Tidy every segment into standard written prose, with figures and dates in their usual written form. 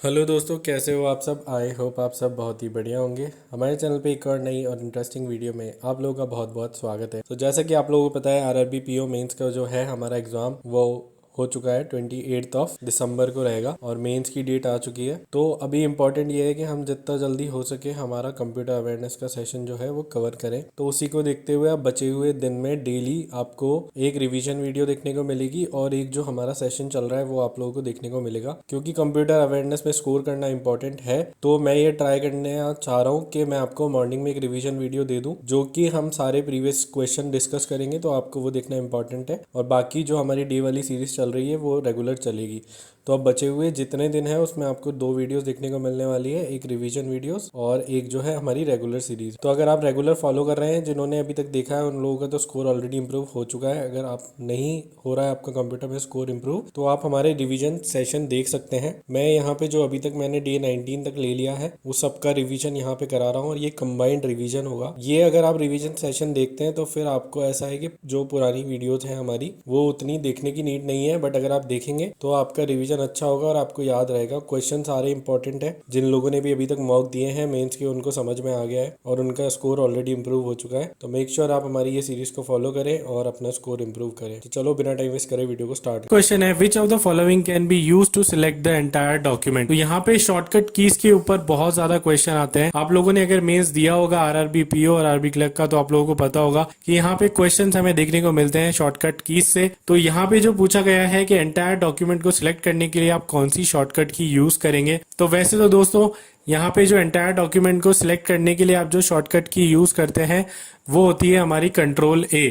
Hello दोस्तों, कैसे हो आप सब। आई होप आप सब बहुत ही बढ़िया होंगे। हमारे चैनल पे एक और नई और इंटरेस्टिंग वीडियो में आप लोगों का बहुत बहुत स्वागत है। तो जैसा कि आप लोगों को पता है, आरआरबी पीओ मेंस का जो है हमारा एग्ज़ाम वो हो चुका है। 28 ऑफ दिसंबर को रहेगा और मेंस की डेट आ चुकी है। तो अभी इम्पोर्टेंट ये है कि हम जितना जल्दी हो सके हमारा कंप्यूटर अवेयरनेस का सेशन जो है वो कवर करें। तो उसी को देखते हुए अब बचे हुए दिन में डेली आपको एक रिवीजन वीडियो देखने को मिलेगी और एक जो हमारा सेशन चल रहा है वो आप लोगों को देखने को मिलेगा। क्योंकि कंप्यूटर अवेयरनेस में स्कोर करना इंपॉर्टेंट है, तो मैं ये ट्राई करने चाह रहा हूँ कि मैं आपको मॉर्निंग में एक रिवीजन वीडियो दे दूँ जो कि हम सारे प्रीवियस क्वेश्चन डिस्कस करेंगे। तो आपको वो देखना इंपॉर्टेंट है और बाकी जो हमारी डे वाली सीरीज चल रही है वो रेगुलर चलेगी। तो अब बचे हुए जितने दिन है उसमें आपको दो वीडियोस देखने को मिलने वाली है, एक रिवीजन वीडियोस और एक जो है हमारी रेगुलर सीरीज। तो अगर आप रेगुलर फॉलो कर रहे हैं, जिन्होंने अभी तक देखा है उन लोगों का तो स्कोर ऑलरेडी इंप्रूव हो चुका है। अगर आप नहीं हो रहा है आपका कंप्यूटर में स्कोर इंप्रूव, तो आप हमारे रिवीजन सेशन देख सकते हैं। मैं यहाँ पे जो अभी तक मैंने डे 19 तक ले लिया है वो सबका रिवीजन यहाँ पे करा रहा हूँ और ये कंबाइंड रिवीजन होगा। ये अगर आप रिवीजन सेशन देखते हैं तो फिर आपको ऐसा है कि जो पुरानी वीडियोज हैं हमारी वो उतनी देखने की नीड नहीं है, बट अगर आप देखेंगे तो आपका रिवीजन अच्छा होगा और आपको याद रहेगा। क्वेश्चन सारे इंपॉर्टेंट है। जिन लोगों ने भी अभी तक मॉक दिए हैं मेंस के उनको समझ में आ गया है और उनका स्कोर ऑलरेडी इंप्रूव हो चुका है। तो मेक श्योर आप हमारी ये सीरीज को फॉलो करें और अपना स्कोर इंप्रूव करें। तो चलो बिना टाइम वेस्ट करे वीडियो को स्टार्ट। क्वेश्चन है, which of the following can be use to select the entire document. तो यहाँ पे शॉर्टकट कीज के ऊपर बहुत ज्यादा क्वेश्चन आते हैं। आप लोगों ने अगर मेंस दिया होगा आरआरबी पीओ और आरबी क्लर्क का, तो आप लोगों को पता होगा कि यहाँ पे क्वेश्चन हमें देखने को मिलते हैं शॉर्टकट कीज से। तो यहाँ पे जो पूछा गया है कि एंटायर डॉक्यूमेंट को सिलेक्ट करने के लिए आप कौन सी शॉर्टकट की यूज करेंगे। तो वैसे तो दोस्तों यहाँ पे जो एंटायर डॉक्यूमेंट को सिलेक्ट करने के लिए आप जो शॉर्टकट की यूज करते हैं वो होती है हमारी कंट्रोल ए।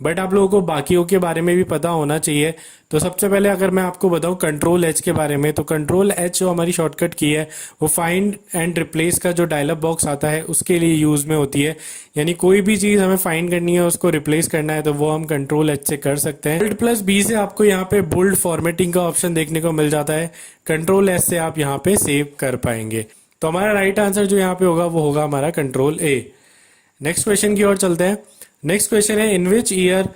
बट आप लोगों को बाकियों के बारे में भी पता होना चाहिए। तो सबसे पहले अगर मैं आपको बताऊं कंट्रोल एच के बारे में, तो कंट्रोल एच जो हमारी शॉर्टकट की है वो फाइंड एंड रिप्लेस का जो डायलॉग बॉक्स आता है उसके लिए यूज में होती है। यानी कोई भी चीज हमें फाइंड करनी है, उसको रिप्लेस करना है, तो वो हम कंट्रोल एच से कर सकते हैं। Alt प्लस बी से आपको यहाँ पे बोल्ड फॉर्मेटिंग का ऑप्शन देखने को मिल जाता है। कंट्रोल एस से आप यहाँ पे सेव कर पाएंगे। तो हमारा राइट आंसर जो यहाँ पे होगा वो होगा हमारा कंट्रोल ए। नेक्स्ट क्वेश्चन की ओर चलते हैं। नेक्स्ट क्वेश्चन है, in which year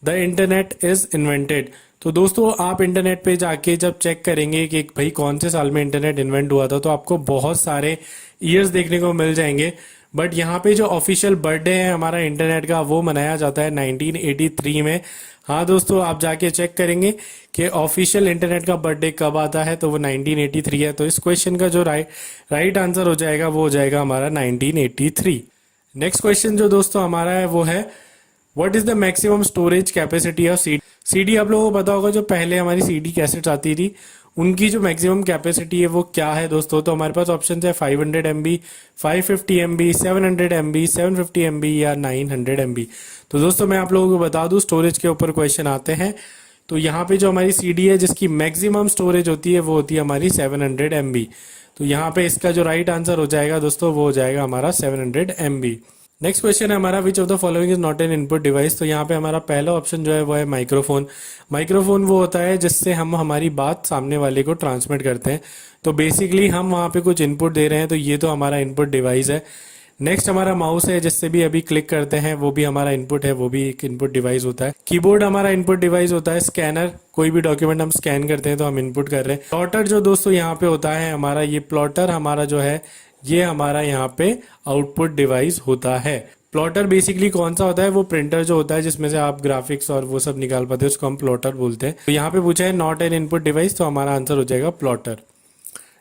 the internet is invented. तो दोस्तों आप इंटरनेट पे जाके जब चेक करेंगे कि भाई कौन से साल में इंटरनेट इन्वेंट हुआ था, तो आपको बहुत सारे ईयर्स देखने को मिल जाएंगे। बट यहाँ पे जो ऑफिशियल बर्थडे है हमारा इंटरनेट का वो मनाया जाता है 1983 में। हाँ दोस्तों, आप जाके चेक करेंगे कि ऑफिशियल इंटरनेट का बर्थडे कब आता है, तो वो 1983 है। तो इस क्वेश्चन का जो राइट आंसर हो जाएगा वो हो जाएगा हमारा 1983। नेक्स्ट क्वेश्चन जो दोस्तों हमारा है वो है, what is the maximum storage capacity of CD. CD आप लोगों को पता होगा, जो पहले हमारी सीडी कैसेट्स आती थी उनकी जो मैक्सिमम कैपेसिटी है वो क्या है दोस्तों। तो हमारे पास ऑप्शन है 500 MB, 550 MB, 700 MB, 750 MB या 900 MB। तो दोस्तों मैं आप लोगों को बता दूं, स्टोरेज के ऊपर क्वेश्चन आते हैं। तो यहाँ पे जो हमारी सीडी है जिसकी मैक्सिमम स्टोरेज होती है वो होती है हमारी 700 MB। तो यहाँ पे इसका जो राइट आंसर हो जाएगा दोस्तों वो हो जाएगा हमारा 700 MB। नेक्स्ट क्वेश्चन है हमारा, which of the following is not an input device. तो यहाँ पे हमारा पहला ऑप्शन जो है वो है माइक्रोफोन। माइक्रोफोन वो होता है जिससे हम हमारी बात सामने वाले को ट्रांसमिट करते हैं। तो बेसिकली हम वहाँ पे कुछ इनपुट दे रहे हैं, तो ये तो हमारा इनपुट डिवाइस है। नेक्स्ट हमारा माउस है, जिससे भी अभी क्लिक करते हैं वो भी हमारा इनपुट है, वो भी एक इनपुट डिवाइस होता है। कीबोर्ड हमारा इनपुट डिवाइस होता है। स्कैनर, कोई भी डॉक्यूमेंट हम स्कैन करते हैं तो हम इनपुट कर रहे हैं। प्लॉटर जो दोस्तों यहाँ पे होता है हमारा, ये प्लॉटर हमारा जो है ये हमारा यहाँ पे आउटपुट डिवाइस होता है। प्लॉटर बेसिकली कौन सा होता है, वो प्रिंटर जो होता है जिसमें से आप ग्राफिक्स और वो सब निकाल पाते हैं, उसको हम प्लॉटर बोलते हैं। तो यहाँ पे पूछा है नॉट एन इनपुट डिवाइस, तो हमारा आंसर हो जाएगा प्लॉटर।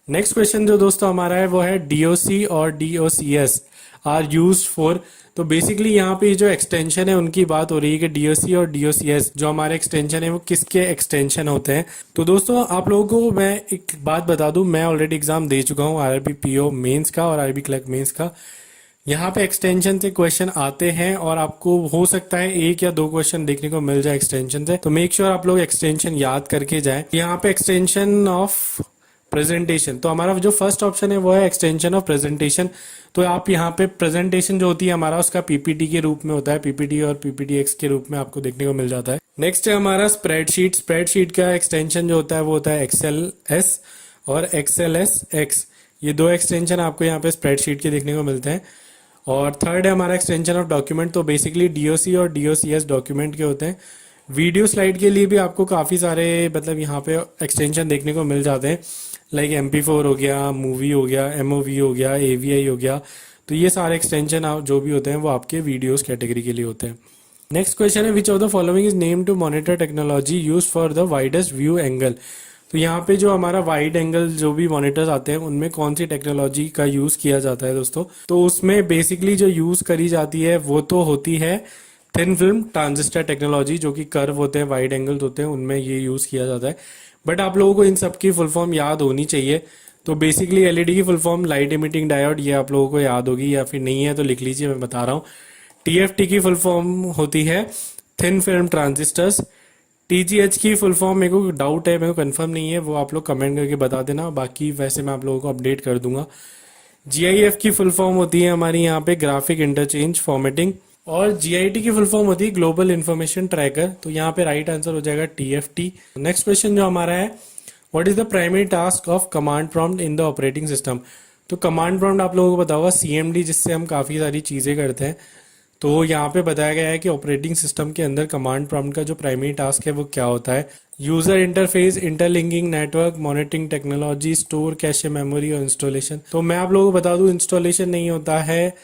नेक्स्ट क्वेश्चन जो दोस्तों हमारा है वो है, डीओसी और डीओसीएस आर यूज्ड फॉर। तो बेसिकली यहाँ पे जो एक्सटेंशन है उनकी बात हो रही है कि डीओसी और डीओसीएस जो हमारे एक्सटेंशन है वो किसके एक्सटेंशन होते हैं। तो दोस्तों आप लोगों को मैं एक बात बता दूं, मैं ऑलरेडी एग्जाम दे चुका हूँ आरआरबी पीओ मेंस का और आरआरबी क्लर्क मेंस का। यहाँ पे एक्सटेंशन से क्वेश्चन आते हैं और आपको हो सकता है एक या दो क्वेश्चन देखने को मिल जाए एक्सटेंशन से। तो मेक श्योर आप लोग एक्सटेंशन याद करके जाएं। यहाँ पे एक्सटेंशन ऑफ प्रेजेंटेशन, तो हमारा जो फर्स्ट ऑप्शन है वो है एक्सटेंशन ऑफ प्रेजेंटेशन। तो आप यहाँ पे प्रेजेंटेशन जो होती है हमारा उसका पीपीटी के रूप में होता है, पीपीटी और पीपीटीएक्स के रूप में आपको देखने को मिल जाता है। नेक्स्ट है हमारा स्प्रेडशीट। स्प्रेडशीट का एक्सटेंशन जो होता है वो होता है एक्सेल एस और एक्सेल एस एक्स। ये दो एक्सटेंशन आपको यहाँ पे स्प्रेडशीट के देखने को मिलते हैं। और थर्ड है हमारा एक्सटेंशन ऑफ डॉक्यूमेंट। तो बेसिकली डीओसी और डीओसीएस डॉक्यूमेंट के होते हैं। वीडियो स्लाइड के लिए भी आपको काफ़ी सारे मतलब यहाँ पे एक्सटेंशन देखने को मिल जाते हैं। लाइक MP4 हो गया, मूवी हो गया, MOV हो गया, AVI हो गया। तो ये सारे एक्सटेंशन जो भी होते हैं वो आपके वीडियोस कैटेगरी के लिए होते हैं। नेक्स्ट क्वेश्चन है, which of the following is name to monitor technology use for the widest view angle. तो यहाँ पे जो हमारा वाइड एंगल जो भी मॉनिटर्स आते हैं उनमें कौन सी टेक्नोलॉजी का यूज किया जाता है दोस्तों। तो उसमें बेसिकली जो यूज करी जाती है वो तो होती है थिन फिल्म ट्रांजिस्टर टेक्नोलॉजी, जो कि कर्व होते हैं, वाइड एंगल्स होते हैं, उनमें ये यूज किया जाता है। बट आप लोगों को इन सब की फुल फॉर्म याद होनी चाहिए। तो बेसिकली LED की full form light emitting diode, ये आप लोगों को याद होगी, या फिर नहीं है तो लिख लीजिए, मैं बता रहा हूँ। TFT की फुल फॉर्म होती है थिन फिल्म ट्रांजिस्टर्स। TGH की फुल फॉर्म मेरे को डाउट है, मेरे को कंफर्म नहीं है, वो आप लोग कमेंट करके बता देना, बाकी वैसे मैं आप लोगों को अपडेट कर दूंगा। GIF की फुल फॉर्म होती है हमारी यहाँ पे ग्राफिक इंटरचेंज फॉर्मेटिंग। और GIT की फुल फॉर्म होती है ग्लोबल इंफॉर्मेशन ट्रैकर। तो यहाँ पे राइट आंसर हो जाएगा TFT। नेक्स्ट क्वेश्चन जो हमारा है, what is the primary task of command prompt in the operating system. तो कमांड प्रॉम्प्ट आप लोगों को पता होगा CMD, जिससे हम काफ़ी सारी चीज़ें करते हैं। तो यहाँ पे बताया गया है कि ऑपरेटिंग सिस्टम के अंदर कमांड प्रॉम्प्ट का जो प्राइमरी टास्क है वो क्या होता है। User interface, interlinking network, monitoring technology, store cache memory और इंस्टॉलेशन। तो मैं आप लोगों को बता दूं, इंस्टॉलेशन नहीं होता है,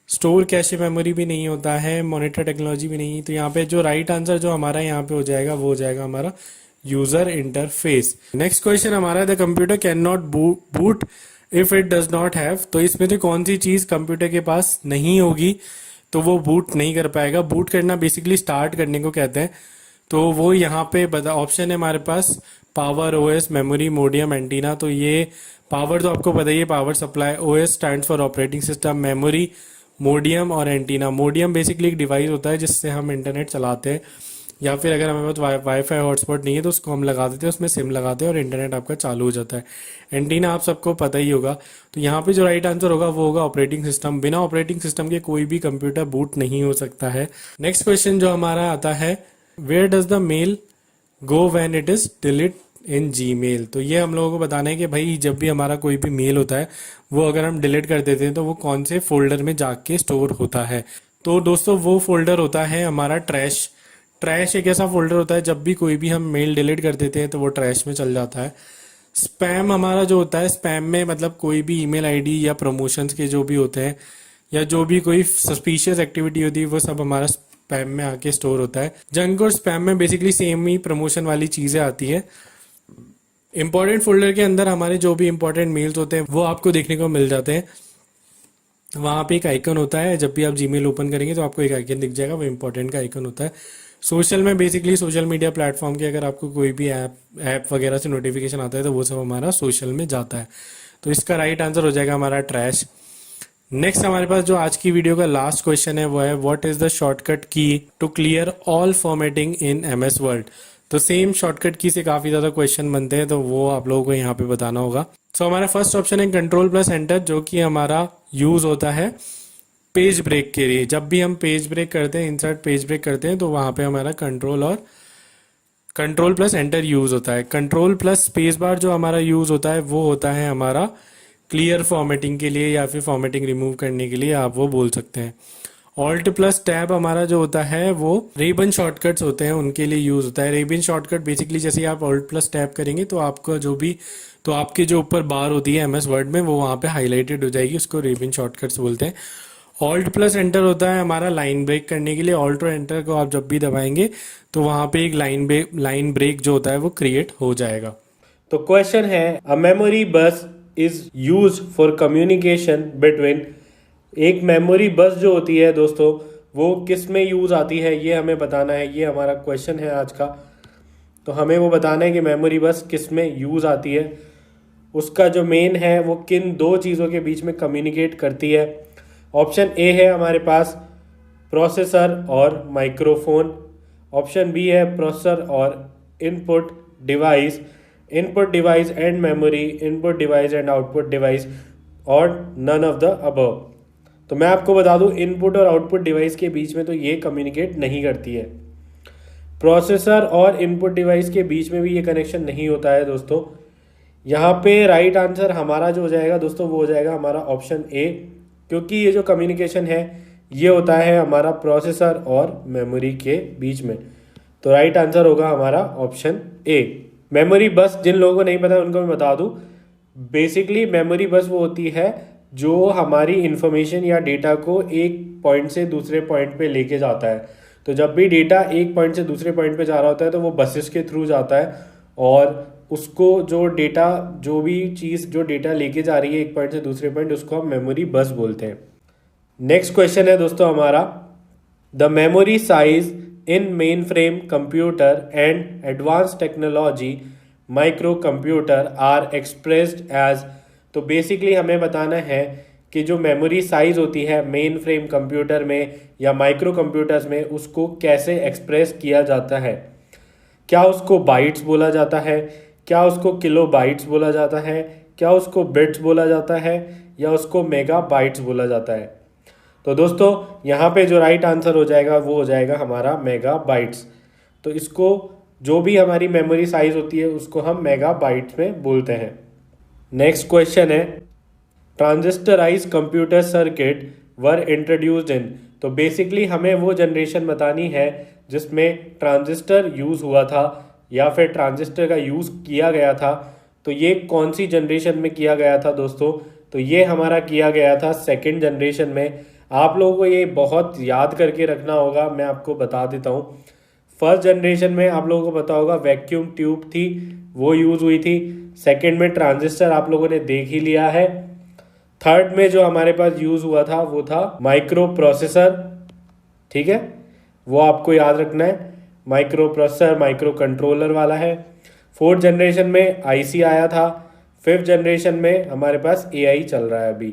स्टोर कैशे मेमोरी भी नहीं होता है, मॉनिटर टेक्नोलॉजी भी नहीं। तो यहाँ पे जो राइट आंसर जो हमारा यहाँ पे हो जाएगा वो हो जाएगा हमारा यूजर इंटरफेस। नेक्स्ट क्वेश्चन हमारा, the computer can not boot if it does not have. तो इसमें से कौन सी चीज कंप्यूटर के पास नहीं होगी तो वो बूट नहीं कर पाएगा। बूट करना बेसिकली स्टार्ट करने को कहते हैं। तो वो यहाँ पे ऑप्शन है हमारे पास, power, OS, memory, modem, antenna. तो ये पावर तो आपको पता ही है, power supply. OS stands for operating system, memory, modem और एंटीना। मोडियम बेसिकली एक डिवाइस होता है जिससे हम इंटरनेट चलाते हैं, या फिर अगर हमें पास वाईफाई हॉटस्पॉट नहीं है तो उसको हम लगा देते हैं, उसमें सिम लगाते हैं और इंटरनेट आपका चालू हो जाता है। एंटीना आप सबको पता ही होगा। तो यहाँ पे जो राइट आंसर होगा वो होगा ऑपरेटिंग सिस्टम। बिना ऑपरेटिंग सिस्टम के कोई भी कंप्यूटर बूट नहीं हो सकता है। नेक्स्ट क्वेश्चन जो हमारा आता है, where does the mail go when it is delete in Gmail। तो ये हम लोगों को बताना है कि भाई जब भी हमारा कोई भी मेल होता है वो अगर हम डिलीट कर देते हैं तो वो कौन से फोल्डर में जाके स्टोर होता है। तो दोस्तों वो फोल्डर होता है हमारा ट्रैश। ट्रैश एक ऐसा फोल्डर होता है, जब भी कोई भी हम मेल डिलीट कर देते हैं तो वो ट्रैश में चल जाता है। स्पैम हमारा जो होता है, स्पैम में मतलब कोई भी ईमेल आईडी या प्रमोशंस के जो भी होते हैं या जो भी कोई सस्पिशियस एक्टिविटी होती है वो सब हमारा स्पैम में आके स्टोर होता है। जंक और स्पैम में बेसिकली सेम ही प्रमोशन वाली चीजें आती है। इंपॉर्टेंट फोल्डर के अंदर हमारे जो भी इंपॉर्टेंट मेल्स होते हैं वो आपको देखने को मिल जाते हैं। वहाँ पे एक आइकन होता है, जब भी आप Gmail ओपन करेंगे तो आपको एक आइकन दिख जाएगा, वो इंपॉर्टेंट का आइकन होता है। सोशल में बेसिकली सोशल मीडिया प्लेटफॉर्म के अगर आपको कोई भी ऐप वगैरह से नोटिफिकेशन आता है तो वो सब हमारा सोशल में जाता है। तो इसका राइट आंसर हो जाएगा हमारा ट्रैश। नेक्स्ट हमारे पास जो आज की वीडियो का लास्ट क्वेश्चन है वो है, what is the shortcut key to clear all formatting in MS word. तो सेम शॉर्टकट की से काफी ज्यादा क्वेश्चन बनते हैं, तो वो आप लोगों को यहाँ पे बताना होगा। सो हमारा फर्स्ट ऑप्शन है Ctrl+Enter, जो कि हमारा यूज होता है पेज ब्रेक के लिए। जब भी हम पेज ब्रेक करते हैं, इंसर्ट पेज ब्रेक करते हैं, तो वहां पे हमारा Ctrl+Enter यूज होता है। Ctrl+Spacebar जो हमारा यूज होता है वो होता है हमारा क्लियर फॉर्मेटिंग के लिए या फिर फॉर्मेटिंग रिमूव करने के लिए, आप वो बोल सकते हैं। Alt+Tab हमारा जो होता है वो रिबन शॉर्टकट्स होते हैं उनके लिए यूज होता है। रिबन शॉर्टकट बेसिकली जैसे आप Alt+Tab करेंगे तो आपका जो भी तो आपके जो ऊपर बार होती है MS वर्ड में वो वहाँ पे हाईलाइटेड हो जाएगी, उसको रिबन शॉर्टकट्स बोलते हैं। Alt+Enter होता है हमारा लाइन ब्रेक करने के लिए। Alt और Enter को आप जब भी दबाएंगे तो वहाँ पे एक लाइन ब्रेक जो होता है वो क्रिएट हो जाएगा। तो क्वेश्चन है, अ मेमोरी बस is use for communication between. एक मेमोरी बस जो होती है दोस्तों वो किस में यूज आती है, ये हमें बताना है। ये हमारा क्वेश्चन है आज का। तो हमें वो बताना है कि मेमोरी बस किस में यूज आती है, उसका जो मेन है वो किन दो चीज़ों के बीच में कम्युनिकेट करती है। ऑप्शन ए है हमारे पास प्रोसेसर और माइक्रोफोन। ऑप्शन बी है प्रोसेसर और input device, input device and memory, input device and output device, और नन ऑफ द अबव। तो मैं आपको बता दूं, इनपुट और आउटपुट डिवाइस के बीच में तो ये कम्युनिकेट नहीं करती है। प्रोसेसर और इनपुट डिवाइस के बीच में भी ये कनेक्शन नहीं होता है दोस्तों। यहाँ पे राइट आंसर हमारा जो हो जाएगा दोस्तों वो हो जाएगा हमारा ऑप्शन ए, क्योंकि ये जो कम्युनिकेशन है ये होता है हमारा प्रोसेसर और मेमोरी के बीच में। तो राइट आंसर होगा हमारा ऑप्शन ए। मेमोरी बस जिन लोगों को नहीं पता उनको मैं बता दूं, बेसिकली मेमोरी बस वो होती है जो हमारी इंफॉर्मेशन या डेटा को एक पॉइंट से दूसरे पॉइंट पे लेके जाता है। तो जब भी डेटा एक पॉइंट से दूसरे पॉइंट पे जा रहा होता है तो वो बसेस के थ्रू जाता है, और उसको जो डेटा, जो भी चीज़ जो डेटा लेके जा रही है एक पॉइंट से दूसरे पॉइंट, उसको हम मेमोरी बस बोलते हैं। नेक्स्ट क्वेश्चन है दोस्तों हमारा, the memory size in mainframe computer and advance technology micro computer are expressed as. तो बेसिकली हमें बताना है कि जो मेमोरी साइज होती है मेन फ्रेम कंप्यूटर में या माइक्रो कंप्यूटर्स में, उसको कैसे एक्सप्रेस किया जाता है। क्या उसको बाइट्स बोला जाता है, क्या उसको किलो बाइट्स बोला जाता है, क्या उसको बिट्स बोला जाता है, या उसको मेगा बाइट्स बोला जाता है। तो दोस्तों यहाँ पे जो राइट आंसर हो जाएगा वो हो जाएगा हमारा मेगा बाइट्स। तो इसको, जो भी हमारी मेमोरी साइज होती है उसको हम मेगा बाइट्स में बोलते हैं। नेक्स्ट क्वेश्चन है, transistorize computer circuit were introduced in. तो बेसिकली हमें वो जनरेशन बतानी है जिसमें ट्रांजिस्टर यूज़ हुआ था या फिर ट्रांजिस्टर का यूज़ किया गया था। तो ये कौन सी जनरेशन में किया गया था दोस्तों? तो ये हमारा किया गया था सेकेंड जनरेशन में। आप लोगों को ये बहुत याद करके रखना होगा, मैं आपको बता देता हूँ। फर्स्ट जनरेशन में आप लोगों को पता होगा वैक्यूम ट्यूब थी, वो यूज़ हुई थी। सेकेंड में ट्रांजिस्टर आप लोगों ने देख ही लिया है। थर्ड में जो हमारे पास यूज़ हुआ था वो था माइक्रो प्रोसेसर, ठीक है, वो आपको याद रखना है। माइक्रो प्रोसेसर माइक्रो कंट्रोलर वाला है। फोर्थ जनरेशन में आईसी आया था। फिफ्थ जनरेशन में हमारे पास एआई चल रहा है अभी,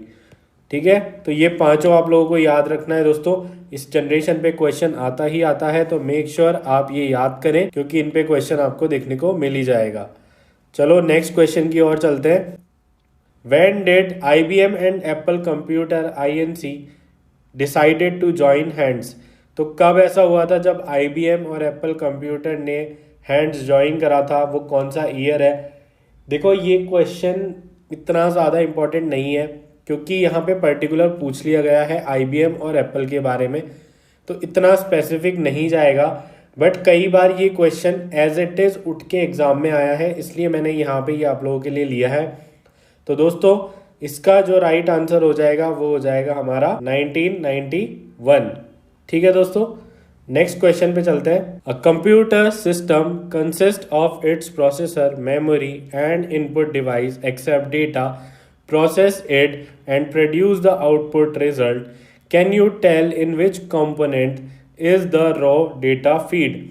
ठीक है। तो ये पांचों आप लोगों को याद रखना है दोस्तों। इस जनरेशन पे क्वेश्चन आता ही आता है, तो मेक श्योर आप ये याद करें क्योंकि इन पे क्वेश्चन आपको देखने को मिल ही जाएगा। चलो नेक्स्ट क्वेश्चन की ओर चलते हैं। When did IBM and Apple Computer INC decided to join hands? तो कब ऐसा हुआ था जब IBM और Apple Computer ने हैंड्स ज्वाइन करा था, वो कौन सा ईयर है? देखो ये क्वेश्चन इतना ज़्यादा इम्पोर्टेंट नहीं है क्योंकि यहाँ पे पर्टिकुलर पूछ लिया गया है IBM और Apple के बारे में, तो इतना स्पेसिफिक नहीं जाएगा। बट कई बार ये क्वेश्चन एज इट इज़ उठ के एग्ज़ाम में आया है, इसलिए मैंने यहाँ पे ये आप लोगों के लिए लिया है। तो दोस्तों इसका जो राइट आंसर हो जाएगा वो हो जाएगा हमारा 1991, ठीक है दोस्तों। नेक्स्ट क्वेश्चन पे चलते हैं। A computer system consist of its processor, memory and input device except data, process it and produce the output result. Can you tell in which component is the raw data feed.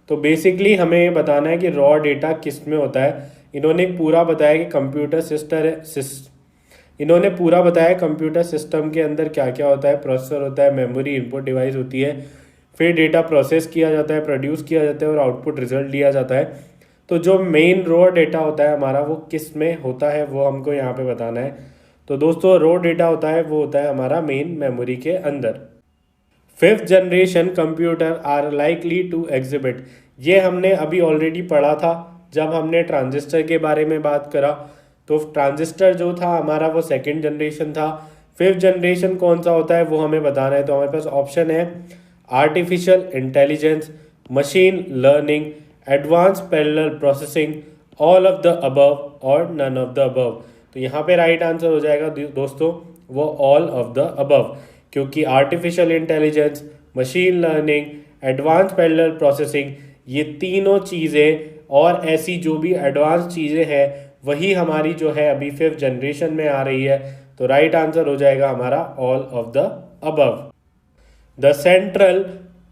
तो basically हमें ये बताना है कि raw data किस में होता है। इन्होंने पूरा बताया कि इन्होंने पूरा बताया कंप्यूटर सिस्टम के अंदर क्या क्या होता है। प्रोसेसर होता है, मेमोरी, इनपुट डिवाइस होती है, फिर डेटा प्रोसेस किया जाता है, प्रोड्यूस किया जाता है और आउटपुट रिजल्ट लिया जाता है। तो जो मेन रॉ डेटा होता है हमारा वो किस में होता है वो हमको यहाँ पे बताना है। तो दोस्तों रॉ डेटा होता है वो होता है हमारा मेन मेमोरी के अंदर। Fifth generation computer are likely to exhibit, ये हमने अभी ऑलरेडी पढ़ा था जब हमने ट्रांजिस्टर के बारे में बात करा। तो ट्रांजिस्टर जो था हमारा वो सेकेंड जनरेशन था। फिफ्थ जनरेशन कौन सा होता है वो हमें बताना है। तो हमारे पास ऑप्शन है artificial intelligence, machine learning, advance parallel processing, all of the above और नन ऑफ द अबव। तो यहाँ पे राइट आंसर हो जाएगा दोस्तों वो ऑल ऑफ द अबव, क्योंकि artificial intelligence, machine learning, advance parallel processing, ये तीनों चीज़ें और ऐसी जो भी एडवांस चीज़ें हैं वही हमारी जो है अभी फिफ्थ जनरेशन में आ रही है। तो राइट आंसर हो जाएगा हमारा all of the above. The central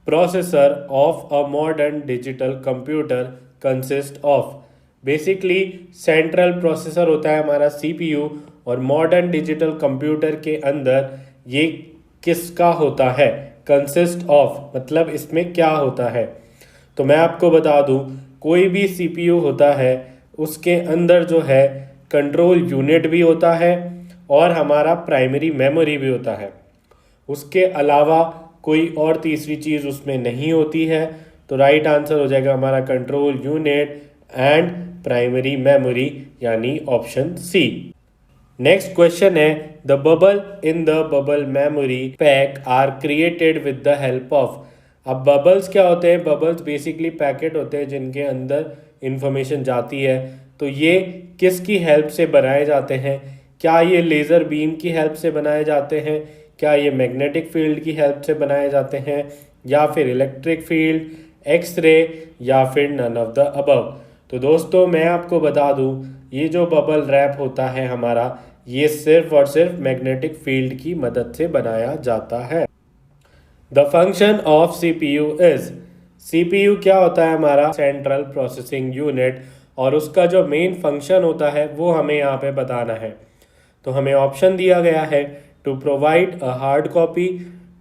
processor of a modern digital computer consist of. Basically central processor होता है हमारा CPU, और मॉडर्न डिजिटल कंप्यूटर के अंदर ये किसका होता है? कंसिस्ट ऑफ मतलब इसमें क्या होता है। तो मैं आपको बता दूं, कोई भी CPU होता है उसके अंदर जो है कंट्रोल यूनिट भी होता है और हमारा प्राइमरी मेमोरी भी होता है। उसके अलावा कोई और तीसरी चीज़ उसमें नहीं होती है। तो राइट आंसर हो जाएगा हमारा control unit and primary memory, यानी ऑप्शन सी। नेक्स्ट क्वेश्चन है, the bubble in the bubble memory pack are created with the help of. अब बबल्स क्या होते हैं? बबल्स बेसिकली पैकेट होते हैं जिनके अंदर इंफॉर्मेशन जाती है। तो ये किसकी हेल्प से बनाए जाते हैं? क्या ये लेज़र बीम की हेल्प से बनाए जाते हैं? क्या ये मैग्नेटिक फील्ड की हेल्प से बनाए जाते हैं? या फिर इलेक्ट्रिक फील्ड, एक्सरे, या फिर नन ऑफ द अबव? तो दोस्तों मैं आपको बता दूं, ये जो बबल रैप होता है हमारा, ये सिर्फ और सिर्फ मैग्नेटिक फील्ड की मदद से बनाया जाता है। The function of CPU is, CPU क्या होता है? हमारा सेंट्रल प्रोसेसिंग यूनिट, और उसका जो मेन फंक्शन होता है वो हमें यहाँ पे बताना है। तो हमें ऑप्शन दिया गया है to provide a hard copy,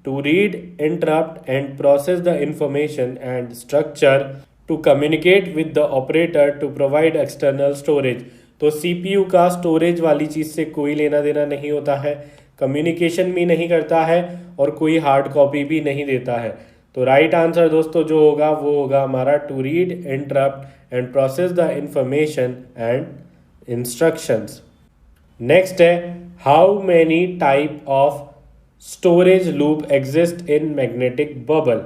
to read, interrupt and process the information and structure, to communicate with the operator, to provide external storage. तो सीपीयू का स्टोरेज वाली चीज़ से कोई लेना देना नहीं होता है, कम्युनिकेशन भी नहीं करता है, और कोई हार्ड कॉपी भी नहीं देता है। तो राइट आंसर दोस्तों जो होगा वो होगा हमारा to read, interrupt and process the information and instructions. Next है, how many type of storage loop exist in magnetic bubble?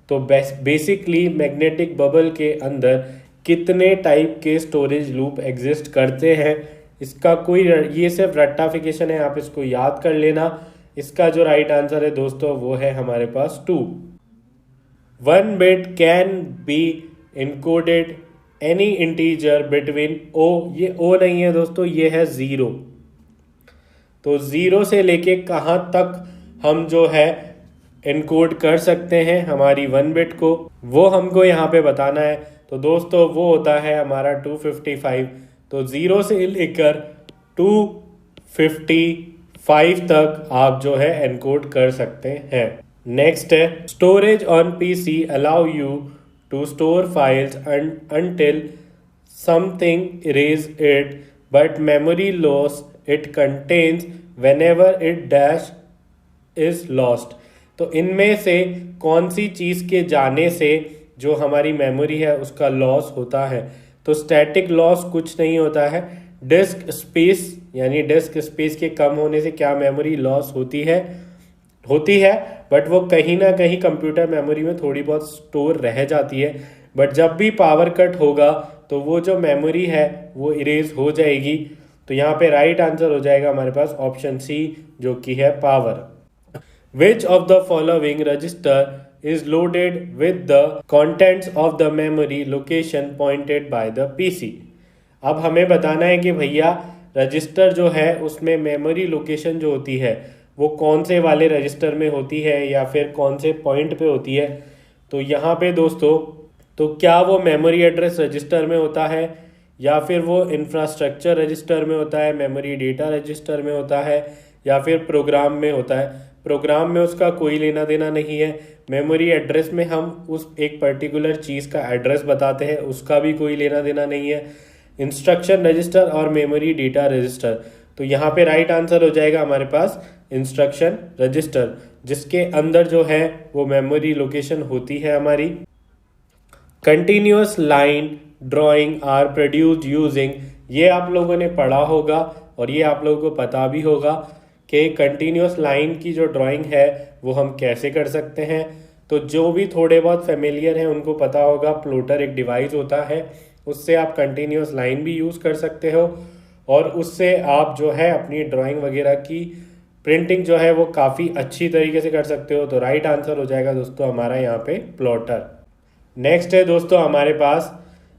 तो बेसिकली मैग्नेटिक बबल के अंदर कितने टाइप के स्टोरेज लूप एग्जिस्ट करते हैं? इसका कोई, ये सिर्फ रट्टाफिकेशन है, आप इसको याद कर लेना। इसका जो राइट आंसर है दोस्तों वो है हमारे पास 2। 1 bit can be encoded any integer between O, ये ओ नहीं है दोस्तों, ये है 0। तो 0 से लेके कहाँ तक हम जो है इनकोड कर सकते हैं हमारी 1 बिट को, वो हमको यहाँ पे बताना है। तो दोस्तों वो होता है हमारा 255। तो 0 से लेकर 255 तक आप जो है एनकोड कर सकते हैं। नेक्स्ट है, storage on PC allow you to store files until something erase it, but memory loss it contains whenever it dash is lost। तो इनमें से कौन सी चीज़ के जाने से जो हमारी मेमोरी है उसका लॉस होता है? तो स्टैटिक लॉस कुछ नहीं होता है, डिस्क स्पेस, यानी डिस्क स्पेस के कम होने से क्या मेमोरी लॉस होती है, बट वो कहीं ना कहीं कंप्यूटर मेमोरी में थोड़ी बहुत स्टोर रह जाती है। बट जब भी पावर कट होगा तो वो जो मेमोरी है वो इरेज हो जाएगी। तो यहाँ पे राइट आंसर हो जाएगा हमारे पास ऑप्शन सी, जो कि है power. Which of the following register is loaded with the contents of the memory location pointed by the PC? अब हमें बताना है कि भैया रजिस्टर जो है उसमें मेमोरी लोकेशन जो होती है वो कौन से वाले रजिस्टर में होती है या फिर कौन से पॉइंट पे होती है। तो यहाँ पे दोस्तों, तो क्या वो मेमोरी एड्रेस रजिस्टर में होता है, या फिर वो इंफ्रास्ट्रक्चर रजिस्टर में होता है, मेमोरी डेटा रजिस्टर में होता है, या फिर प्रोग्राम में होता है? प्रोग्राम में उसका कोई लेना देना नहीं है। मेमोरी एड्रेस में हम उस एक पर्टिकुलर चीज़ का एड्रेस बताते हैं, उसका भी कोई लेना देना नहीं है। इंस्ट्रक्शन रजिस्टर और मेमोरी डेटा रजिस्टर, तो यहाँ पे राइट आंसर हो जाएगा हमारे पास इंस्ट्रक्शन रजिस्टर, जिसके अंदर जो है वो मेमोरी लोकेशन होती है हमारी। Continuous line drawing are produced using, ये आप लोगों ने पढ़ा होगा और ये आप लोगों को पता भी होगा कि कंटिन्यूअस लाइन की जो ड्राइंग है वो हम कैसे कर सकते हैं। तो जो भी थोड़े बहुत फेमिलियर हैं उनको पता होगा, प्लॉटर एक डिवाइस होता है, उससे आप कंटिन्यूअस लाइन भी यूज़ कर सकते हो और उससे आप जो है अपनी ड्राइंग वगैरह की प्रिंटिंग जो है वो काफ़ी अच्छी तरीके से कर सकते हो। तो राइट आंसर हो जाएगा दोस्तों हमारा यहाँ पे प्लॉटर। नेक्स्ट है दोस्तों हमारे पास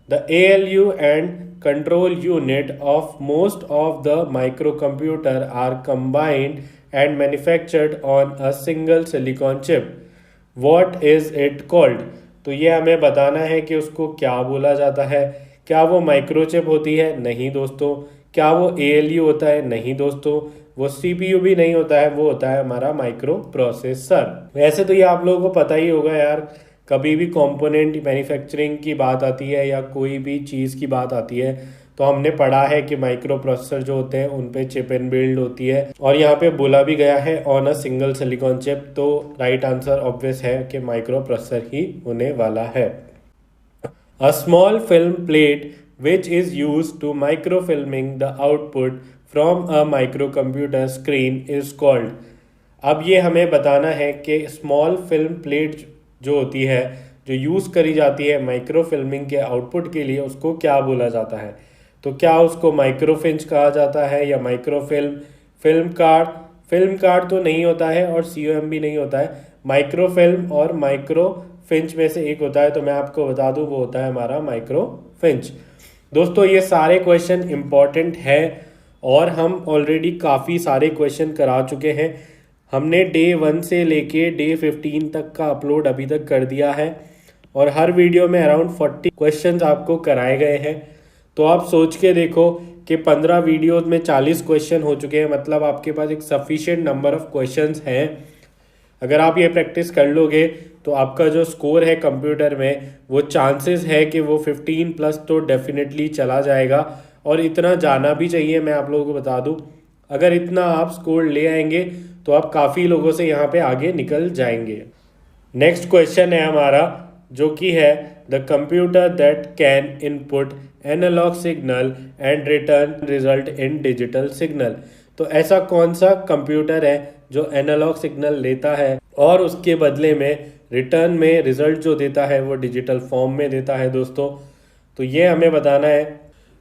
the ALU and control unit of most of the micro computer are combined and manufactured on a single silicon chip, what is it called? तो ये हमें बताना है कि उसको क्या बोला जाता है। क्या वो माइक्रोचिप होती है? नहीं दोस्तों। क्या वो ALU होता है? नहीं दोस्तों। वो CPU भी नहीं होता है, वो होता है हमारा माइक्रो प्रोसेसर। वैसे तो ये आप लोगों को पता ही होगा यार, कभी भी कंपोनेंट मैन्युफैक्चरिंग की बात आती है या कोई भी चीज़ की बात आती है तो हमने पढ़ा है कि माइक्रो प्रोसेसर जो होते हैं उन पे चिप एंड बिल्ड होती है, और यहाँ पे बोला भी गया है on a single silicon chip. तो राइट आंसर ऑब्वियस है कि माइक्रो प्रोसेसर ही होने वाला है। A small film plate which is used to microfilming the output from a microcomputer screen is called. अब ये हमें बताना है कि स्मॉल फिल्म प्लेट जो होती है, जो यूज़ करी जाती है माइक्रो फिल्मिंग के आउटपुट के लिए, उसको क्या बोला जाता है। तो क्या उसको माइक्रोफिंच कहा जाता है या माइक्रोफिल्म? फिल्म कार्ड तो नहीं होता है और COM भी नहीं होता है। माइक्रोफिल्म और माइक्रोफिंच में से एक होता है, तो मैं आपको बता दूं वो होता है हमारा माइक्रोफिंच। दोस्तों ये सारे क्वेश्चन इंपॉर्टेंट है और हम ऑलरेडी काफ़ी सारे क्वेश्चन करा चुके हैं। हमने डे 1 से लेके डे 15 तक का अपलोड अभी तक कर दिया है और हर वीडियो में अराउंड 40 क्वेश्चंस आपको कराए गए हैं। तो आप सोच के देखो कि 15 वीडियोज में 40 क्वेश्चन हो चुके हैं, मतलब आपके पास एक सफिशिएंट नंबर ऑफ क्वेश्चंस हैं। अगर आप ये प्रैक्टिस कर लोगे तो आपका जो स्कोर है कंप्यूटर में वो चांसेस है कि वो 15+ तो डेफिनेटली चला जाएगा और इतना जाना भी चाहिए। मैं आप लोगों को बता दूं, अगर इतना आप स्कोर ले आएंगे तो आप काफ़ी लोगों से यहाँ पे आगे निकल जाएंगे। नेक्स्ट क्वेश्चन है हमारा जो कि है the computer that can input analog signal and return result in digital signal. तो ऐसा कौन सा कंप्यूटर है जो एनालॉग सिग्नल लेता है और उसके बदले में रिटर्न में रिजल्ट जो देता है वो डिजिटल फॉर्म में देता है दोस्तों। तो ये हमें बताना है।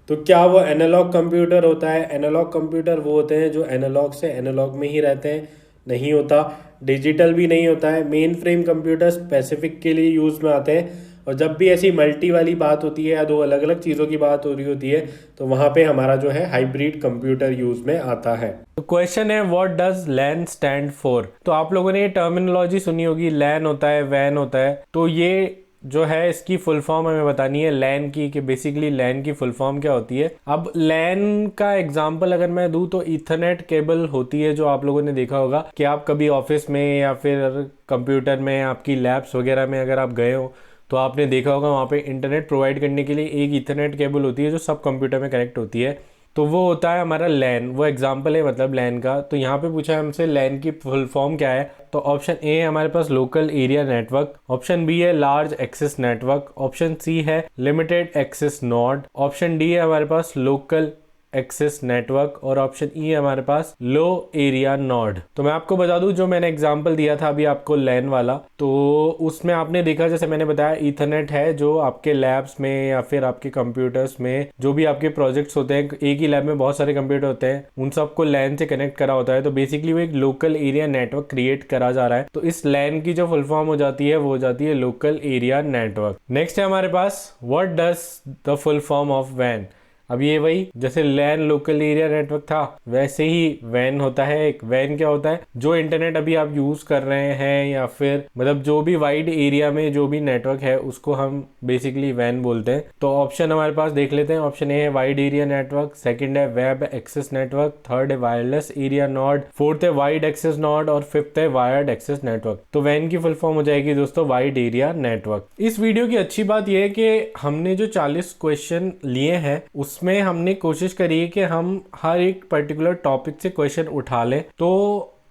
तो क्या वो एनालॉग कंप्यूटर होता है? एनालॉग कंप्यूटर वो होते हैं जो एनालॉग से एनालॉग में ही रहते हैं, नहीं होता। डिजिटल भी नहीं होता है। मेन फ्रेम कंप्यूटर स्पेसिफिक के लिए यूज़ में आते हैं और जब भी ऐसी मल्टी वाली बात होती है या दो अलग अलग चीज़ों की बात हो रही होती है तो वहाँ पे हमारा जो है हाइब्रिड कंप्यूटर यूज़ में आता है। तो क्वेश्चन है what does LAN stand for? तो आप लोगों ने ये टर्मिनोलॉजी सुनी होगी, लैन होता है, वैन होता है। तो ये जो है इसकी फुल फॉर्म हमें बतानी है लैन की, कि बेसिकली लैन की फुल फॉर्म क्या होती है। अब लैन का एग्जांपल अगर मैं दूं तो ईथरनेट केबल होती है, जो आप लोगों ने देखा होगा कि आप कभी ऑफिस में या फिर कंप्यूटर में आपकी लैब्स वगैरह में अगर आप गए हो तो आपने देखा होगा वहाँ पे इंटरनेट प्रोवाइड करने के लिए एक ईथरनेट केबल होती है जो सब कंप्यूटर में कनेक्ट होती है। तो वो होता है हमारा लैन, वो एग्जाम्पल है मतलब लैन का। तो यहाँ पे पूछा है हमसे लैन की फुल फॉर्म क्या है। तो ऑप्शन ए है हमारे पास local area network, option B है large access network, option C है limited access node, option D है हमारे पास लोकल एक्सेस नेटवर्क और ऑप्शन ई है हमारे पास लो एरिया नोड। तो मैं आपको बता दूं जो मैंने एग्जांपल दिया था अभी आपको लैन वाला, तो उसमें आपने देखा जैसे मैंने बताया ईथरनेट है जो आपके लैब्स में या फिर आपके कंप्यूटर्स में जो भी आपके प्रोजेक्ट्स होते हैं, एक ही लैब में बहुत सारे कंप्यूटर होते हैं, उन सबको लैन से कनेक्ट करा होता है। तो बेसिकली वो एक लोकल एरिया नेटवर्क क्रिएट करा जा रहा है। तो इस लैन की जो फुल फॉर्म हो जाती है वो हो जाती है लोकल एरिया नेटवर्क। नेक्स्ट है हमारे पास what does the full form of वैन। अब ये वही जैसे लैन लोकल एरिया नेटवर्क था वैसे ही वैन होता है। एक वैन क्या होता है, जो इंटरनेट अभी आप यूज कर रहे हैं या फिर मतलब जो भी वाइड एरिया में जो भी नेटवर्क है उसको हम बेसिकली वैन बोलते हैं। तो ऑप्शन हमारे पास देख लेते हैं। ऑप्शन ए है वाइड एरिया नेटवर्क, सेकंड है वेब एक्सेस नेटवर्क, थर्ड है वायरलेस एरिया नोड, फोर्थ है वाइड एक्सेस नोड और फिफ्थ है वायर्ड एक्सेस नेटवर्क। तो वैन की फुल फॉर्म हो जाएगी दोस्तों वाइड एरिया नेटवर्क। इस वीडियो की अच्छी बात यह है कि हमने जो 40 क्वेश्चन लिए हैं उसमें हमने कोशिश करी है कि हम हर एक पर्टिकुलर टॉपिक से क्वेश्चन उठा लें। तो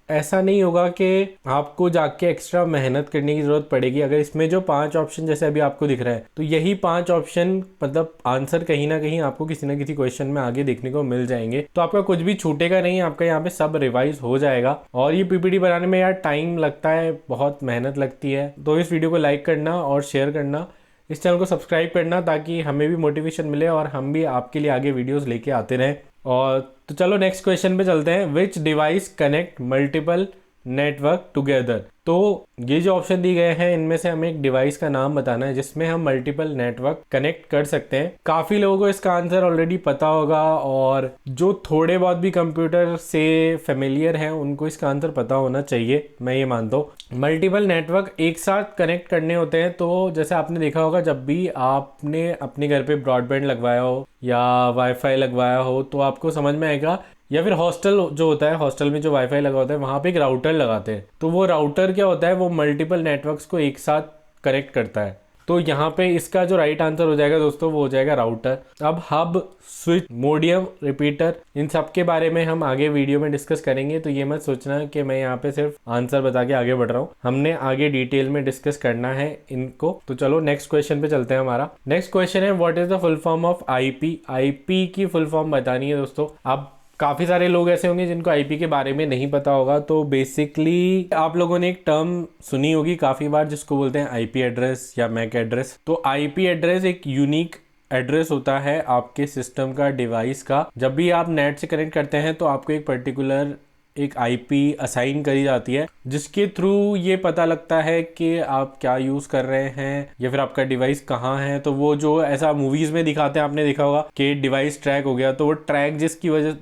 ऐसा नहीं होगा कि आपको जाके एक्स्ट्रा मेहनत करने की जरूरत पड़ेगी। अगर इसमें जो 5 ऑप्शन जैसे अभी आपको दिख रहा है तो यही 5 ऑप्शन मतलब आंसर कहीं ना कहीं आपको किसी ना किसी क्वेश्चन में आगे देखने को मिल जाएंगे। तो आपका कुछ भी छूटेगा नहीं, आपका यहाँ पे सब रिवाइज हो जाएगा। और ये पीपीटी बनाने में यार टाइम लगता है, बहुत मेहनत लगती है। तो इस वीडियो को लाइक करना और शेयर करना, इस चैनल को सब्सक्राइब करना ताकि हमें भी मोटिवेशन मिले और हम भी आपके लिए आगे वीडियोस लेके आते रहें। और तो चलो नेक्स्ट क्वेश्चन पे चलते हैं। विच device connect multiple network together. तो ये जो ऑप्शन दिए गए हैं इनमें से हमें एक डिवाइस का नाम बताना है जिसमें हम मल्टीपल नेटवर्क कनेक्ट कर सकते हैं। काफी लोगों को इसका आंसर ऑलरेडी पता होगा और जो थोड़े बहुत भी कंप्यूटर से फेमिलियर हैं उनको इसका आंसर पता होना चाहिए, मैं ये मानता हूँ। मल्टीपल नेटवर्क एक साथ कनेक्ट करने होते हैं। तो जैसे आपने देखा होगा जब भी आपने अपने घर पे ब्रॉडबैंड लगवाया हो या वाईफाई लगवाया हो तो आपको समझ में आएगा, या फिर हॉस्टल जो होता है, हॉस्टल में जो वाईफाई लगा होता है वहाँ पे एक राउटर लगाते हैं। तो वो राउटर क्या होता है, वो मल्टीपल नेटवर्क्स को एक साथ कनेक्ट करता है। तो यहाँ पे इसका जो राइट आंसर हो जाएगा दोस्तों वो हो जाएगा राउटर। अब हब, स्विच, मोडियम, रिपीटर, इन सब के बारे में हम आगे वीडियो में डिस्कस करेंगे। तो ये मत सोचना कि मैं यहाँ पे सिर्फ आंसर बता के आगे बढ़ रहा हूँ, हमने आगे डिटेल में डिस्कस करना है इनको। तो चलो नेक्स्ट क्वेश्चन पे चलते हैं। हमारा नेक्स्ट क्वेश्चन है what is the full form of IP. IP की फुल फॉर्म बतानी है दोस्तों। अब काफ़ी सारे लोग ऐसे होंगे जिनको आईपी के बारे में नहीं पता होगा। तो बेसिकली आप लोगों ने एक टर्म सुनी होगी काफ़ी बार जिसको बोलते हैं आईपी एड्रेस या मैक एड्रेस। तो आईपी एड्रेस एक यूनिक एड्रेस होता है आपके सिस्टम का, डिवाइस का। जब भी आप नेट से कनेक्ट करते हैं तो आपको एक पर्टिकुलर एक आईपी असाइन करी जाती है, जिसके थ्रू ये पता लगता है कि आप क्या यूज़ कर रहे हैं या फिर आपका डिवाइस कहाँ है। तो वो जो ऐसा मूवीज़ में दिखाते हैं, आपने देखा होगा कि डिवाइस ट्रैक हो गया, तो वो ट्रैक जिसकी वजह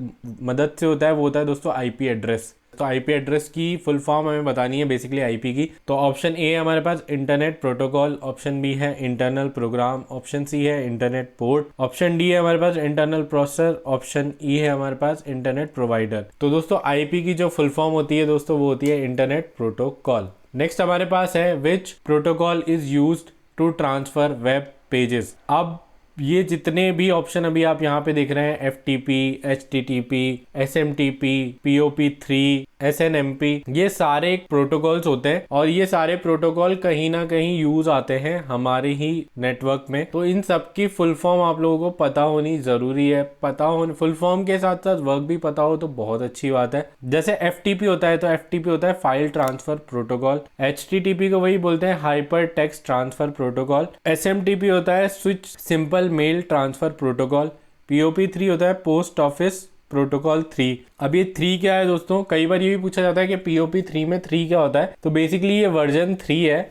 मदद से होता है वो होता है दोस्तों आईपी एड्रेस। तो आईपी एड्रेस की फुल फॉर्म हमें बतानी है बेसिकली आईपी की। तो ऑप्शन ए है हमारे पास इंटरनेट प्रोटोकॉल, ऑप्शन बी है इंटरनल प्रोग्राम, ऑप्शन सी है इंटरनेट पोर्ट, ऑप्शन डी है हमारे पास इंटरनल प्रोसेसर, ऑप्शन ई है हमारे पास इंटरनेट प्रोवाइडर। तो दोस्तों आईपी की जो फुल फॉर्म होती है दोस्तों वो होती है इंटरनेट प्रोटोकॉल। नेक्स्ट हमारे पास है which protocol is used to transfer web pages. अब ये जितने भी ऑप्शन अभी आप यहाँ पे देख रहे हैं, FTP, HTTP, SMTP, POP3, SNMP, ये सारे प्रोटोकॉल्स होते हैं और ये सारे प्रोटोकॉल कहीं ना कहीं यूज आते हैं हमारे ही नेटवर्क में। तो इन सब की फुल फॉर्म आप लोगों को पता होनी जरूरी है। पता हो, फुल फॉर्म के साथ साथ वर्क भी पता हो तो बहुत अच्छी बात है। जैसे FTP होता है तो FTP होता है फाइल ट्रांसफर प्रोटोकॉल, HTTP को वही बोलते हैं hypertext transfer protocol, SMTP होता है switch simple mail transfer protocol, POP3 होता है पोस्ट ऑफिस प्रोटोकॉल 3। अब ये 3 क्या है दोस्तों, कई बार ये भी पूछा जाता है कि POP3 में 3 क्या होता है। तो बेसिकली ये वर्जन 3 है।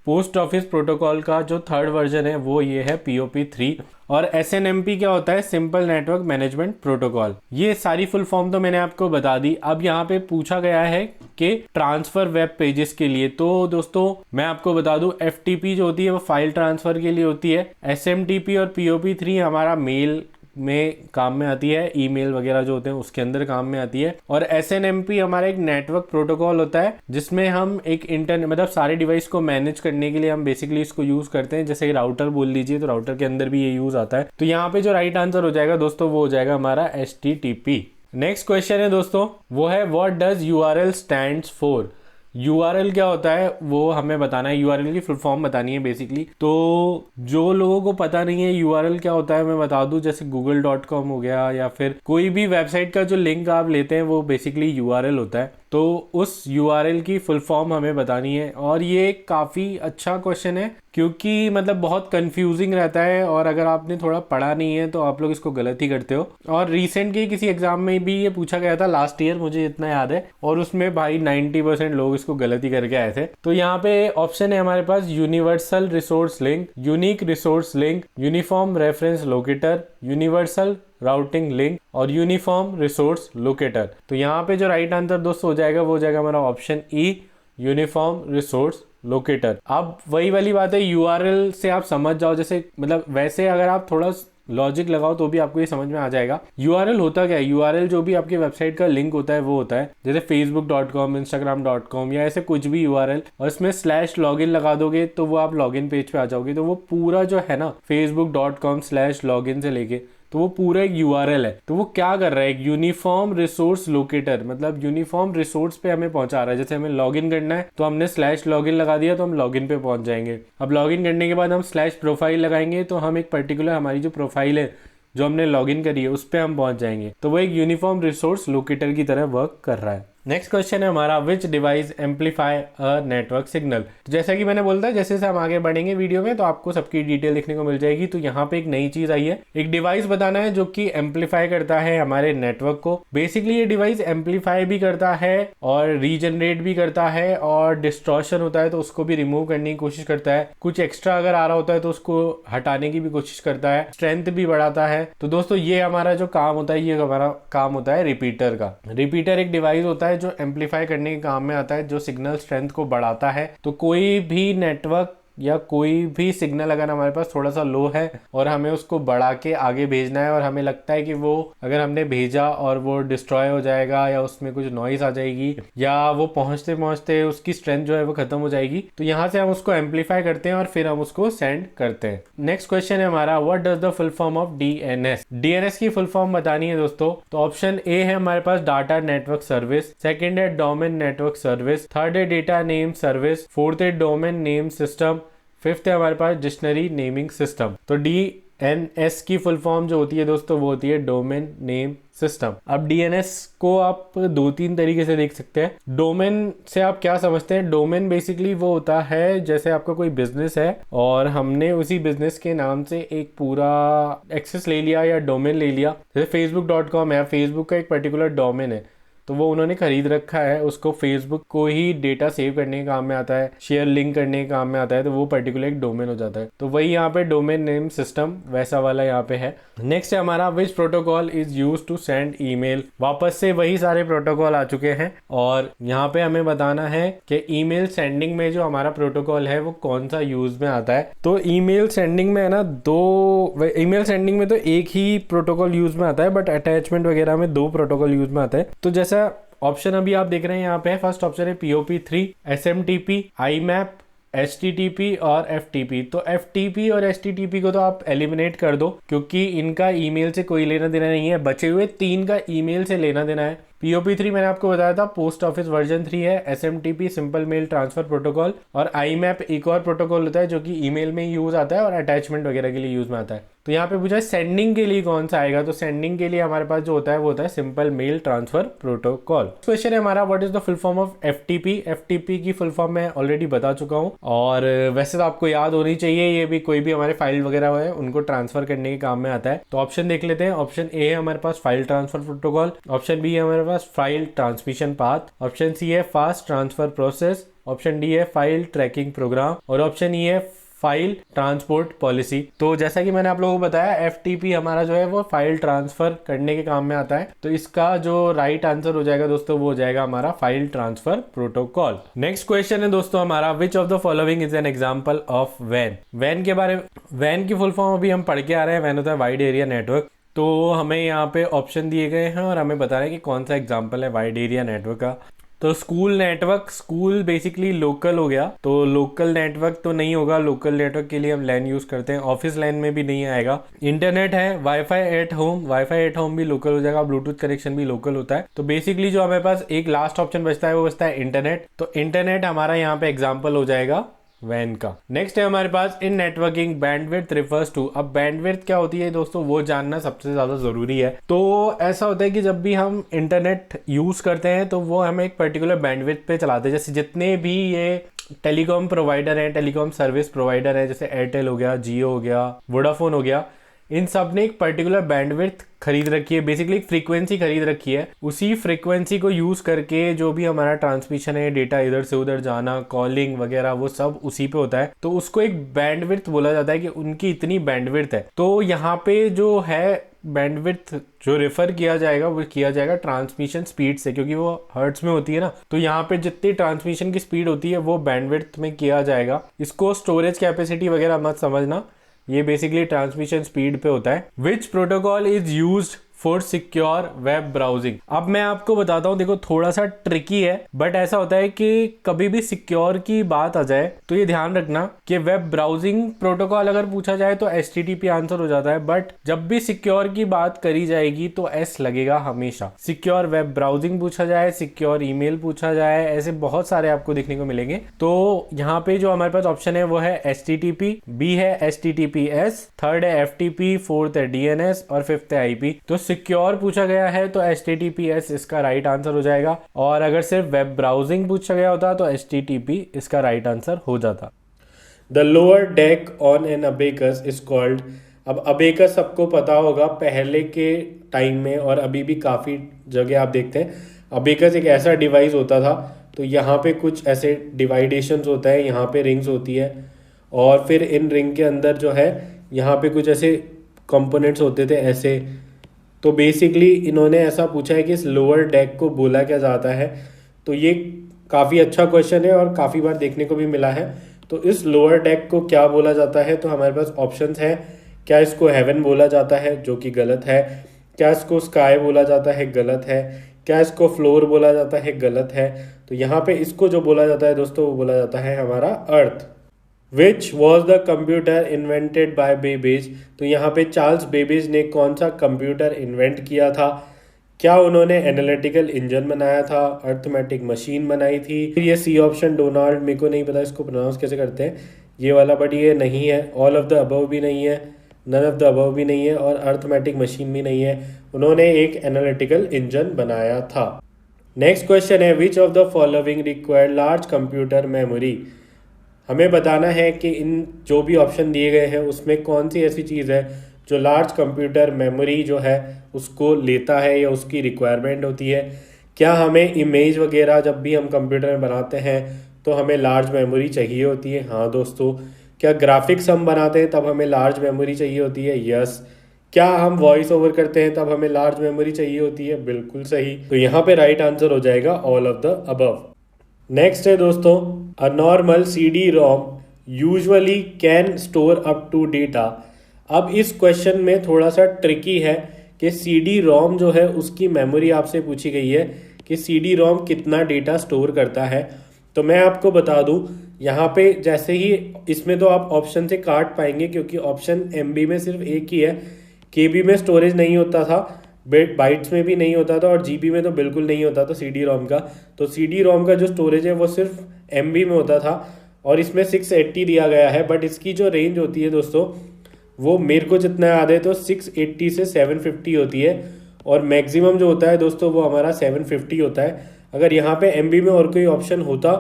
पोस्ट ऑफिस प्रोटोकॉल का जो थर्ड वर्जन है वो ये है POP3। और SNMP क्या होता है, सिंपल नेटवर्क मैनेजमेंट प्रोटोकॉल। ये सारी फुल फॉर्म तो मैंने आपको बता दी। अब यहाँ पे पूछा गया है कि ट्रांसफर वेब पेजेस के लिए, तो दोस्तों मैं आपको बता दूं FTP जो होती है वो फाइल ट्रांसफर के लिए होती है, SMTP और POP3 हमारा मेल में काम में आती है, ईमेल वगैरह जो होते हैं उसके अंदर काम में आती है। और SNMP हमारा एक नेटवर्क प्रोटोकॉल होता है जिसमें हम एक इंटरनेट मतलब सारे डिवाइस को मैनेज करने के लिए हम बेसिकली इसको यूज करते हैं। जैसे राउटर बोल लीजिए तो राउटर के अंदर भी ये यूज आता है। तो यहाँ पे जो राइट आंसर हो जाएगा दोस्तों वो हो जाएगा हमारा HTTP। नेक्स्ट क्वेश्चन है दोस्तों वो है what does URL stands for. URL क्या होता है वो हमें बताना है, URL की फुल फॉर्म बतानी है बेसिकली। तो जो लोगों को पता नहीं है URL क्या होता है मैं बता दूं, जैसे google.com हो गया या फिर कोई भी वेबसाइट का जो लिंक आप लेते हैं वो बेसिकली URL होता है। तो उस URL की फुल फॉर्म हमें बतानी है। और ये काफ़ी अच्छा क्वेश्चन है क्योंकि मतलब बहुत कंफ्यूजिंग रहता है और अगर आपने थोड़ा पढ़ा नहीं है तो आप लोग इसको गलत ही करते हो। और रिसेंट के किसी एग्जाम में भी ये पूछा गया था लास्ट ईयर, मुझे इतना याद है, और उसमें भाई 90% लोग इसको गलत ही करके आए थे। तो यहाँ पे ऑप्शन है हमारे पास universal resource link, unique resource link, uniform reference locator, universal routing link और यूनिफॉर्म रिसोर्स लोकेटर। तो यहाँ पे जो राइट आंसर दोस्तों हो जाएगा वो हो जाएगा हमारा option E, uniform resource locator. अब वही वाली बात है, URL से आप समझ जाओ, जैसे मतलब वैसे अगर आप थोड़ा लॉजिक लगाओ तो भी आपको ये समझ में आ जाएगा। URL होता क्या है, URL जो भी आपकी वेबसाइट का लिंक होता है वो होता है जैसे facebook.com, instagram.com या ऐसे कुछ भी URL, और इसमें /login लगा दोगे तो वो आप लॉगिन पेज पे आ जाओगे। तो वो पूरा जो है ना facebook.com/login से लेके तो वो पूरा एक URL है। तो वो क्या कर रहा है, एक यूनिफॉर्म रिसोर्स लोकेटर, मतलब यूनिफॉर्म रिसोर्स पे हमें पहुंचा रहा है। जैसे हमें लॉगिन करना है तो हमने /login लगा दिया तो हम लॉगिन पे पहुंच जाएंगे। अब लॉगिन करने के बाद हम /प्रोफाइल लगाएंगे तो हम एक पर्टिकुलर हमारी जो प्रोफाइल है जो हमने लॉगिन करी है उस पर हम पहुंच जाएंगे। तो वो एक यूनिफॉर्म रिसोर्स लोकेटर की तरह वर्क कर रहा है। नेक्स्ट क्वेश्चन है हमारा which device amplify a network signal. तो जैसा कि मैंने बोलता है जैसे जैसे हम आगे बढ़ेंगे वीडियो में तो आपको सबकी डिटेल देखने को मिल जाएगी। तो यहाँ पे एक नई चीज आई है, एक डिवाइस बताना है जो कि एम्पलीफाई करता है हमारे नेटवर्क को। बेसिकली ये डिवाइस एम्पलीफाई भी करता है और रीजनरेट भी करता है, और डिस्टॉर्शन होता है तो उसको भी रिमूव करने की कोशिश करता है। कुछ एक्स्ट्रा अगर आ रहा होता है तो उसको हटाने की भी कोशिश करता है, स्ट्रेंथ भी बढ़ाता है। तो दोस्तों ये हमारा जो काम होता है, ये हमारा काम होता है रिपीटर का। रिपीटर एक डिवाइस होता है जो एम्पलीफाई करने के काम में आता है, जो सिग्नल स्ट्रेंथ को बढ़ाता है। तो कोई भी नेटवर्क या कोई भी सिग्नल अगर हमारे पास थोड़ा सा लो है और हमें उसको बढ़ा के आगे भेजना है और हमें लगता है कि वो अगर हमने भेजा और वो डिस्ट्रॉय हो जाएगा या उसमें कुछ नॉइस आ जाएगी या वो पहुंचते पहुंचते उसकी स्ट्रेंथ जो है वो खत्म हो जाएगी, तो यहाँ से हम उसको एम्पलीफाई करते हैं और फिर हम उसको सेंड करते हैं। नेक्स्ट क्वेश्चन है हमारा what does the full form of DNS। DNS की फुल फॉर्म बतानी है दोस्तों। तो ऑप्शन ए है हमारे पास डाटा नेटवर्क सर्विस, सेकेंड है डोमेन नेटवर्क सर्विस, थर्ड है डेटा नेम सर्विस, फोर्थ है डोमेन नेम सिस्टम, फिफ्थ है हमारे पास डिक्शनरी नेमिंग सिस्टम। तो DNS की फुल फॉर्म जो होती है दोस्तों वो होती है डोमेन नेम सिस्टम। अब DNS को आप 2-3 तरीके से देख सकते हैं। डोमेन से आप क्या समझते हैं? डोमेन बेसिकली वो होता है जैसे आपका कोई बिजनेस है और हमने उसी बिजनेस के नाम से एक पूरा एक्सेस ले लिया या डोमेन ले लिया। जैसे facebook.com है, फेसबुक का एक पर्टिकुलर डोमेन है तो वो उन्होंने खरीद रखा है, उसको फेसबुक को ही डेटा सेव करने के काम में आता है, शेयर लिंक करने के काम में आता है, तो वो पर्टिकुलर एक डोमेन हो जाता है। तो वही यहाँ पे डोमेन नेम सिस्टम वैसा वाला यहाँ पे है। नेक्स्ट है हमारा which protocol is use to send email. वापस से वही सारे प्रोटोकॉल आ चुके हैं और यहाँ पे हमें बताना है कि ईमेल सेंडिंग में जो हमारा प्रोटोकॉल है वो कौन सा यूज में आता है। तो ईमेल सेंडिंग में है ना ईमेल सेंडिंग में तो एक ही प्रोटोकॉल यूज में आता है, बट अटैचमेंट वगैरह में 2 प्रोटोकॉल यूज में आता है। तो जैसा ऑप्शन अभी आप देख रहे हैं यहाँ पे, फर्स्ट ऑप्शन है POP3, SMTP, IMAP, HTTP और FTP। तो FTP और HTTP को तो आप एलिमिनेट कर दो क्योंकि इनका ईमेल से कोई लेना देना नहीं है। बचे हुए 3 का ईमेल से लेना देना है। POP3 मैंने आपको बताया था पोस्ट ऑफिस वर्जन 3 है, SMTP simple mail transfer protocol और IMAP एक और प्रोटोकॉल होता है जो कि ईमेल में यूज आता है और अटैचमेंट वगैरह के लिए यूज में आता है। तो यहाँ पे पूछा है सेंडिंग के लिए कौन सा आएगा, तो सेंडिंग के लिए हमारे पास जो होता है वो होता है simple mail transfer protocol. Question है हमारा what is the full form of FTP। FTP की फुल फॉर्म मैं ऑलरेडी बता चुका हूँ और वैसे तो आपको याद होनी चाहिए, ये भी कोई भी हमारे फाइल वगैरह है उनको ट्रांसफर करने के काम में आता है। तो ऑप्शन देख लेते हैं। ऑप्शन ए है हमारे पास file transfer protocol, option B है हमारे पास file transmission path, option C है fast transfer process, option D है फाइल ट्रैकिंग प्रोग्राम और ऑप्शन ई है फाइल ट्रांसपोर्ट पॉलिसी। तो जैसा कि मैंने आप लोगों को बताया FTP हमारा जो है वो फाइल ट्रांसफर करने के काम में आता है। तो इसका जो राइट आंसर हो जाएगा दोस्तों वो हो जाएगा हमारा file transfer protocol. Next question है दोस्तों हमारा which of the following is an example of वैन। वैन के बारे में, वैन की फुल फॉर्म अभी हम पढ़ के आ रहे हैं। वैन होता है वाइड एरिया नेटवर्क। तो हमें यहाँ पे ऑप्शन दिए गए हैं और हमें बता रहे हैं कि कौन सा एग्जाम्पल है वाइड एरिया नेटवर्क का। तो school network, school basically local हो गया, तो लोकल नेटवर्क तो नहीं होगा। लोकल नेटवर्क के लिए हम लैन यूज करते हैं, ऑफिस लैन में भी नहीं आएगा। इंटरनेट है, wifi at home, wifi at home भी लोकल हो जाएगा, ब्लूटूथ कनेक्शन भी लोकल होता है। तो बेसिकली जो हमारे पास एक लास्ट ऑप्शन बचता है वो बचता है इंटरनेट। तो इंटरनेट हमारा यहाँ पे एग्जाम्पल हो जाएगा वैन का। नेक्स्ट है हमारे पास इन नेटवर्किंग बैंडविड्थ रिफर्स टू। अब बैंडविड्थ क्या होती है दोस्तों वो जानना सबसे ज्यादा जरूरी है। तो ऐसा होता है कि जब भी हम इंटरनेट यूज करते हैं तो वो हम एक पर्टिकुलर बैंडविड्थ पे चलाते हैं। जैसे जितने भी ये टेलीकॉम प्रोवाइडर हैं, टेलीकॉम सर्विस प्रोवाइडर है, जैसे एयरटेल हो गया, जियो हो गया, वोडाफोन हो गया, इन सब ने एक पर्टिकुलर बैंडविड्थ खरीद रखी है, बेसिकली एक फ्रीक्वेंसी खरीद रखी है। उसी फ्रीक्वेंसी को यूज करके जो भी हमारा ट्रांसमिशन है, डेटा इधर से उधर जाना, कॉलिंग वगैरह, वो सब उसी पे होता है। तो उसको एक बैंडविड्थ बोला जाता है कि उनकी इतनी बैंडविड्थ है। तो यहाँ पे जो है बैंडविड्थ जो रेफर किया जाएगा वो किया जाएगा ट्रांसमिशन स्पीड से, क्योंकि वो हर्ट्ज में होती है ना। तो यहाँ पे जितनी ट्रांसमिशन की स्पीड होती है वो बैंडविड्थ में किया जाएगा। इसको स्टोरेज कैपेसिटी वगैरह मत समझना, ये बेसिकली ट्रांसमिशन स्पीड पे होता है। Which protocol is used for secure web browsing. अब मैं आपको बताता हूँ, देखो थोड़ा सा ट्रिकी है, बट ऐसा होता है कि कभी भी सिक्योर की बात आ जाए तो ये ध्यान रखना कि वेब ब्राउजिंग प्रोटोकॉल अगर पूछा जाए तो HTTP आंसर हो जाता है, बट जब भी सिक्योर की बात करी जाएगी तो S लगेगा हमेशा। सिक्योर वेब ब्राउजिंग पूछा जाए, सिक्योर ईमेल पूछा जाए, ऐसे बहुत सारे आपको देखने को मिलेंगे। तो यहाँ पे जो हमारे पास ऑप्शन है वो है HTTP, B है HTTPS, थर्ड है FTP, फोर्थ है DNS और फिफ्थ है IP। तो सिक्योर पूछा गया है तो HTTPS इसका राइट आंसर हो जाएगा, और अगर सिर्फ वेब ब्राउजिंग पूछा गया होता तो HTTP इसका राइट आंसर हो जाता। The lower deck on an abacus is called. अब अबेकस सबको पता होगा, पहले के टाइम में और अभी भी काफ़ी जगह आप देखते हैं अबेकस एक ऐसा डिवाइस होता था। तो यहाँ पे कुछ ऐसे डिवाइडेशंस होता है, यहाँ पे रिंग्स होती है और फिर इन रिंग के अंदर जो है यहाँ पे कुछ ऐसे कंपोनेंट्स होते थे ऐसे। तो बेसिकली इन्होंने ऐसा पूछा है कि इस लोअर डेक को बोला क्या जाता है। तो ये काफ़ी अच्छा क्वेश्चन है और काफ़ी बार देखने को भी मिला है। तो इस लोअर डेक को क्या बोला जाता है, तो हमारे पास ऑप्शंस हैं। क्या इसको हेवन बोला जाता है, जो कि गलत है। क्या इसको स्काई बोला जाता है, गलत है। क्या इसको फ्लोर बोला जाता है, गलत है। तो यहाँ पे इसको जो बोला जाता है दोस्तों वो बोला जाता है हमारा अर्थ। Which was the computer invented by Babbage. तो यहाँ पे चार्ल्स बेबेज ने कौन सा कंप्यूटर इन्वेंट किया था। क्या उन्होंने एनालिटिकल इंजन बनाया था, अर्थमेटिक मशीन बनाई थी। फिर ये सी ऑप्शन डोनाल्ड, मेरे को नहीं पता इसको प्रोनाउंस कैसे करते हैं ये वाला, बट ये नहीं है। ऑल ऑफ द अबव भी नहीं है, नन ऑफ द अबव भी नहीं है और अर्थमेटिक मशीन भी नहीं है, उन्होंने एक एनालिटिकल इंजन बनाया था। नेक्स्ट क्वेश्चन है which of the following required large computer memory. हमें बताना है कि इन जो भी ऑप्शन दिए गए हैं उसमें कौन सी ऐसी चीज़ है जो लार्ज कंप्यूटर मेमोरी जो है उसको लेता है या उसकी रिक्वायरमेंट होती है। क्या हमें इमेज वगैरह जब भी हम कंप्यूटर में बनाते हैं तो हमें लार्ज मेमोरी चाहिए होती है? हाँ दोस्तों। क्या ग्राफिक्स हम बनाते हैं तब हमें लार्ज मेमोरी चाहिए होती है? यस। क्या हम वॉइस ओवर करते हैं तब हमें लार्ज मेमोरी चाहिए होती है? बिल्कुल सही। तो यहाँ पे राइट आंसर हो जाएगा all of the above. Next है दोस्तों, a normal CD ROM usually can store up to data. अब इस क्वेश्चन में थोड़ा सा ट्रिकी है कि CD रोम जो है उसकी मेमोरी आपसे पूछी गई है कि CD रोम कितना डेटा स्टोर करता है। तो मैं आपको बता दूं, यहाँ पे जैसे ही इसमें तो आप ऑप्शन से काट पाएंगे क्योंकि ऑप्शन MB में सिर्फ एक ही है, KB में स्टोरेज नहीं होता था, बाइट्स में भी नहीं होता था और GB में तो बिल्कुल नहीं होता था CD रोम का। तो CD रोम का जो स्टोरेज है वो सिर्फ MB में होता था और इसमें 680 दिया गया है। बट इसकी जो रेंज होती है दोस्तों वो मेरे को जितना याद है तो 680 से 750 होती है और मैक्सिमम जो होता है दोस्तों वो हमारा 750 होता है। अगर यहाँ पे MB में और कोई ऑप्शन होता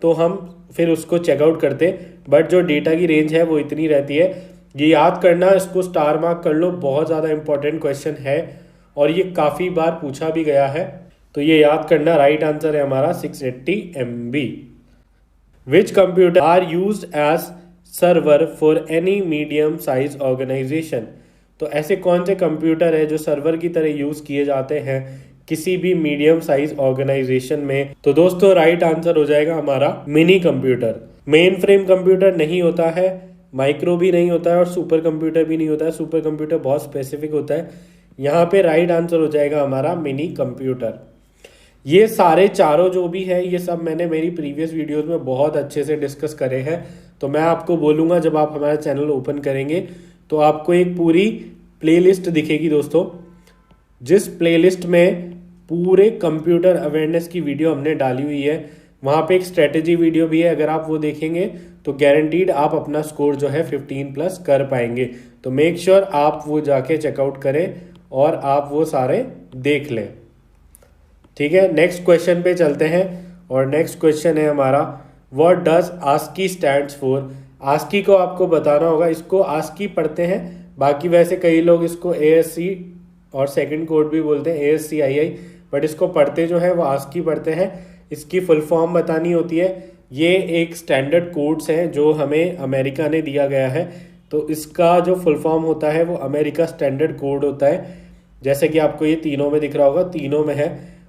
तो हम फिर उसको चेकआउट करते, बट जो डेटा की रेंज है वो इतनी रहती है। ये याद करना, इसको स्टार मार्क कर लो, बहुत ज़्यादा इंपॉर्टेंट क्वेश्चन है और ये काफ़ी बार पूछा भी गया है, तो ये याद करना। राइट आंसर है हमारा 680 MB। Which computer are used as server for any medium size organization. तो ऐसे कौन से कंप्यूटर है जो सर्वर की तरह यूज़ किए जाते हैं किसी भी मीडियम साइज ऑर्गेनाइजेशन में? तो दोस्तों राइट आंसर हो जाएगा हमारा mini computer. Main frame computer नहीं होता है, माइक्रो भी नहीं होता है और सुपर कंप्यूटर भी नहीं होता है। सुपर कंप्यूटर बहुत स्पेसिफिक होता है। यहाँ पे राइट आंसर हो जाएगा हमारा मिनी कंप्यूटर। ये सारे चारों जो भी है ये सब मैंने मेरी प्रीवियस वीडियोस में बहुत अच्छे से डिस्कस करे हैं, तो मैं आपको बोलूँगा जब आप हमारा चैनल ओपन करेंगे तो आपको एक पूरी प्लेलिस्ट दिखेगी दोस्तों, जिस प्लेलिस्ट में पूरे कंप्यूटर अवेयरनेस की वीडियो हमने डाली हुई है। वहाँ पे एक स्ट्रेटेजी वीडियो भी है, अगर आप वो देखेंगे तो गारंटीड आप अपना स्कोर जो है 15+ कर पाएंगे। तो मेक श्योर आप वो जाके चेकआउट करें और आप वो सारे देख लें। ठीक है, नेक्स्ट क्वेश्चन पे चलते हैं और नेक्स्ट क्वेश्चन है हमारा what does ASCII stands for. ASCII को आपको बताना होगा, इसको आस्की पढ़ते हैं, बाकी वैसे कई लोग इसको ASC और सेकंड कोड भी बोलते हैं ASCII, बट इसको पढ़ते जो है वो आस्की पढ़ते हैं। इसकी फुल फॉर्म बतानी होती है। ये एक स्टैंडर्ड कोड्स हैं जो हमें अमेरिका ने दिया गया है, तो इसका जो फुल फॉर्म होता है वो अमेरिका स्टैंडर्ड कोड होता है। जैसे कि आपको ये तीनों में दिख रहा होगा, तीनों में है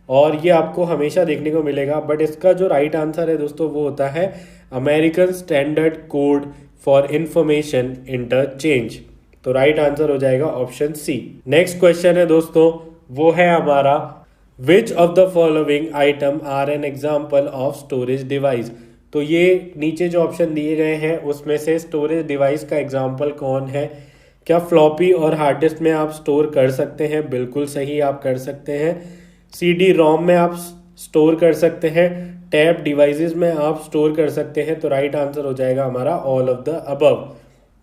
और ये आपको हमेशा देखने को मिलेगा। बट इसका जो राइट आंसर है दोस्तों वो होता है American standard code for information interchange. तो राइट आंसर हो जाएगा ऑप्शन C। नेक्स्ट क्वेश्चन है दोस्तों, वो है हमारा which of the following item are an example of storage device. तो ये नीचे जो ऑप्शन दिए गए हैं उसमें से स्टोरेज डिवाइस का एग्जाम्पल कौन है? क्या फ्लॉपी और हार्ड डिस्क में आप स्टोर कर सकते हैं? बिल्कुल सही, आप कर सकते हैं। CD रोम में आप स्टोर कर सकते हैं। टैब डिवाइसेस में आप स्टोर कर सकते हैं। तो राइट आंसर हो जाएगा हमारा all of the above.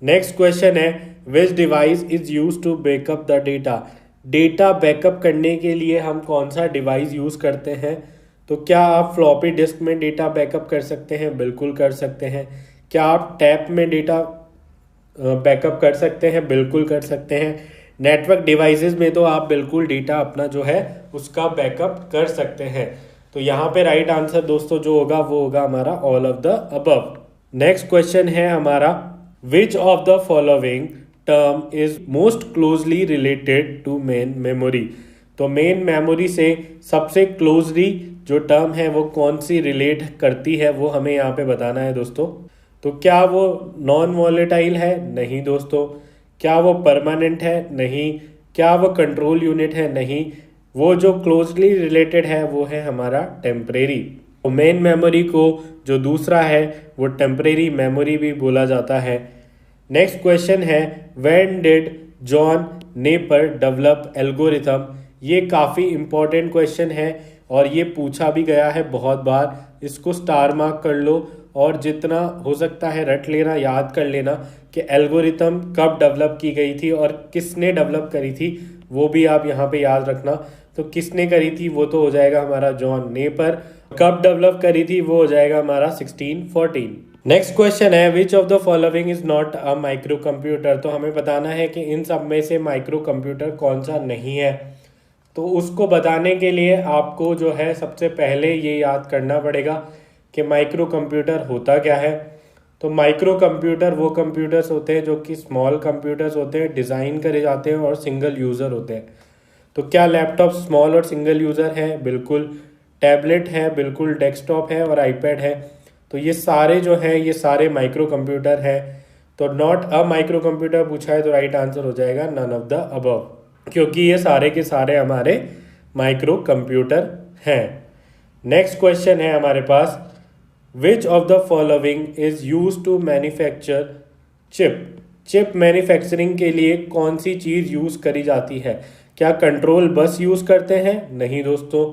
Next question है which device is use to backup the data. Data backup करने के लिए हम कौन सा डिवाइस यूज करते हैं? तो क्या आप फ्लॉपी डिस्क में डेटा बैकअप कर सकते हैं? बिल्कुल कर सकते हैं। क्या आप टैब में डेटा बैकअप कर सकते हैं? बिल्कुल कर सकते हैं। नेटवर्क डिवाइसेस में तो आप बिल्कुल डेटा अपना जो है उसका बैकअप कर सकते हैं। तो यहाँ पे राइट आंसर दोस्तों जो होगा वो होगा हमारा all of the above. Next question है हमारा which of the following term is most closely related to main memory. तो मेन मेमोरी से सबसे क्लोजली जो टर्म है वो कौन सी रिलेट करती है वो हमें यहाँ पे बताना है दोस्तों। तो क्या वो नॉन वॉलेटाइल है? नहीं दोस्तों। क्या वो परमानेंट है? नहीं। क्या वो कंट्रोल यूनिट है? नहीं। वो जो क्लोजली रिलेटेड है वो है हमारा टेम्परेरी। तो मेन मेमोरी को जो दूसरा है वो टेम्परेरी मेमोरी भी बोला जाता है। नेक्स्ट क्वेश्चन है when did John Napier develop algorithm. ये काफ़ी इंपॉर्टेंट क्वेश्चन है और ये पूछा भी गया है बहुत बार। इसको स्टार मार्क कर लो और जितना हो सकता है रट लेना, याद कर लेना कि एल्गोरिथम कब डेवलप की गई थी और किसने डेवलप करी थी, वो भी आप यहाँ पे याद रखना। तो किसने करी थी वो तो हो जाएगा हमारा जॉन नेपर, कब डेवलप करी थी वो हो जाएगा हमारा 1614। नेक्स्ट क्वेश्चन है which of the following is not a micro computer. तो हमें बताना है कि इन सब में से माइक्रो कंप्यूटर कौन सा नहीं है। तो उसको बताने के लिए आपको जो है सबसे पहले ये याद करना पड़ेगा कि माइक्रो कंप्यूटर होता क्या है। तो माइक्रो कंप्यूटर वो कंप्यूटर्स होते हैं जो कि स्मॉल कंप्यूटर्स होते हैं, डिज़ाइन करे जाते हैं और सिंगल यूज़र होते हैं। तो क्या लैपटॉप स्मॉल और सिंगल यूज़र है? बिल्कुल। टैबलेट है? बिल्कुल। डेस्कटॉप है और आईपैड है। तो ये सारे जो हैं ये सारे माइक्रो कंप्यूटर है। तो नॉट अ माइक्रो कंप्यूटर पूछा है तो राइट आंसर हो जाएगा नन ऑफ द अबव, क्योंकि ये सारे के सारे हमारे माइक्रो कंप्यूटर हैं। नेक्स्ट क्वेश्चन है हमारे पास which of the following is use to manufacture chip. Chip manufacturing के लिए कौन सी चीज़ यूज़ करी जाती है? क्या कंट्रोल बस यूज़ करते हैं? नहीं दोस्तों।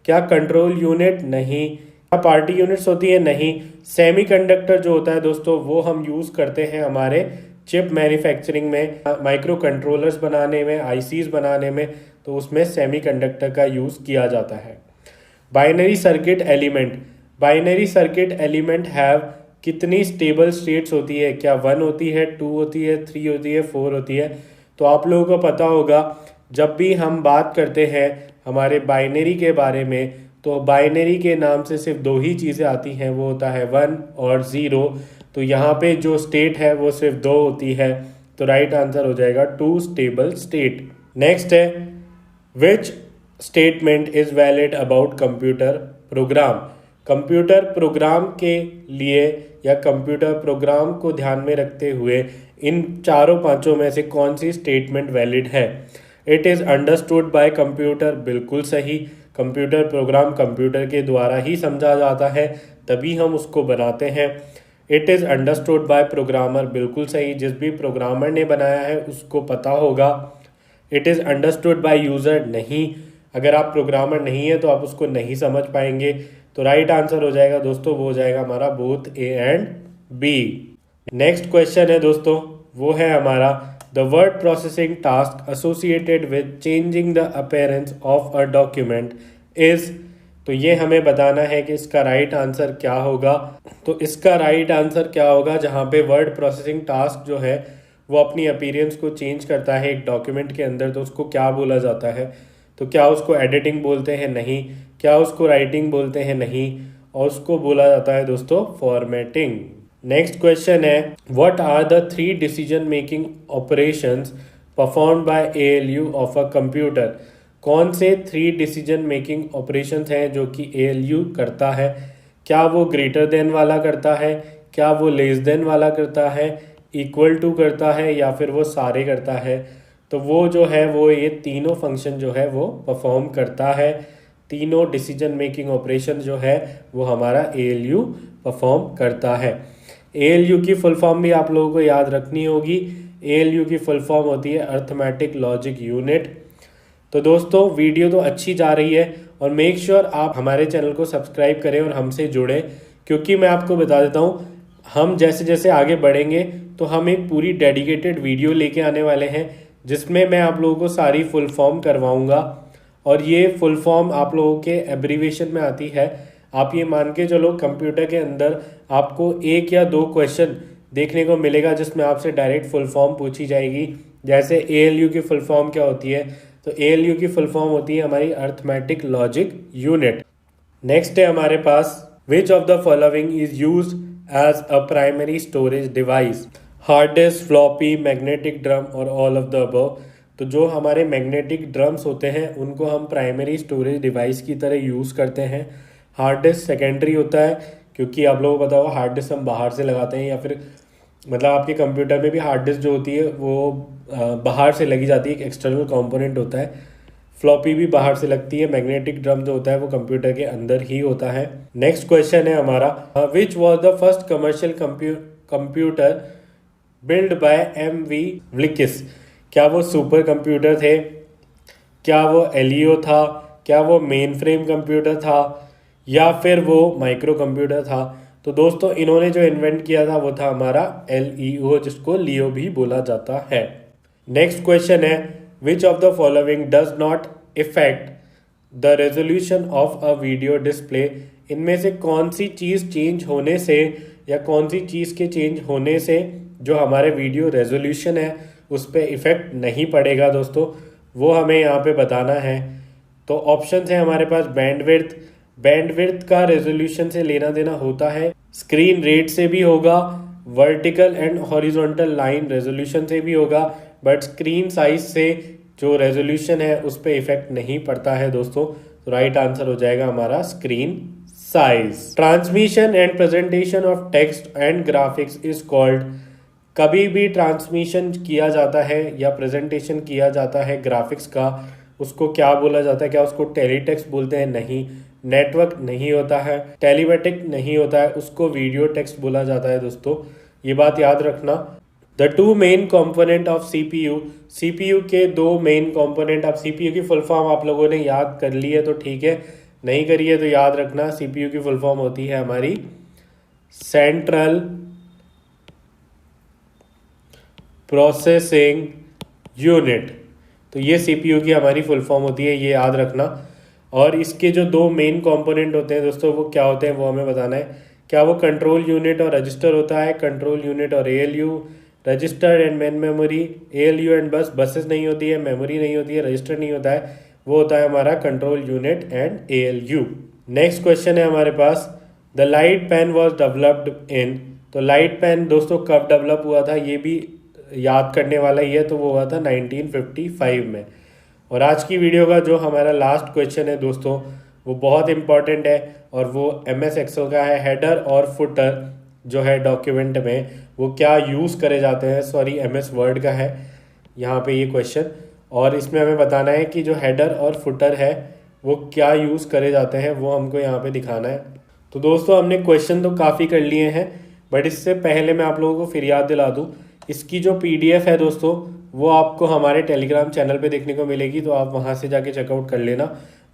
क्या कंट्रोल यूनिट? नहीं। क्या पार्टी यूनिट्स होती है? नहीं। सेमीकंडक्टर जो होता है दोस्तों वो हम यूज़ करते हैं हमारे चिप मैन्युफैक्चरिंग में, माइक्रो कंट्रोलर्स बनाने में, आईसीज बनाने में, तो उसमें सेमीकंडक्टर का यूज़ किया जाता है। Binary circuit element, binary circuit element have कितनी स्टेबल स्टेट्स होती है? क्या 1 होती है, 2 होती है, 3 होती है, 4 होती है? तो आप लोगों को पता होगा जब भी हम बात करते हैं हमारे बाइनरी के बारे में तो बाइनरी के नाम से सिर्फ दो ही चीज़ें आती हैं, वो होता है 1 और 0। तो यहाँ पे जो स्टेट है वो सिर्फ 2 होती है, तो राइट आंसर हो जाएगा 2 स्टेबल स्टेट। नेक्स्ट है which statement is valid about computer program. Computer program के लिए या कंप्यूटर प्रोग्राम को ध्यान में रखते हुए इन चारों पांचों में से कौन सी स्टेटमेंट वैलिड है? It is understood by computer, बिल्कुल सही। कंप्यूटर प्रोग्राम कंप्यूटर के द्वारा ही समझा जाता है, तभी हम उसको बनाते हैं। It is understood by programmer, बिल्कुल सही। जिस भी प्रोग्रामर ने बनाया है उसको पता होगा। It is understood by user, नहीं। अगर आप प्रोग्रामर नहीं है तो आप उसको नहीं समझ पाएंगे। तो राइट आंसर हो जाएगा दोस्तों, वो हो जाएगा हमारा both A and B. Next question है दोस्तों, वो है हमारा the word processing task associated with changing the appearance of a document is. तो ये हमें बताना है कि इसका राइट आंसर क्या होगा। तो इसका राइट आंसर क्या होगा जहाँ पे वर्ड प्रोसेसिंग टास्क जो है वो अपनी अपीयरेंस को चेंज करता है एक डॉक्यूमेंट के अंदर, तो उसको क्या बोला जाता है? तो क्या उसको एडिटिंग बोलते हैं? नहीं। क्या उसको राइटिंग बोलते हैं? नहीं। और उसको बोला जाता है दोस्तों फॉर्मेटिंग। नेक्स्ट क्वेश्चन है what are the 3 decision making operations performed by ALU of a computer. कौन से 3 डिसीजन मेकिंग ऑपरेशंस हैं जो कि एएलयू करता है? क्या वो ग्रेटर देन वाला करता है? क्या वो लेस देन वाला करता है? इक्वल टू करता है? या फिर वो सारे करता है? तो वो जो है वो ये तीनों फंक्शन जो है वो परफॉर्म करता है। तीनों डिसीजन मेकिंग ऑपरेशन जो है वो हमारा एएलयू परफॉर्म करता है। एएलयू की फुल फॉर्म भी आप लोगों को याद रखनी होगी। एएलयू की फुल फॉर्म होती है अर्थमेटिक लॉजिक यूनिट। तो दोस्तों वीडियो तो अच्छी जा रही है और मेक श्योर आप हमारे चैनल को सब्सक्राइब करें और हमसे जुड़ें, क्योंकि मैं आपको बता देता हूँ हम जैसे जैसे आगे बढ़ेंगे तो हम एक पूरी डेडिकेटेड वीडियो लेके आने वाले हैं जिसमें मैं आप लोगों को सारी फुल फॉर्म करवाऊंगा। और ये फुल फॉर्म आप लोगों के एब्रीविएशन में आती है। आप ये मान के चलो कंप्यूटर के अंदर आपको 1 या 2 क्वेश्चन देखने को मिलेगा जिसमें आपसे डायरेक्ट फुल फॉर्म पूछी जाएगी। जैसे एएलयू की फुल फॉर्म क्या होती है? तो एएलयू की फुल फॉर्म होती है हमारी अर्थमेटिक लॉजिक यूनिट। नेक्स्ट है हमारे पास which of the following is used as a primary storage device. Hard disk, floppy, magnetic drum और ऑल ऑफ द अबव। तो जो हमारे मैग्नेटिक ड्रम्स होते हैं उनको हम प्राइमरी स्टोरेज डिवाइस की तरह यूज़ करते हैं। हार्ड डिस्क सेकेंडरी होता है, क्योंकि आप लोगों को पता होगा हार्ड डिस्क हम बाहर से लगाते हैं, या फिर मतलब आपके कंप्यूटर में भी हार्ड डिस्क जो होती है वो बाहर से लगी जाती है, एक एक्सटर्नल कंपोनेंट होता है। फ्लॉपी भी बाहर से लगती है। मैग्नेटिक ड्रम जो होता है वो कंप्यूटर के अंदर ही होता है। नेक्स्ट क्वेश्चन है हमारा which was the first commercial computer build by M V. Wilkes. क्या वो सुपर कंप्यूटर थे? क्या वो एलियो था? क्या वो मेन फ्रेम कंप्यूटर था या फिर वो माइक्रो कंप्यूटर था? तो दोस्तों इन्होंने जो इन्वेंट किया था वो था हमारा LEO, जिसको लियो भी बोला जाता है। नेक्स्ट क्वेश्चन है, which of the following does not effect the resolution of a video display? इनमें से कौन सी चीज़ चेंज होने से या कौन सी चीज़ के चेंज होने से जो हमारे वीडियो रेजोल्यूशन है उस पर इफेक्ट नहीं पड़ेगा दोस्तों, वो हमें यहाँ पे बताना है। तो ऑप्शन है हमारे पास बैंडविड्थ। बैंडविड्थ का रेजोल्यूशन से लेना देना होता है, स्क्रीन रेट से भी होगा, vertical and horizontal line resolution से भी होगा, बट स्क्रीन साइज से जो रेजोल्यूशन है उस पर इफेक्ट नहीं पड़ता है दोस्तों। तो राइट आंसर हो जाएगा हमारा screen size. Transmission and presentation of text and graphics is called. कभी भी ट्रांसमिशन किया जाता है या प्रेजेंटेशन किया जाता है ग्राफिक्स का, उसको क्या बोला जाता है? क्या उसको टेलीटेक्स्ट बोलते हैं? नहीं। नेटवर्क नहीं होता है, टेलीमेटिक नहीं होता है, उसको वीडियो टेक्स्ट बोला जाता है दोस्तों, ये बात याद रखना। The two main component of CPU, CPU के दो मेन कॉम्पोनेंट। अब CPU की फुल फॉर्म आप लोगों ने याद कर ली है तो ठीक है, नहीं करी है तो याद रखना, CPU की फुल फॉर्म होती है हमारी सेंट्रल प्रोसेसिंग यूनिट। तो ये CPU की हमारी फुल फॉर्म होती है, ये याद रखना। और इसके जो दो मेन कंपोनेंट होते हैं दोस्तों वो क्या होते हैं वो हमें बताना है। क्या वो कंट्रोल यूनिट और रजिस्टर होता है? कंट्रोल यूनिट और ALU, register and main memory, ALU and बस, बसेस नहीं होती है, मेमोरी नहीं होती है, रजिस्टर नहीं होता है, वो होता है हमारा control unit and ALU। Next question है हमारे पास, the light pen was developed in. तो लाइट पेन दोस्तों कब डेवलप हुआ था ये भी याद करने वाला ही है, तो वो हुआ था 1955 में। और आज की वीडियो का जो हमारा लास्ट क्वेश्चन है दोस्तों वो बहुत इंपॉर्टेंट है और वो MS Excel का है। हेडर और फुटर जो है डॉक्यूमेंट में वो क्या यूज़ करे जाते हैं, सॉरी MS वर्ड का है यहाँ पे ये क्वेश्चन, और इसमें हमें बताना है कि जो हेडर और फुटर है वो क्या यूज़ करे जाते हैं, वो हमको यहाँ पे दिखाना है। तो दोस्तों हमने क्वेश्चन तो काफ़ी कर लिए हैं, बट इससे पहले मैं आप लोगों को फिर याद दिला दूँ, इसकी जो PDF है दोस्तों वो आपको हमारे टेलीग्राम चैनल पे देखने को मिलेगी, तो आप वहाँ से जाके चेकआउट कर लेना,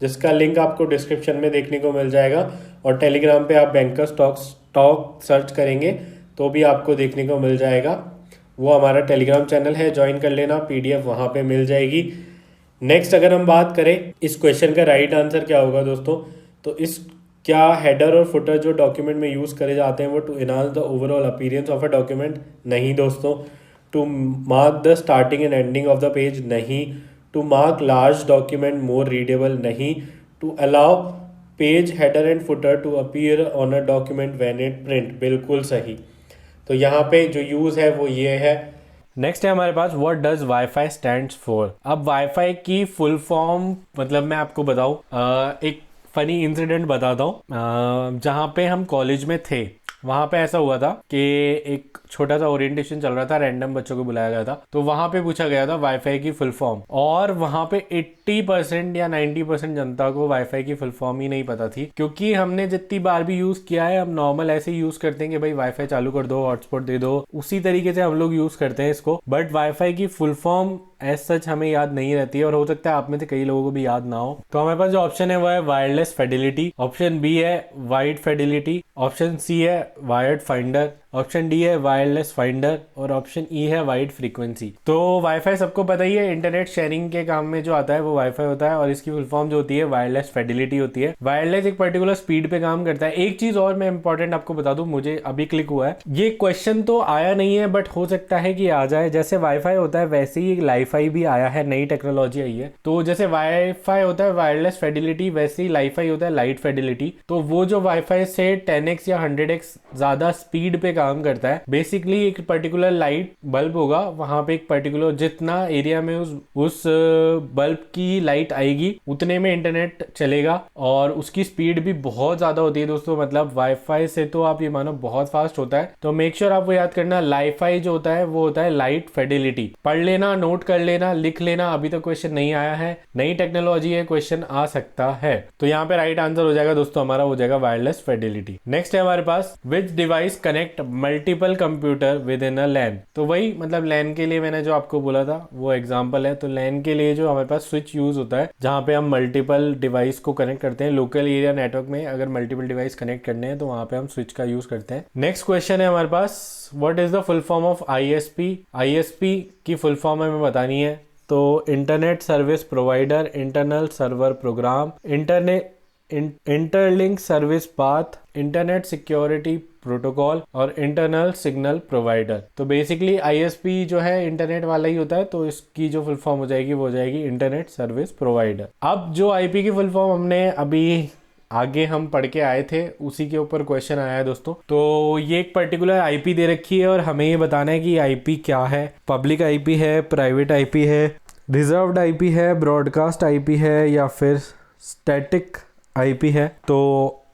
जिसका लिंक आपको डिस्क्रिप्शन में देखने को मिल जाएगा। और टेलीग्राम पे आप बैंकर स्टॉक सर्च करेंगे तो भी आपको देखने को मिल जाएगा, वो हमारा टेलीग्राम चैनल है, ज्वाइन कर लेना, PDF वहाँ पे मिल जाएगी। नेक्स्ट अगर हम बात करें इस क्वेश्चन का राइट आंसर क्या होगा दोस्तों, तो इस क्या हेडर और फुटर जो डॉक्यूमेंट में यूज़ करे जाते हैं वो to enhance the overall appearance of a document? नहीं दोस्तों। To mark the starting and ending of the page? नहीं। To mark large document more readable? नहीं। To allow page header and footer to appear on a document when it print? बिल्कुल सही। तो यहाँ पे जो यूज़ है वो ये है। नेक्स्ट है हमारे पास, what does WiFi stands for? अब वाईफाई की फुल फॉर्म मतलब मैं आपको बताऊं, एक फनी इंसिडेंट बताता हूँ। जहाँ पे हम कॉलेज में थे वहाँ पे ऐसा हुआ था कि एक छोटा सा ओरिएंटेशन चल रहा था, रैंडम बच्चों को बुलाया गया था, तो वहाँ पे पूछा गया था वाईफाई की फुल फॉर्म, और वहाँ पे 80% या 90% जनता को वाईफाई की फुल फॉर्म ही नहीं पता थी, क्योंकि हमने जितनी बार भी यूज़ किया है हम नॉर्मल ऐसे ही यूज़ करते हैं कि भाई वाईफाई चालू कर दो, हॉटस्पॉट दे दो, उसी तरीके से हम लोग यूज़ करते हैं इसको। बट वाईफाई की फुल फॉर्म एज सच हमें याद नहीं रहती है, और हो सकता है आप में से कई लोगों को भी याद ना हो। तो हमारे पास जो ऑप्शन है वो है वायरलेस फिडेलिटी, ऑप्शन B है वाइड फिडेलिटी, ऑप्शन C है वायर्ड फाइंडर, ऑप्शन डी है वायरलेस फाइंडर, और ऑप्शन ई है वाइड फ्रीक्वेंसी। तो वाईफाई सबको पता ही है, इंटरनेट शेयरिंग के काम में जो आता है वो वाईफाई होता है, और इसकी फुल फॉर्म जो होती है वायरलेस फिडेलिटी होती है। वायरलेस एक पर्टिकुलर स्पीड पे काम करता है। एक चीज और मैं इंपॉर्टेंट आपको बता दूं, मुझे अभी क्लिक हुआ है, ये क्वेश्चन तो आया नहीं है बट हो सकता है कि आ जाए। जैसे वाईफाई होता है वैसे ही लाईफाई भी आया है, नई टेक्नोलॉजी आई है। तो जैसे वाईफाई होता है वायरलेस फिडेलिटी, वैसे ही लाईफाई होता है लाइट फिडेलिटी। तो वो जो वाईफाई से 10x या 100x ज्यादा स्पीड पे काम करता है, बेसिकली एक पर्टिकुलर लाइट बल्ब होगा, वहां पे एक पर्टिकुलर जितना एरिया में उस बल्ब की लाइट आएगी उतने में इंटरनेट चलेगा, और उसकी स्पीड भी बहुत ज्यादा होती है दोस्तों। मतलब वाईफाई से तो आप ये मानो बहुत फास्ट होता है। तो मेक श्योर आप वो याद करना, लाईफाई जो होता है वो होता है लाइट फिडेलिटी। पढ़ लेना, नोट कर लेना, लिख लेना। अभी तक क्वेश्चन नहीं आया है, नई टेक्नोलॉजी है, क्वेश्चन आ सकता है। तो यहाँ पे राइट आंसर हो जाएगा दोस्तों हमारा, हो जाएगा वायरलेस फिडेलिटी। नेक्स्ट है हमारे पास, which device connect multiple computer computer within a LAN. तो वही मतलब लैन के लिए मैंने जो आपको बोला था वो एग्जांपल है। तो लैन के लिए जो हमारे पास स्विच यूज होता है जहाँ पे हम मल्टीपल डिवाइस को कनेक्ट करते हैं। लोकल एरिया नेटवर्क में अगर मल्टीपल डिवाइस कनेक्ट करने हैं तो वहाँ पे हम स्विच का यूज करते हैं। नेक्स्ट क्वेश्चन है हमारे पास, what is the full form of ISP. ISP की फुल फॉर्म हमें बतानी है। तो internet service provider, internal server program, interlink service path, internet security protocol और इंटरनल सिग्नल प्रोवाइडर। तो बेसिकली आईएसपी जो है इंटरनेट वाला ही होता है, तो इसकी जो फुल फॉर्म हो जाएगी वो हो जाएगी इंटरनेट सर्विस प्रोवाइडर। अब जो आईपी की फुल फॉर्म हमने अभी आगे हम पढ़ के आए थे उसी के ऊपर क्वेश्चन आया है दोस्तों। तो ये एक पर्टिकुलर आईपी दे रखी है और हमें ये बताना है कि आईपी क्या है। पब्लिक आईपी है, प्राइवेट आईपी है, रिजर्व्ड आईपी है, ब्रॉडकास्ट आईपी है या फिर स्टैटिक आईपी है। तो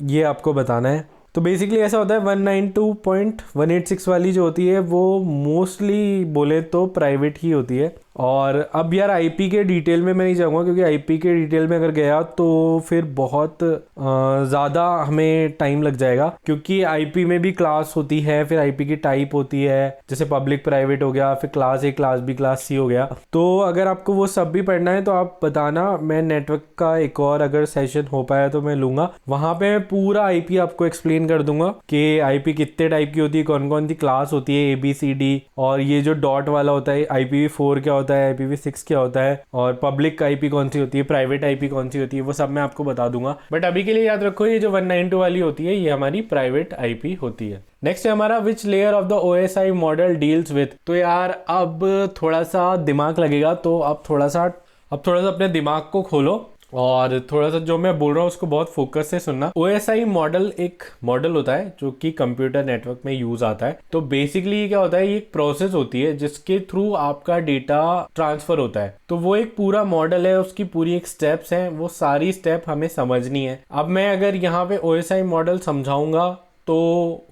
ये आपको बताना है। तो बेसिकली ऐसा होता है 192.186 वाली जो होती है वो मोस्टली बोले तो प्राइवेट ही होती है। और अब यार आईपी के डिटेल में मैं नहीं जाऊँगा क्योंकि आईपी के डिटेल में अगर गया तो फिर बहुत ज़्यादा हमें टाइम लग जाएगा, क्योंकि आईपी में भी क्लास होती है, फिर आईपी की टाइप होती है, जैसे पब्लिक प्राइवेट हो गया, फिर class A, class B, class C हो गया। तो अगर आपको वो सब भी पढ़ना है तो आप बताना, मैं नेटवर्क का एक और अगर सेशन हो पाया तो मैं लूँगा। वहाँ पे मैं पूरा आईपी आपको एक्सप्लेन कर दूंगा कि आईपी कितने टाइप की होती है, कौन कौन सी क्लास होती है, ABCD, और ये जो डॉट वाला होता है IPv4 क्या होता है, IPv6 क्या होता है, और पब्लिक आईपी कौन सी होती है, प्राइवेट आईपी कौन सी होती है, वो सब मैं आपको बता दूंगा। बट अभी के लिए याद रखो ये जो 192 वाली होती है ये हमारी प्राइवेट आईपी होती है। नेक्स्ट है हमारा विच layer of the OSI model deals with. तो यार अब थोड़ा सा दिमाग लगेगा, तो अब थोड़ा सा अपने दिमाग को खोलो और थोड़ा सा जो मैं बोल रहा हूँ उसको बहुत फोकस से सुनना। OSI मॉडल एक मॉडल होता है जो कि कंप्यूटर नेटवर्क में यूज आता है। तो बेसिकली क्या होता है, ये एक प्रोसेस होती है जिसके थ्रू आपका डेटा ट्रांसफर होता है। तो वो एक पूरा मॉडल है, उसकी पूरी एक स्टेप्स हैं, वो सारी स्टेप हमें समझनी है। अब मैं अगर यहाँ पे OSI मॉडल समझाऊंगा तो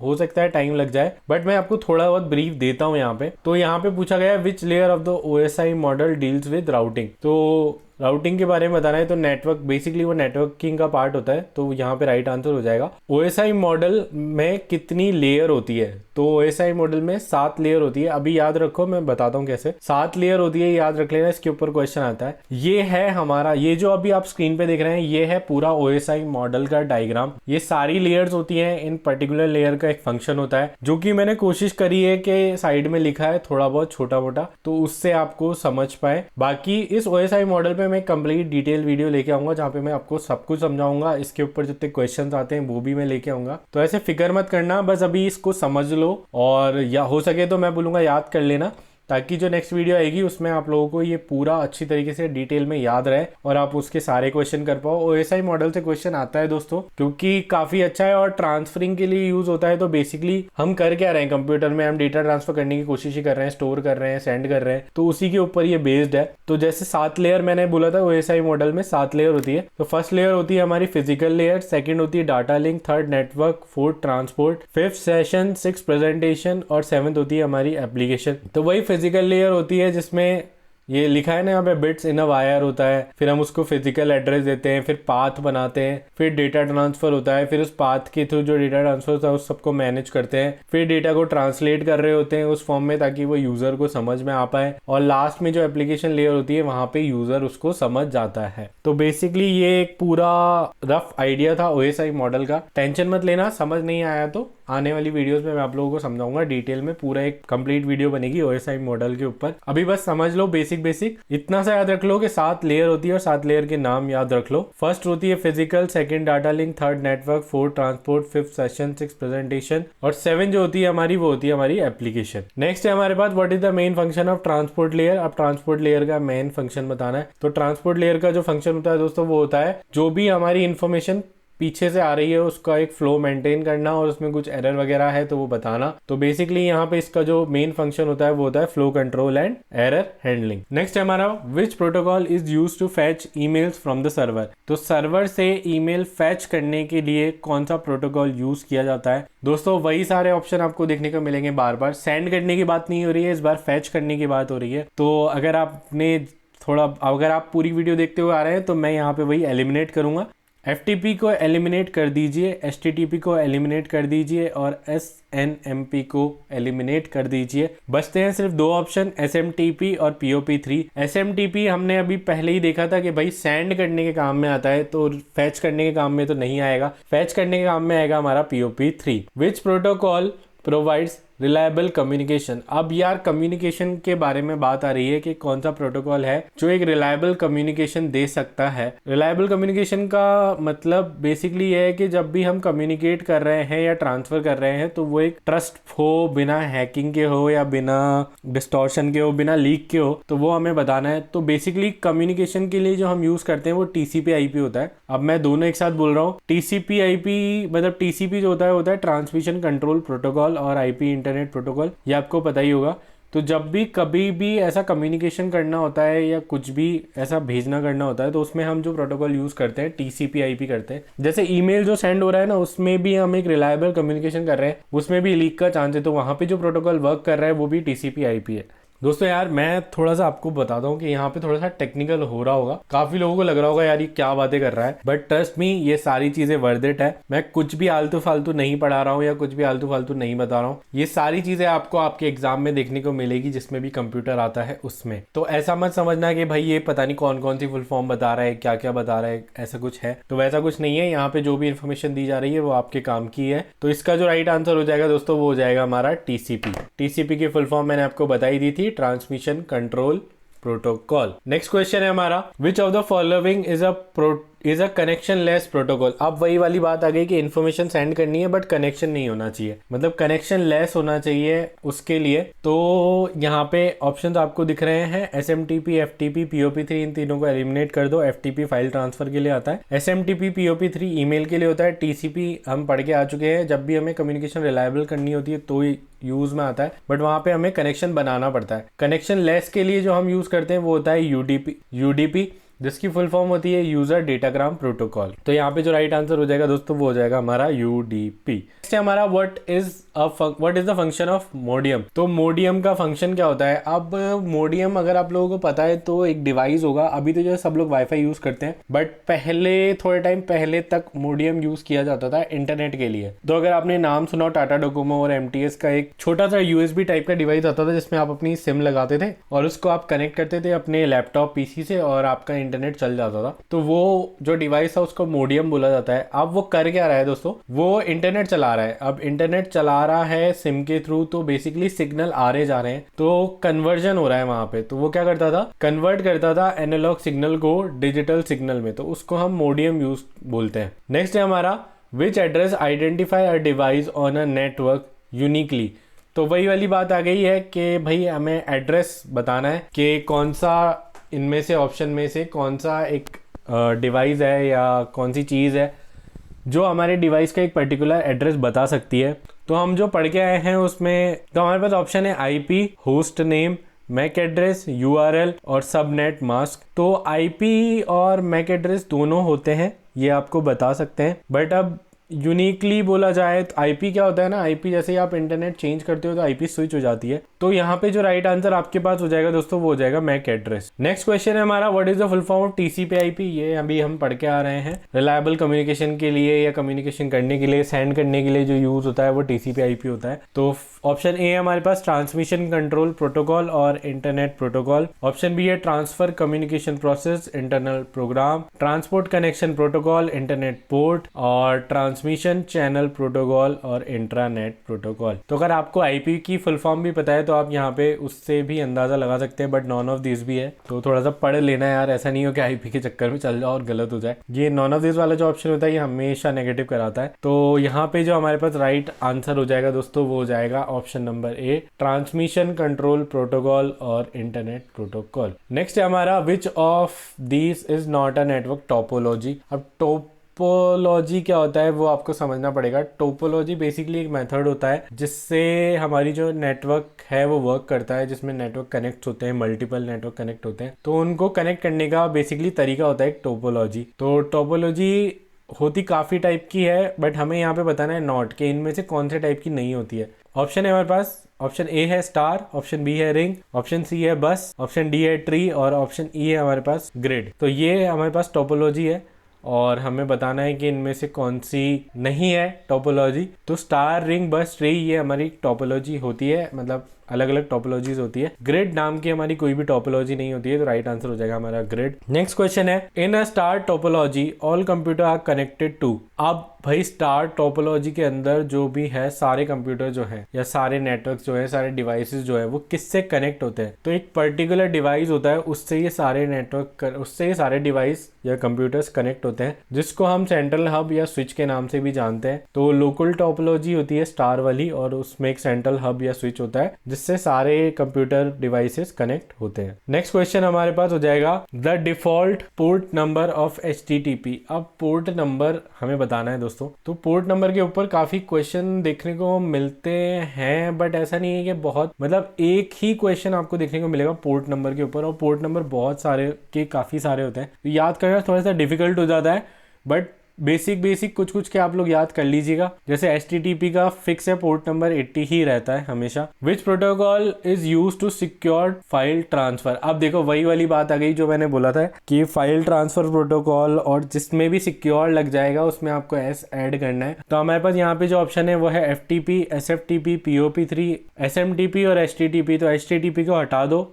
हो सकता है टाइम लग जाए, बट मैं आपको थोड़ा बहुत ब्रीफ देता हूँ यहाँ पे। तो यहाँ पे पूछा गया है which layer of the OSI model deals with routing. तो राउटिंग के बारे में बताना है तो नेटवर्क, बेसिकली वो नेटवर्किंग का पार्ट होता है। तो यहाँ पे राइट आंसर हो जाएगा। OSI मॉडल में कितनी लेयर होती है, तो OSI मॉडल में 7 लेयर होती है। अभी याद रखो, मैं बताता हूँ कैसे 7 लेयर होती है, याद रख लेना, इसके ऊपर क्वेश्चन आता है। ये है हमारा, ये जो अभी आप स्क्रीन पे देख रहे हैं ये है पूरा OSI मॉडल का डायग्राम। ये सारी लेयर्स होती है, इन पर्टिकुलर लेयर का एक फंक्शन होता है जो कि मैंने कोशिश करी है कि साइड में लिखा है थोड़ा बहुत छोटा मोटा, तो उससे आपको समझ पाए। बाकी इस OSI मॉडल पे मैं कंप्लीट डिटेल वीडियो लेके आऊंगा जहाँ पे मैं आपको सब कुछ समझाऊंगा। इसके ऊपर जितने क्वेश्चंस आते हैं वो भी मैं लेके आऊंगा। तो ऐसे फिक्र मत करना, बस अभी इसको समझ लो और या हो सके तो मैं बोलूंगा याद कर लेना, ताकि जो नेक्स्ट वीडियो आएगी उसमें आप लोगों को ये पूरा अच्छी तरीके से डिटेल में याद रहे और आप उसके सारे क्वेश्चन कर पाओ। OSI मॉडल से क्वेश्चन आता है दोस्तों क्योंकि काफ़ी अच्छा है और ट्रांसफरिंग के लिए यूज़ होता है। तो बेसिकली हम कर क्या रहे हैं, कंप्यूटर में हम डेटा ट्रांसफर करने की कोशिश ही कर रहे हैं, स्टोर कर रहे हैं, सेंड कर रहे हैं, तो उसी के ऊपर ये बेस्ड है। तो जैसे 7 लेयर मैंने बोला था, OSI मॉडल में 7 लेयर होती है। तो फर्स्ट लेयर होती है हमारी फिजिकल लेयर, सेकेंड होती है data link, third network, fourth transport, fifth session, six presentation और सेवंथ होती है हमारी एप्लीकेशन। तो वही फिजिकल लेयर होती है जिसमें ये लिखा है ना यहाँ पे बिट्स इन अ वायर होता है, फिर हम उसको फिजिकल एड्रेस देते हैं, फिर पाथ बनाते हैं, फिर डेटा ट्रांसफर होता है, फिर उस पाथ के थ्रू जो डेटा ट्रांसफर होता है उस सबको मैनेज करते हैं, फिर डेटा को ट्रांसलेट कर रहे होते हैं उस फॉर्म में ताकि वो यूजर को समझ में आ पाए, और लास्ट में जो एप्लीकेशन लेयर होती है वहां पे यूजर उसको समझ जाता है। तो बेसिकली ये एक पूरा रफ आइडिया था OSI मॉडल का। टेंशन मत लेना, समझ नहीं आया तो आने वाली वीडियोस में मैं आप लोगों को समझाऊंगा डिटेल में, पूरा एक कंप्लीट वीडियो बनेगी OSI मॉडल के ऊपर। अभी बस समझ लो बेसिक इतना सा याद रख लो कि 7 लेयर होती है और 7 लेयर के नाम याद रख लो। फर्स्ट होती है physical, second data link, third network, fourth transport, fifth session, six presentation और 7 जो होती है हमारी वो होती है हमारी एप्लीकेशन। नेक्स्ट है हमारे पास what is the main function of transport layer. अब ट्रांसपोर्ट लेयर का मेन फंक्शन बताना है। तो ट्रांसपोर्ट लेयर का जो फंक्शन होता है दोस्तों वो होता है जो भी हमारी इंफॉर्मेशन पीछे से आ रही है उसका एक फ्लो मेंटेन करना और उसमें कुछ एरर वगैरह है तो वो बताना। तो बेसिकली यहाँ पे इसका जो मेन फंक्शन होता है वो होता है flow control and error handling. Next है हमारा which protocol is used to fetch emails from the server. तो सर्वर से ईमेल फैच करने के लिए कौन सा प्रोटोकॉल यूज किया जाता है दोस्तों? वही सारे ऑप्शन आपको देखने को मिलेंगे बार बार। सेंड करने की बात नहीं हो रही है, इस बार फैच करने की बात हो रही है। तो अगर आप पूरी वीडियो देखते हुए आ रहे हैं तो मैं यहाँ पे वही एलिमिनेट करूंगा FTP को एलिमिनेट कर दीजिए, HTTP को एलिमिनेट कर दीजिए और SNMP को एलिमिनेट कर दीजिए। बचते हैं सिर्फ दो ऑप्शन, SMTP और POP3। SMTP हमने अभी पहले ही देखा था कि भाई सेंड करने के काम में आता है, तो फैच करने के काम में तो नहीं आएगा। फैच करने के काम में आएगा हमारा POP3। विच प्रोटोकॉल प्रोवाइड्स रिलायबल कम्युनिकेशन। अब यार कम्युनिकेशन के बारे में बात आ रही है कि कौन सा प्रोटोकॉल है जो एक रिलायबल कम्युनिकेशन दे सकता है। रिलायबल कम्युनिकेशन का मतलब बेसिकली ये है कि जब भी हम कम्युनिकेट कर रहे हैं या ट्रांसफर कर रहे हैं तो वो एक ट्रस्ट हो, बिना हैकिंग के हो या बिना डिस्टॉर्शन के हो, बिना लीक के हो, तो वो हमें बताना है। तो बेसिकली कम्युनिकेशन के लिए जो हम यूज करते हैं वो TCP/IP होता है। अब मैं दोनों एक साथ बोल रहा हूँ। TCP/IP मतलब TCP जो होता है ट्रांसमिशन कंट्रोल प्रोटोकॉल, और IP इंटरनेट प्रोटोकॉल, ये आपको पता ही होगा। तो जब भी कभी भी ऐसा कम्युनिकेशन करना होता है या कुछ भी ऐसा भेजना करना होता है तो उसमें हम जो प्रोटोकॉल यूज करते हैं TCP/IP करते हैं। जैसे ईमेल जो सेंड हो रहा है ना, उसमें भी हम एक रिलायबल कम्युनिकेशन कर रहे हैं, उसमें भी लीक का चांस है, तो वहां पे जो प्रोटोकॉल वर्क कर रहा है वो भी TCP/IP है। दोस्तों यार मैं थोड़ा सा आपको बताता हूँ कि यहाँ पे थोड़ा सा टेक्निकल हो रहा होगा, काफी लोगों को लग रहा होगा यार ये क्या बातें कर रहा है, बट ट्रस्ट मी ये सारी चीजें वर्थ इट है। मैं कुछ भी आलतू फालतू नहीं पढ़ा रहा हूँ या कुछ भी आलतू फालतू नहीं बता रहा हूँ। ये सारी चीजें आपको आपके एग्जाम में देखने को मिलेगी जिसमें भी कंप्यूटर आता है उसमें। तो ऐसा मत समझना कि भाई ये पता नहीं कौन कौन सी फुल फॉर्म बता रहा है, क्या क्या बता रहा है, ऐसा कुछ है। तो वैसा कुछ नहीं है, यहाँ पे जो भी इन्फॉर्मेशन दी जा रही है वो आपके काम की है। तो इसका जो राइट आंसर हो जाएगा दोस्तों वो हो जाएगा हमारा TCP की फुल फॉर्म मैंने आपको बताई दी थी, transmission control protocol. Next question है हमारा, which of the following is a connection less protocol. अब वही वाली बात आ गई कि इन्फॉर्मेशन सेंड करनी है बट कनेक्शन नहीं होना चाहिए, मतलब कनेक्शन लेस होना चाहिए उसके लिए। तो यहाँ पे ऑप्शंस आपको दिख रहे हैं, SMTP, FTP, POP3, इन तीनों को एलिमिनेट कर दो। FTP फाइल ट्रांसफर के लिए आता है, SMTP POP3 ईमेल के लिए होता है, TCP हम पढ़ के आ चुके हैं, जब भी हमें कम्युनिकेशन रिलायबल करनी होती है तो यूज में आता है, बट वहां पे हमें कनेक्शन बनाना पड़ता है। कनेक्शन लेस के लिए जो हम यूज करते हैं वो होता है UDP जिसकी फुल फॉर्म होती है यूजर डेटाग्राम प्रोटोकॉल। तो यहाँ पे जो राइट आंसर हो जाएगा दोस्तों वो हो जाएगा हमारा UDP। नेक्स्ट है हमारा what is the function of modem. तो मोडियम का फंक्शन क्या होता है। अब मोडियम अगर आप लोगों को पता है तो एक डिवाइस होगा, अभी तो जो सब लोग वाईफाई यूज करते हैं, बट पहले थोड़े टाइम पहले तक मोडियम यूज किया जाता था इंटरनेट के लिए। तो अगर आपने नाम सुना टाटा डोकोमो और MTS का एक छोटा सा USB टाइप का डिवाइस आता था जिसमें आप अपनी सिम लगाते थे और उसको आप कनेक्ट करते थे अपने लैपटॉप PC से और आपका इंटरनेट चल जाता था, तो वो जो डिवाइस था उसको मोडियम बोला जाता है। अब वो कर क्या रहा है दोस्तों, वो इंटरनेट चला रहा है। अब इंटरनेट चला रहा है सिम के थ्रू, तो बेसिकली सिग्नल आ रहे जा रहे हैं, तो कन्वर्जन हो रहा है वहां पे। तो वो क्या करता था, कन्वर्ट करता था एनालॉग सिग्नल को डिजिटल सिग्नल में, तो उसको हम मोडियम यूज बोलते हैं। नेक्स्ट है हमारा, which address identify a device on a network uniquely. तो वही वाली बात आ गई है कि भाई हमें एड्रेस बताना है कि कौन सा इनमें से ऑप्शन में से कौन सा एक डिवाइस है या कौन सी चीज़ है जो हमारे डिवाइस का एक पर्टिकुलर एड्रेस बता सकती है। तो हम जो पढ़ के आए हैं उसमें तो हमारे पास ऑप्शन है IP, host name, MAC address, URL और सबनेट मास्क। तो IP और मैक एड्रेस दोनों होते हैं, ये आपको बता सकते हैं, बट अब यूनिकली बोला जाए तो IP क्या होता है ना, IP जैसे ही आप इंटरनेट चेंज करते हो तो IP स्विच हो जाती है। तो यहाँ पे जो राइट आंसर आपके पास हो जाएगा दोस्तों वो हो जाएगा मैक एड्रेस। नेक्स्ट क्वेश्चन है हमारा, what is the full form of TCP/IP। ये अभी हम पढ़ के आ रहे हैं, रिलायबल कम्युनिकेशन के लिए या कम्युनिकेशन करने के लिए, सेंड करने के लिए जो यूज होता है वो TCP/IP होता है। तो ऑप्शन ए है हमारे पास ट्रांसमिशन कंट्रोल प्रोटोकॉल और इंटरनेट प्रोटोकॉल। ऑप्शन बी है transfer communication process internal program, transport connection protocol internet port, और ट्रांसमिशन चैनल प्रोटोकॉल और इंट्रानेट प्रोटोकॉल। तो अगर आपको IP की फुल फॉर्म भी पता है तो आप यहाँ पे उससे भी अंदाजा लगा सकते हैं, बट नॉन ऑफ दिस भी है, तो थोड़ा सा पढ़ लेना यार, ऐसा नहीं हो कि IP के चक्कर में चल जाओ और गलत हो जाए। ये नॉन ऑफ दिस वाला जो ऑप्शन होता है ये हमेशा नेगेटिव कराता है। तो यहाँ पे जो हमारे पास राइट आंसर हो जाएगा दोस्तों वो हो जाएगा option number A, transmission control protocol और इंटरनेट प्रोटोकॉल। नेक्स्ट है हमारा, which of this is not a network topology. अब टोपोलॉजी क्या होता है वो आपको समझना पड़ेगा। टोपोलॉजी बेसिकली एक मेथड होता है जिससे हमारी जो नेटवर्क है वो वर्क करता है, जिसमें नेटवर्क कनेक्ट होते हैं, मल्टीपल नेटवर्क कनेक्ट होते हैं, तो उनको कनेक्ट करने का बेसिकली तरीका होता है एक टोपोलॉजी। तो टोपोलॉजी होती काफ़ी टाइप की है, बट हमें यहाँ पे बताना है नॉट कि इनमें से कौन से टाइप की नहीं होती है। ऑप्शन है हमारे पास, ऑप्शन ए है स्टार, ऑप्शन बी है रिंग, ऑप्शन सी है बस, ऑप्शन डी है ट्री और ऑप्शन ई है हमारे पास ग्रिड। तो ये हमारे पास टोपोलॉजी है। और हमें बताना है कि इनमें से कौन सी नहीं है टोपोलॉजी। तो स्टार, रिंग, बस, ट्री ये हमारी टोपोलॉजी होती है, मतलब अलग अलग टोपोलॉजीज होती है। ग्रिड नाम की हमारी कोई भी टोपोलॉजी नहीं होती है, तो राइट आंसर हो जाएगा हमारा ग्रिड। नेक्स्ट क्वेश्चन है, in a star topology all computer are connected to. अब भाई स्टार टोपोलॉजी के अंदर जो भी है सारे कंप्यूटर जो है या सारे नेटवर्क जो है, सारे डिवाइसेस जो है वो किससे कनेक्ट होते हैं? तो एक पर्टिकुलर डिवाइस होता है, उससे ये सारे नेटवर्क, उससे ये सारे डिवाइस या कंप्यूटर्स कनेक्ट होते हैं, जिसको हम सेंट्रल हब या स्विच के नाम से भी जानते हैं। तो लोकल टोपोलॉजी होती है स्टार वाली, और उसमें एक सेंट्रल हब या स्विच होता है जिससे सारे कंप्यूटर डिवाइसेस कनेक्ट होते हैं। नेक्स्ट क्वेश्चन हमारे पास हो जाएगा, the default port number of HTTP। अब पोर्ट नंबर हमें बताना है दोस्तों। तो पोर्ट नंबर के ऊपर काफी क्वेश्चन देखने को मिलते हैं, बट ऐसा नहीं है कि बहुत, मतलब एक ही क्वेश्चन आपको देखने को मिलेगा पोर्ट नंबर के ऊपर, और पोर्ट नंबर बहुत सारे के काफी सारे होते हैं, तो याद करना थोड़ा सा डिफिकल्ट हो जाता है। बट बेसिक कुछ के आप लोग याद कर लीजिएगा। जैसे HTTP का फिक्स है पोर्ट नंबर 80 ही रहता है हमेशा। Which protocol is use to secure file transfer. अब देखो वही वाली बात आ गई जो मैंने बोला था कि फाइल ट्रांसफर प्रोटोकॉल, और जिसमें भी सिक्योर लग जाएगा उसमें आपको S ऐड करना है। तो हमारे पास यहाँ पे जो ऑप्शन है वो है FTP, SFTP, POP3, SMTP और HTTP। तो HTTP को हटा दो,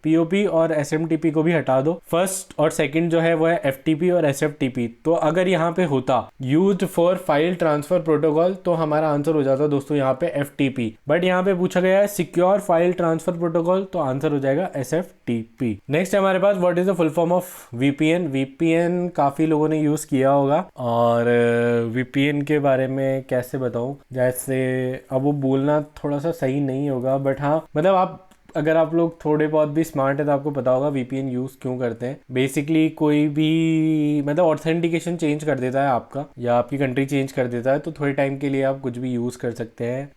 POP और SMTP को भी हटा दो। फर्स्ट और सेकंड जो है वो है FTP और SFTP। तो अगर यहाँ पे होता used for file transfer protocol, तो हमारा आंसर हो जाता दोस्तों यहाँ पे FTP। बट यहाँ पे पूछा गया है सिक्योर फाइल ट्रांसफर प्रोटोकॉल, तो आंसर हो जाएगा SFTP। नेक्स्ट है हमारे पास, what is the full form of VPN। VPN काफी लोगों ने यूज किया होगा, और VPN के बारे में कैसे बताऊं, जैसे अब वो बोलना थोड़ा सा सही नहीं होगा, बट हाँ मतलब अगर आप लोग थोड़े बहुत भी स्मार्ट है तो आपको पता होगा VPN यूज़ क्यों करते हैं। बेसिकली कोई भी मतलब ऑथेंटिकेशन चेंज कर देता है आपका, या आपकी कंट्री चेंज कर देता है, तो थोड़े टाइम के लिए आप कुछ भी यूज़ कर सकते हैं,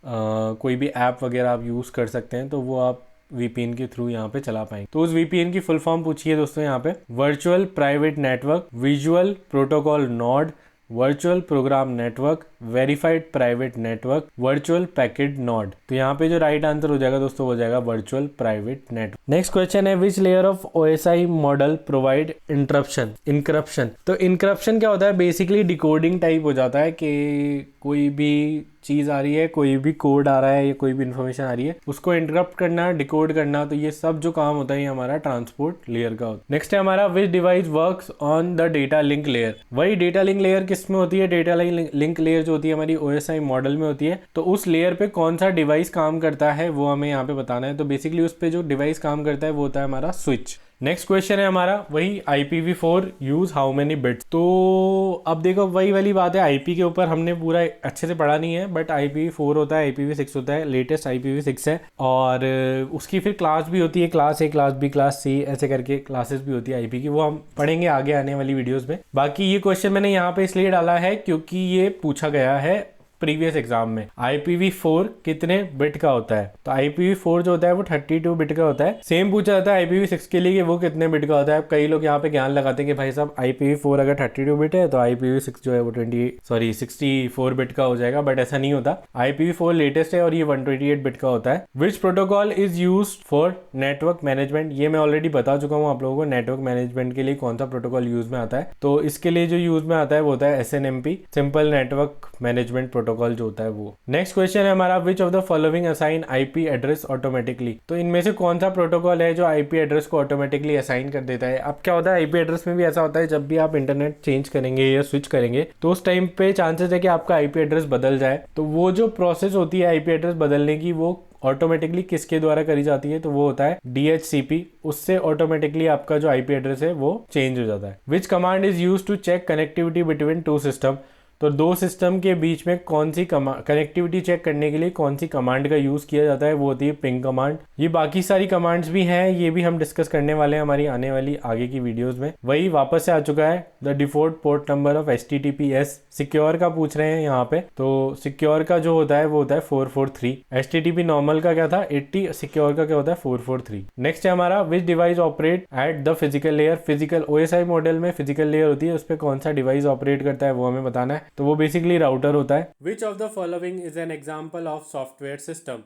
कोई भी ऐप वगैरह आप यूज़ कर सकते हैं, तो वो आप VPN के थ्रू यहाँ पे चला पाएंगे। तो उस VPN की फुल फॉर्म पूछिए दोस्तों यहाँ पे, virtual private network, visual protocol node, virtual program network, verified private network, virtual packet node. तो यहाँ पे जो राइट आंसर हो जाएगा दोस्तों हो जाएगा virtual private network. Next question है, which layer of OSI model provide encryption. तो इंक्रप्शन क्या होता है? बेसिकली डिकोडिंग टाइप हो जाता है कि कोई भी चीज आ रही है, कोई भी कोड आ रहा है या कोई भी इन्फॉर्मेशन आ रही है, उसको इंटरप्ट करना, डिकोड करना, तो ये सब जो काम होता है ये हमारा ट्रांसपोर्ट लेयर का होता है। नेक्स्ट है हमारा, which device works on the data link layer. वही डेटा लिंक लेयर किस में होती है? डेटा लिंक लेयर जो होती है हमारी OSI मॉडल में होती है। तो उस लेयर पे कौन सा डिवाइस काम करता है वो हमें यहाँ पे बताना है। तो बेसिकली उस पे जो डिवाइस काम करता है वो होता है हमारा स्विच। नेक्स्ट क्वेश्चन है हमारा वही, IPv4 use how many bits. तो अब देखो वही वाली बात है, IP के ऊपर हमने पूरा अच्छे से पढ़ा नहीं है, बट IPv4 होता है, IPv6 होता है, लेटेस्ट IPv6 है, और उसकी फिर क्लास भी होती है, class A, class B, class C, ऐसे करके क्लासेस भी होती है IP की, वो हम पढ़ेंगे आगे आने वाली वीडियोस में। बाकी ये क्वेश्चन मैंने यहाँ पे इसलिए डाला है क्योंकि ये पूछा गया है प्रीवियस एग्जाम में। IPv4 कितने बिट का होता है? तो IPv4 जो होता है वो 32 बिट का होता है। सेम पूछा जाता है IPv6 के लिए कि वो कितने बिट का होता है। कई लोग यहाँ पे ज्ञान लगाते हैं कि भाई साहब IPv4 अगर 32 बिट है तो IPv6 जो है वो 64 बिट का हो जाएगा, बट ऐसा नहीं होता। IPv4 लेटेस्ट है और ये 128 बिट का होता है। Which protocol is use for network management. ये मैं ऑलरेडी बता चुका हूँ आप लोगों को, नेटवर्क मैनेजमेंट के लिए कौन सा प्रोटोकॉल यूज में आता है। तो इसके लिए जो यूज में आता है वो होता है SNMP, simple network management protocol जो होता है वो। नेक्स्ट क्वेश्चन है हमारा, which of the following assign IP address automatically. तो इनमें से कौन सा प्रोटोकॉल है जो IP एड्रेस को ऑटोमेटिकली असाइन कर देता है। अब क्या होता है IP एड्रेस में भी ऐसा होता है, जब भी आप इंटरनेट चेंज करेंगे या स्विच करेंगे तो उस टाइम पे चांसेस है कि आपका IP एड्रेस बदल जाए। तो वो जो प्रोसेस होती है IP एड्रेस बदलने की, वो ऑटोमेटिकली किसके द्वारा करी जाती है? तो वो होता है DHCP। उससे ऑटोमेटिकली आपका जो IP एड्रेस है वो चेंज हो जाता है। Which command is use to check connectivity between two system. तो दो सिस्टम के बीच में कौन सी कनेक्टिविटी चेक करने के लिए कौन सी कमांड का यूज किया जाता है? वो होती है पिंग कमांड। ये बाकी सारी कमांड्स भी हैं, ये भी हम डिस्कस करने वाले हैं हमारी आने वाली आगे की वीडियोस में। वही वापस से आ चुका है, the default port number of HTTPS। Secure का पूछ रहे हैं यहाँ पे, तो सिक्योर का जो होता है वो होता है 443। HTTP नॉर्मल का क्या था 80, सिक्योर का क्या होता है 443। नेक्स्ट है हमारा, which device operate at the physical layer. Physical OSI model में फिजिकल लेयर होती है, उस पर कौन सा डिवाइस ऑपरेट करता है वो हमें बताना है। तो वो बेसिकली राउटर होता है। Which of the following is an example of software system.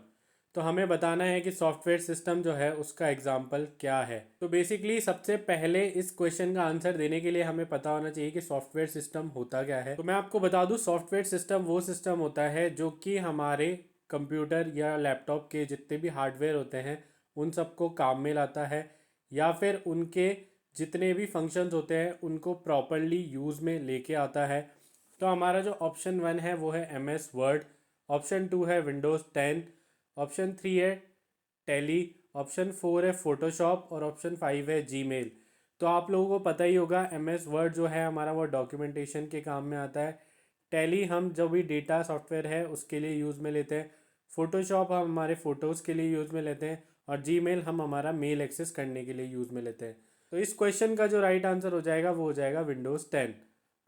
तो हमें बताना है कि सॉफ्टवेयर सिस्टम जो है उसका एग्जाम्पल क्या है। तो बेसिकली सबसे पहले इस क्वेश्चन का आंसर देने के लिए हमें पता होना चाहिए कि सॉफ्टवेयर सिस्टम होता क्या है। तो मैं आपको बता दूं, सॉफ्टवेयर सिस्टम वो सिस्टम होता है जो कि हमारे कंप्यूटर या लैपटॉप के जितने भी हार्डवेयर होते हैं उन सबको काम में लाता है, या फिर उनके जितने भी फंक्शंस होते हैं उनको प्रॉपरली यूज़ में लेके आता है। तो हमारा जो ऑप्शन 1 है वो है MS वर्ड, ऑप्शन 2 है विंडोज़ 10, ऑप्शन 3 है टैली, ऑप्शन 4 है फोटोशॉप और ऑप्शन 5 है जीमेल। तो आप लोगों को पता ही होगा MS वर्ड जो है हमारा वो डॉक्यूमेंटेशन के काम में आता है। टैली हम जो भी डेटा सॉफ्टवेयर है उसके लिए यूज़ में लेते हैं। फोटोशॉप हम हमारे फ़ोटोज़ के लिए यूज़ में लेते हैं और जीमेल हम हमारा मेल एक्सेस करने के लिए यूज़ में लेते हैं। तो इस क्वेश्चन का जो राइट आंसर हो जाएगा वो हो जाएगा विंडोज़ 10।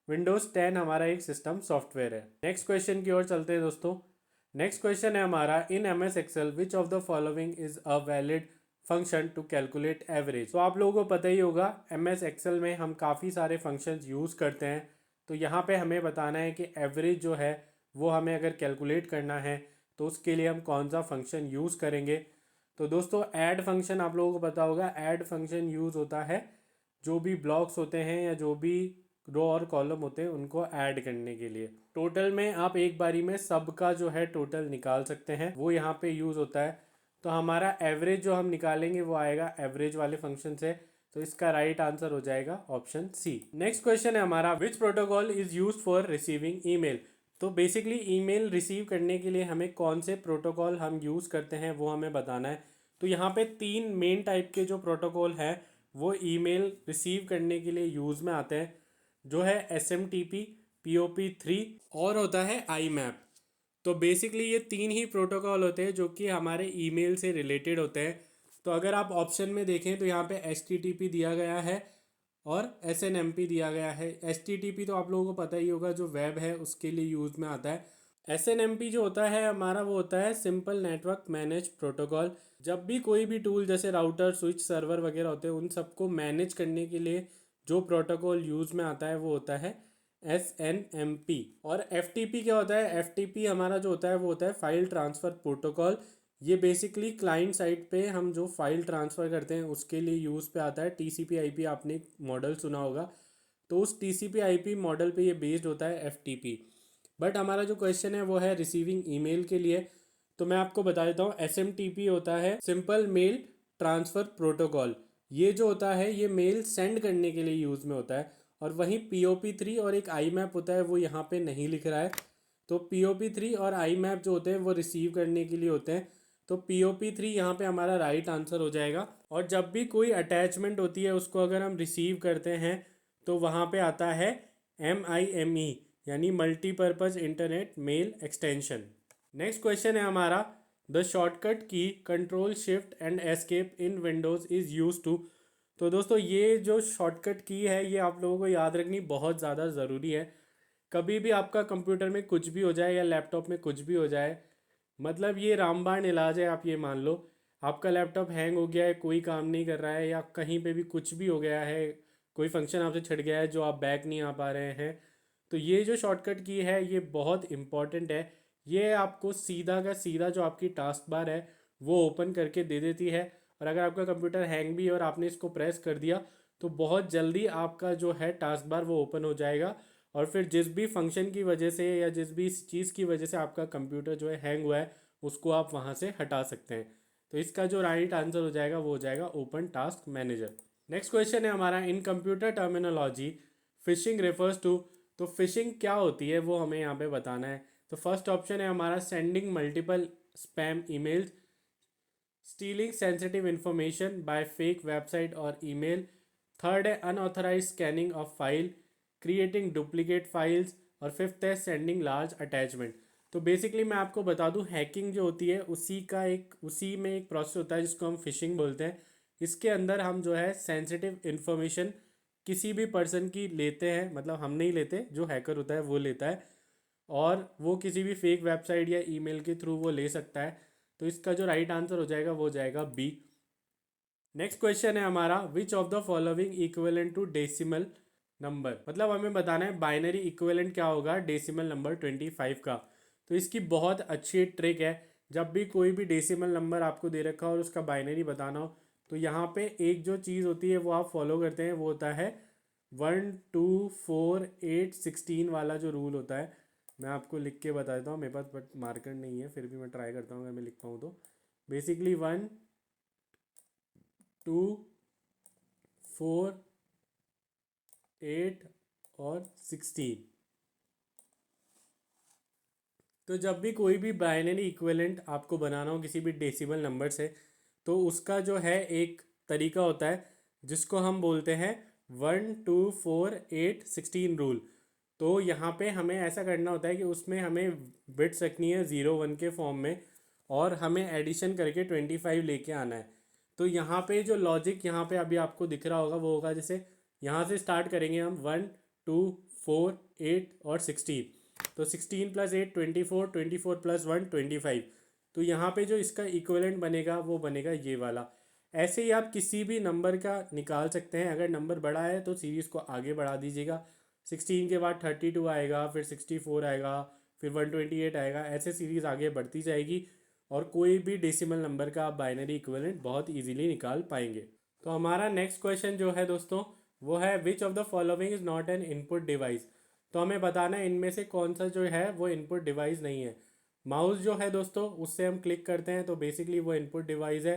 विंडोज़ 10 हमारा एक सिस्टम सॉफ्टवेयर है। नेक्स्ट क्वेश्चन की ओर चलते हैं दोस्तों। नेक्स्ट क्वेश्चन है हमारा, in MS Excel which of the following is a valid function to calculate average. तो आप लोगों को पता ही होगा MS एक्सेल में हम काफ़ी सारे फंक्शंस यूज़ करते हैं। तो यहाँ पे हमें बताना है कि एवरेज जो है वो हमें अगर कैलकुलेट करना है तो उसके लिए हम कौन सा फंक्शन यूज़ करेंगे। तो दोस्तों ऐड फंक्शन आप लोगों को पता होगा, ऐड फंक्शन यूज़ होता है जो भी ब्लॉक्स होते हैं या जो भी रो और कॉलम होते हैं उनको ऐड करने के लिए। टोटल में आप एक बारी में सबका जो है टोटल निकाल सकते हैं, वो यहाँ पे यूज़ होता है। तो हमारा एवरेज जो हम निकालेंगे वो आएगा एवरेज वाले फंक्शन से। तो इसका राइट आंसर हो जाएगा ऑप्शन सी। नेक्स्ट क्वेश्चन है हमारा, which protocol is use for receiving email. तो बेसिकली ईमेल रिसीव करने के लिए हमें कौन से प्रोटोकॉल हम यूज़ करते हैं वो हमें बताना है। तो यहाँ पे 3 मेन टाइप के जो प्रोटोकॉल हैं वो ईमेल रिसीव करने के लिए यूज़ में आते हैं, जो है SMTP, POP3 और होता है IMAP। तो बेसिकली ये 3 ही प्रोटोकॉल होते हैं जो कि हमारे ईमेल से रिलेटेड होते हैं। तो अगर आप ऑप्शन में देखें तो यहाँ पे HTTP दिया गया है और SNMP दिया गया है। HTTP तो आप लोगों को पता ही होगा, जो वेब है उसके लिए यूज़ में आता है। SNMP जो होता है हमारा वो होता है सिंपल नेटवर्क मैनेज प्रोटोकॉल। जब भी कोई भी टूल जैसे राउटर, स्विच, सर्वर वगैरह होते हैं उन सबको मैनेज करने के लिए जो प्रोटोकॉल यूज़ में आता है वो होता है SNMP। और FTP क्या होता है? FTP हमारा जो होता है वो होता है फाइल ट्रांसफ़र प्रोटोकॉल। ये बेसिकली क्लाइंट साइड पे हम जो फाइल ट्रांसफ़र करते हैं उसके लिए यूज़ पे आता है। TCP/IP आपने मॉडल सुना होगा, तो उस TCP/IP मॉडल पे ये बेस्ड होता है FTP। बट हमारा जो क्वेश्चन है वो है रिसीविंग ईमेल के लिए। तो मैं आपको बता देता हूँ, SMTP होता है सिंपल मेल ट्रांसफ़र प्रोटोकॉल। ये जो होता है ये मेल सेंड करने के लिए यूज़ में होता है। और वहीं POP3 और एक IMAP होता है, वो यहाँ पे नहीं लिख रहा है। तो POP3 और IMAP जो होते हैं वो रिसीव करने के लिए होते हैं। तो POP3 यहाँ पे हमारा राइट आंसर हो जाएगा। और जब भी कोई अटैचमेंट होती है उसको अगर हम रिसीव करते हैं तो वहाँ पे आता है MIME, यानी multipurpose internet mail extension. Next question है हमारा, the shortcut key control shift and escape in Windows is use to. तो दोस्तों ये जो शॉर्टकट की है ये आप लोगों को याद रखनी बहुत ज़्यादा ज़रूरी है। कभी भी आपका कंप्यूटर में कुछ भी हो जाए या लैपटॉप में कुछ भी हो जाए, मतलब ये रामबाण इलाज है। आप ये मान लो आपका लैपटॉप हैंग हो गया है, कोई काम नहीं कर रहा है, या कहीं पे भी कुछ भी हो गया है, कोई फंक्शन आपसे छिड़ गया है जो आप बैक नहीं आ पा रहे हैं, तो ये जो शॉर्टकट की है ये बहुत इंपॉर्टेंट है। ये आपको सीधा का सीधा जो आपकी टास्क बार है वो ओपन करके दे देती है। और अगर आपका कंप्यूटर हैंग भी है और आपने इसको प्रेस कर दिया तो बहुत जल्दी आपका जो है टास्क बार वो ओपन हो जाएगा। और फिर जिस भी फंक्शन की वजह से या जिस भी चीज़ की वजह से आपका कंप्यूटर जो है हैंग हुआ है उसको आप वहाँ से हटा सकते हैं। तो इसका जो राइट आंसर हो जाएगा वो हो जाएगा open task manager. Next question है हमारा, in computer terminology phishing refers to. तो फिशिंग क्या होती है वो हमें यहाँ पे बताना है। तो फर्स्ट ऑप्शन है हमारा, sending multiple spam emails, stealing sensitive information by fake website और ईमेल। थर्ड है unauthorize scanning of file, creating duplicate files. और फिफ्थ है सेंडिंग लार्ज अटैचमेंट। तो बेसिकली मैं आपको बता दूं, हैकिंग जो होती है उसी में एक प्रोसेस होता है जिसको हम फिशिंग बोलते हैं। इसके अंदर हम जो है सेंसिटिव इन्फॉर्मेशन किसी भी पर्सन की लेते हैं, मतलब हम नहीं लेते, जो हैकर होता है वो लेता है, और वो किसी भी फेक वेबसाइट या ईमेल के थ्रू वो ले सकता है। तो इसका जो राइट आंसर हो जाएगा वो हो जाएगा बी। नेक्स्ट क्वेश्चन है हमारा, which of the following equivalent to decimal number. मतलब हमें बताना है बाइनरी इक्विवेलेंट क्या होगा डेसिमल नंबर 25 का। तो इसकी बहुत अच्छी ट्रिक है। जब भी कोई भी डेसिमल नंबर आपको दे रखा हो और उसका बाइनरी बताना हो, तो यहाँ पे एक जो चीज़ होती है वो आप फॉलो करते हैं, वो होता है 1 2 4 8 16 वाला जो रूल होता है। मैं आपको लिख के बता देता हूँ, मेरे पास बट मार्कर नहीं है, फिर भी मैं ट्राई करता हूँ अगर मैं लिख पाऊँ तो। बेसिकली 1 2 4 8 और 16। तो जब भी कोई भी बाइनरी इक्विवेलेंट आपको बनाना हो किसी भी डेसिमल नंबर से, तो उसका जो है एक तरीका होता है जिसको हम बोलते हैं 1 2 4 8 16 रूल। तो यहाँ पे हमें ऐसा करना होता है कि उसमें हमें बिट्स रखनी है 0 1 के फॉर्म में, और हमें एडिशन करके 25 लेके आना है। तो यहाँ पे जो लॉजिक यहाँ पे अभी आपको दिख रहा होगा वो होगा, जैसे यहाँ से स्टार्ट करेंगे हम 1 2 4 8 और 16। तो 16 + 8 24, 24 + 1 25। तो यहाँ पे जो इसका इक्विवेलेंट बनेगा वो बनेगा ये वाला। ऐसे ही आप किसी भी नंबर का निकाल सकते हैं। अगर नंबर बड़ा है तो सीरीज़ को आगे बढ़ा दीजिएगा, 16 के बाद 32 आएगा, फिर 64 आएगा, फिर 128 आएगा, ऐसे सीरीज़ आगे बढ़ती जाएगी और कोई भी डेसिमल नंबर का आप बाइनरी इक्विवेलेंट बहुत इजीली निकाल पाएंगे। तो हमारा नेक्स्ट क्वेश्चन जो है दोस्तों, वो है which of the following is not N input device. तो हमें बताना है इनमें से कौन सा जो है वो इनपुट डिवाइस नहीं है। माउस जो है दोस्तों, उससे हम क्लिक करते हैं तो बेसिकली वो इनपुट डिवाइस है।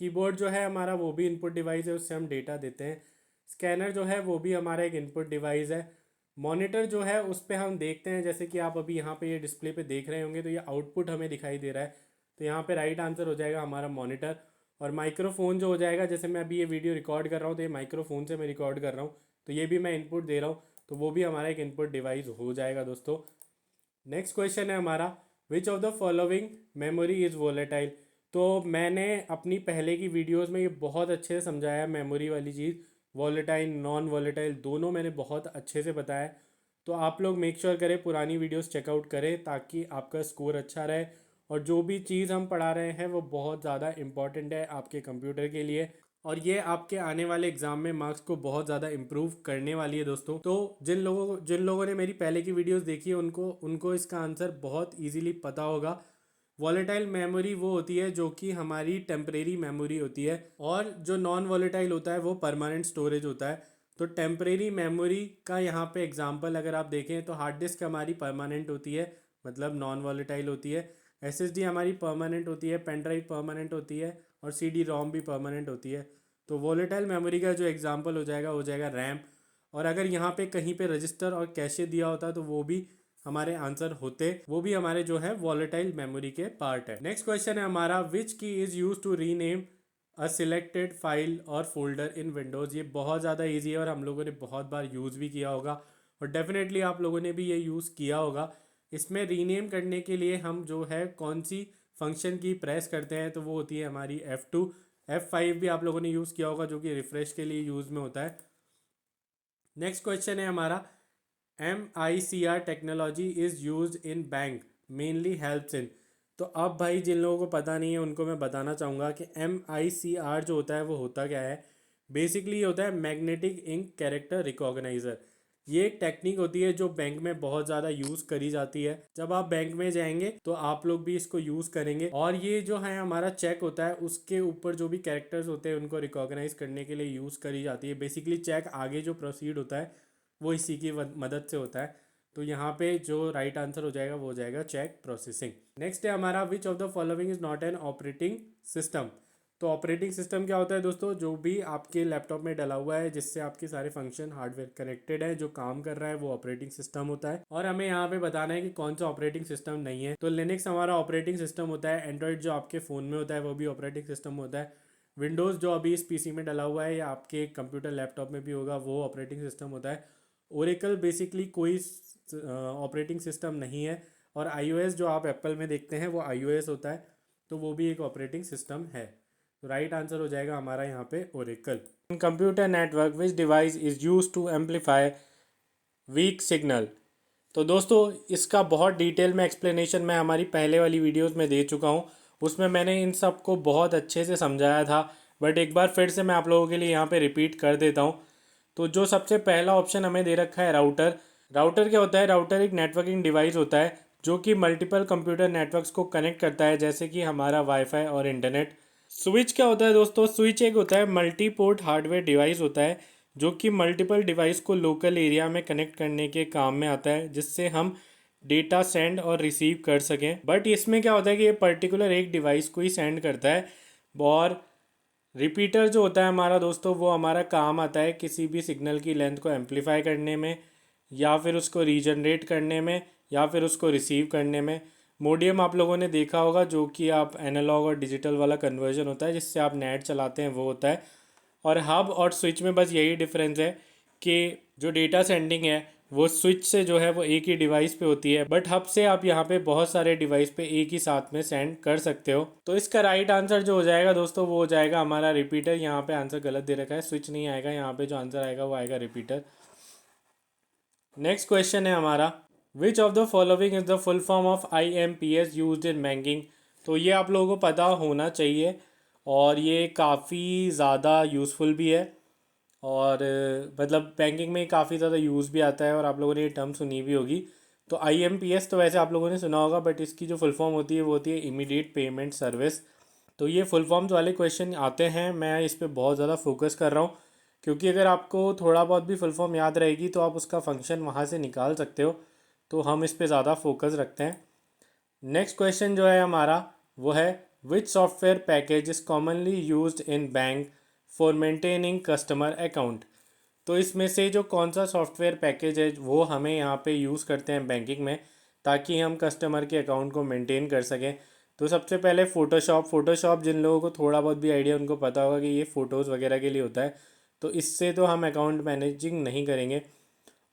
कीबोर्ड जो है हमारा वो भी इनपुट डिवाइस है, उससे हम डेटा देते हैं। स्कैनर जो है वो भी हमारा एक इनपुट डिवाइस है। मॉनिटर जो है उस पर हम देखते हैं, जैसे कि आप अभी यहाँ पे ये डिस्प्ले पे देख रहे होंगे तो ये आउटपुट हमें दिखाई दे रहा है, तो यहाँ पे राइट आंसर हो जाएगा हमारा मॉनिटर। और माइक्रोफोन जो हो जाएगा, जैसे मैं अभी ये वीडियो रिकॉर्ड कर रहा हूँ तो ये माइक्रोफोन से मैं रिकॉर्ड कर रहा हूँ, तो ये भी मैं इनपुट दे रहा हूँ, तो वो भी हमारा एक इनपुट डिवाइस हो जाएगा दोस्तों। नेक्स्ट क्वेश्चन है हमारा, which of the following memory is volatile. तो मैंने अपनी पहले की वीडियोस में ये बहुत अच्छे से समझाया, मेमोरी वाली चीज़, वॉलेटाइल नॉन वॉलेटाइल दोनों मैंने बहुत अच्छे से बताया। तो आप लोग मेक श्योर करें पुरानी वीडियोस चेकआउट करें ताकि आपका स्कोर अच्छा रहे, और जो भी चीज़ हम पढ़ा रहे हैं वो बहुत ज़्यादा इंपॉर्टेंट है आपके कंप्यूटर के लिए, और ये आपके आने वाले एग्जाम में मार्क्स को बहुत ज़्यादा इम्प्रूव करने वाली है दोस्तों। तो जिन लोगों ने मेरी पहले की वीडियोस देखी है उनको उनको इसका आंसर बहुत इजीली पता होगा। वॉलेटाइल मेमोरी वो होती है जो कि हमारी टेम्परेरी मेमोरी होती है, और जो नॉन वॉलेटाइल होता है वो परमानेंट स्टोरेज होता है। तो टेम्परेरी मेमोरी का यहाँ पे एग्जांपल अगर आप देखें तो हार्ड डिस्क हमारी परमानेंट होती है, मतलब नॉन वॉलेटाइल होती है। एसएसडी हमारी परमानेंट होती है, पेन ड्राइव परमानेंट होती है, और सीडी रोम भी परमानेंट होती है। तो वॉलेटाइल मेमोरी का जो एग्जांपल हो जाएगा रैम। और अगर यहाँ पे कहीं पे रजिस्टर और कैशे दिया होता तो वो भी हमारे आंसर होते, वो भी हमारे जो है वॉलेटाइल मेमोरी के पार्ट है। नेक्स्ट क्वेश्चन है हमारा, which key is use to rename a selected file और फोल्डर इन विंडोज़। ये बहुत ज़्यादा इजी है और हम लोगों ने बहुत बार यूज़ भी किया होगा, और डेफिनेटली आप लोगों ने भी ये यूज़ किया होगा। इसमें रीनेम करने के लिए हम जो है कौन सी फंक्शन की प्रेस करते हैं, तो वो होती है हमारी F2। F5 भी आप लोगों ने यूज़ किया होगा जो कि रिफ्रेश के लिए यूज़ में होता है। नेक्स्ट क्वेश्चन है हमारा, MICR technology is use in bank mainly helps in. तो अब भाई जिन लोगों को पता नहीं है उनको मैं बताना चाहूँगा कि MICR जो होता है वो होता क्या है। बेसिकली होता है मैग्नेटिक इंक कैरेक्टर रिकॉग्नाइजर। ये एक टेक्निक होती है जो बैंक में बहुत ज़्यादा यूज़ करी जाती है। जब आप बैंक में जाएंगे तो आप लोग भी इसको यूज़ करेंगे, और ये जो है हमारा चेक होता है उसके ऊपर जो भी कैरेक्टर्स होते हैं उनको रिकॉग्नाइज करने के लिए यूज़ करी जाती है। बेसिकली चेक आगे जो प्रोसीड होता है वो इसी की मदद से होता है। तो यहाँ पे जो राइट आंसर हो जाएगा वो हो जाएगा चेक प्रोसेसिंग। नेक्स्ट है हमारा, which of the following is not an operating system. तो ऑपरेटिंग सिस्टम क्या होता है दोस्तों, जो भी आपके लैपटॉप में डला हुआ है जिससे आपके सारे फंक्शन हार्डवेयर कनेक्टेड है, जो काम कर रहा है, वो ऑपरेटिंग सिस्टम होता है। और हमें यहाँ पे बताना है कि कौन सा ऑपरेटिंग सिस्टम नहीं है। तो लिनक्स हमारा ऑपरेटिंग सिस्टम होता है, एंड्रॉइड जो आपके फ़ोन में होता है वो भी ऑपरेटिंग सिस्टम होता है, विंडोज़ जो अभी इस पीसी में डला हुआ है या आपके कंप्यूटर लैपटॉप में भी होगा वो ऑपरेटिंग सिस्टम होता है। ओरेकल बेसिकली कोई ऑपरेटिंग सिस्टम नहीं है, और आईओएस जो आप एप्पल में देखते हैं वो आईओएस होता है, तो वो भी एक ऑपरेटिंग सिस्टम है। तो राइट आंसर हो जाएगा हमारा यहाँ पे Oracle. Computer network which device is use to amplify weak signal. तो दोस्तों इसका बहुत डिटेल में एक्सप्लेनेशन मैं हमारी पहले वाली वीडियोस में दे चुका हूँ, उसमें मैंने इन सब को बहुत अच्छे से समझाया था, बट एक बार फिर से मैं आप लोगों के लिए यहाँ पे रिपीट कर देता हूँ। तो जो सबसे पहला ऑप्शन हमें दे रखा है राउटर। राउटर क्या होता है, राउटर एक नेटवर्किंग डिवाइस होता है जो कि मल्टीपल कंप्यूटर नेटवर्क्स को कनेक्ट करता है, जैसे कि हमारा वाईफाई और इंटरनेट। स्विच क्या होता है दोस्तों? स्विच एक होता है मल्टी पोर्ट हार्डवेयर डिवाइस होता है, जो कि मल्टीपल डिवाइस को लोकल एरिया में कनेक्ट करने के काम में आता है, जिससे हम डेटा सेंड और रिसीव कर सकें। बट इसमें क्या होता है कि ये पर्टिकुलर एक डिवाइस को ही सेंड करता है, और रिपीटर जो होता है हमारा दोस्तों, वो हमारा काम आता है किसी भी सिग्नल की लेंथ को एम्पलीफाई करने में, या फिर उसको रीजनरेट करने में, या फिर उसको रिसीव करने में। मोडियम आप लोगों ने देखा होगा, जो कि आप एनालॉग और डिजिटल वाला कन्वर्जन होता है जिससे आप नेट चलाते हैं, वो होता है। और हब और स्विच में बस यही डिफरेंस है कि जो डेटा सेंडिंग है वो स्विच से जो है वो एक ही डिवाइस पे होती है, बट हब से आप यहाँ पे बहुत सारे डिवाइस पे एक ही साथ में सेंड कर सकते हो। तो इसका राइट आंसर जो हो जाएगा दोस्तों, वो हो जाएगा हमारा रिपीटर। यहाँ पे आंसर गलत दे रखा है, स्विच नहीं आएगा, यहाँ पे जो आंसर आएगा वो आएगा रिपीटर। नेक्स्ट क्वेश्चन है हमारा, which of the following is the full form of IMPS used in banking. तो ये आप लोगों को पता होना चाहिए, और ये काफ़ी ज़्यादा यूज़फुल भी है, और मतलब बैंकिंग में काफ़ी ज़्यादा यूज़ भी आता है, और आप लोगों ने ये टर्म सुनी भी होगी। तो IMPS तो वैसे आप लोगों ने सुना होगा, बट इसकी जो फुल फॉर्म होती है वो होती है इमीडिएट पेमेंट सर्विस। तो ये फुल फॉर्म्स वाले क्वेश्चन आते हैं, मैं इस पर बहुत ज़्यादा फोकस कर रहा हूँ, क्योंकि अगर आपको थोड़ा बहुत भी फुल फॉर्म याद रहेगी तो आप उसका फंक्शन वहाँ से निकाल सकते हो। तो हम इस पर ज़्यादा फोकस रखते हैं। नेक्स्ट क्वेश्चन जो है हमारा, वो है विच software package is commonly used in bank for maintaining customer account. तो इसमें से जो कौन सा सॉफ्टवेयर पैकेज है वो हमें यहाँ पे यूज़ करते हैं बैंकिंग में, ताकि हम कस्टमर के अकाउंट को मेंटेन कर सकें। तो सबसे पहले फ़ोटोशॉप जिन लोगों को थोड़ा बहुत भी आइडिया उनको पता होगा कि ये फ़ोटोज़ वगैरह के लिए होता है, तो इससे तो हम अकाउंट मैनेजिंग नहीं करेंगे।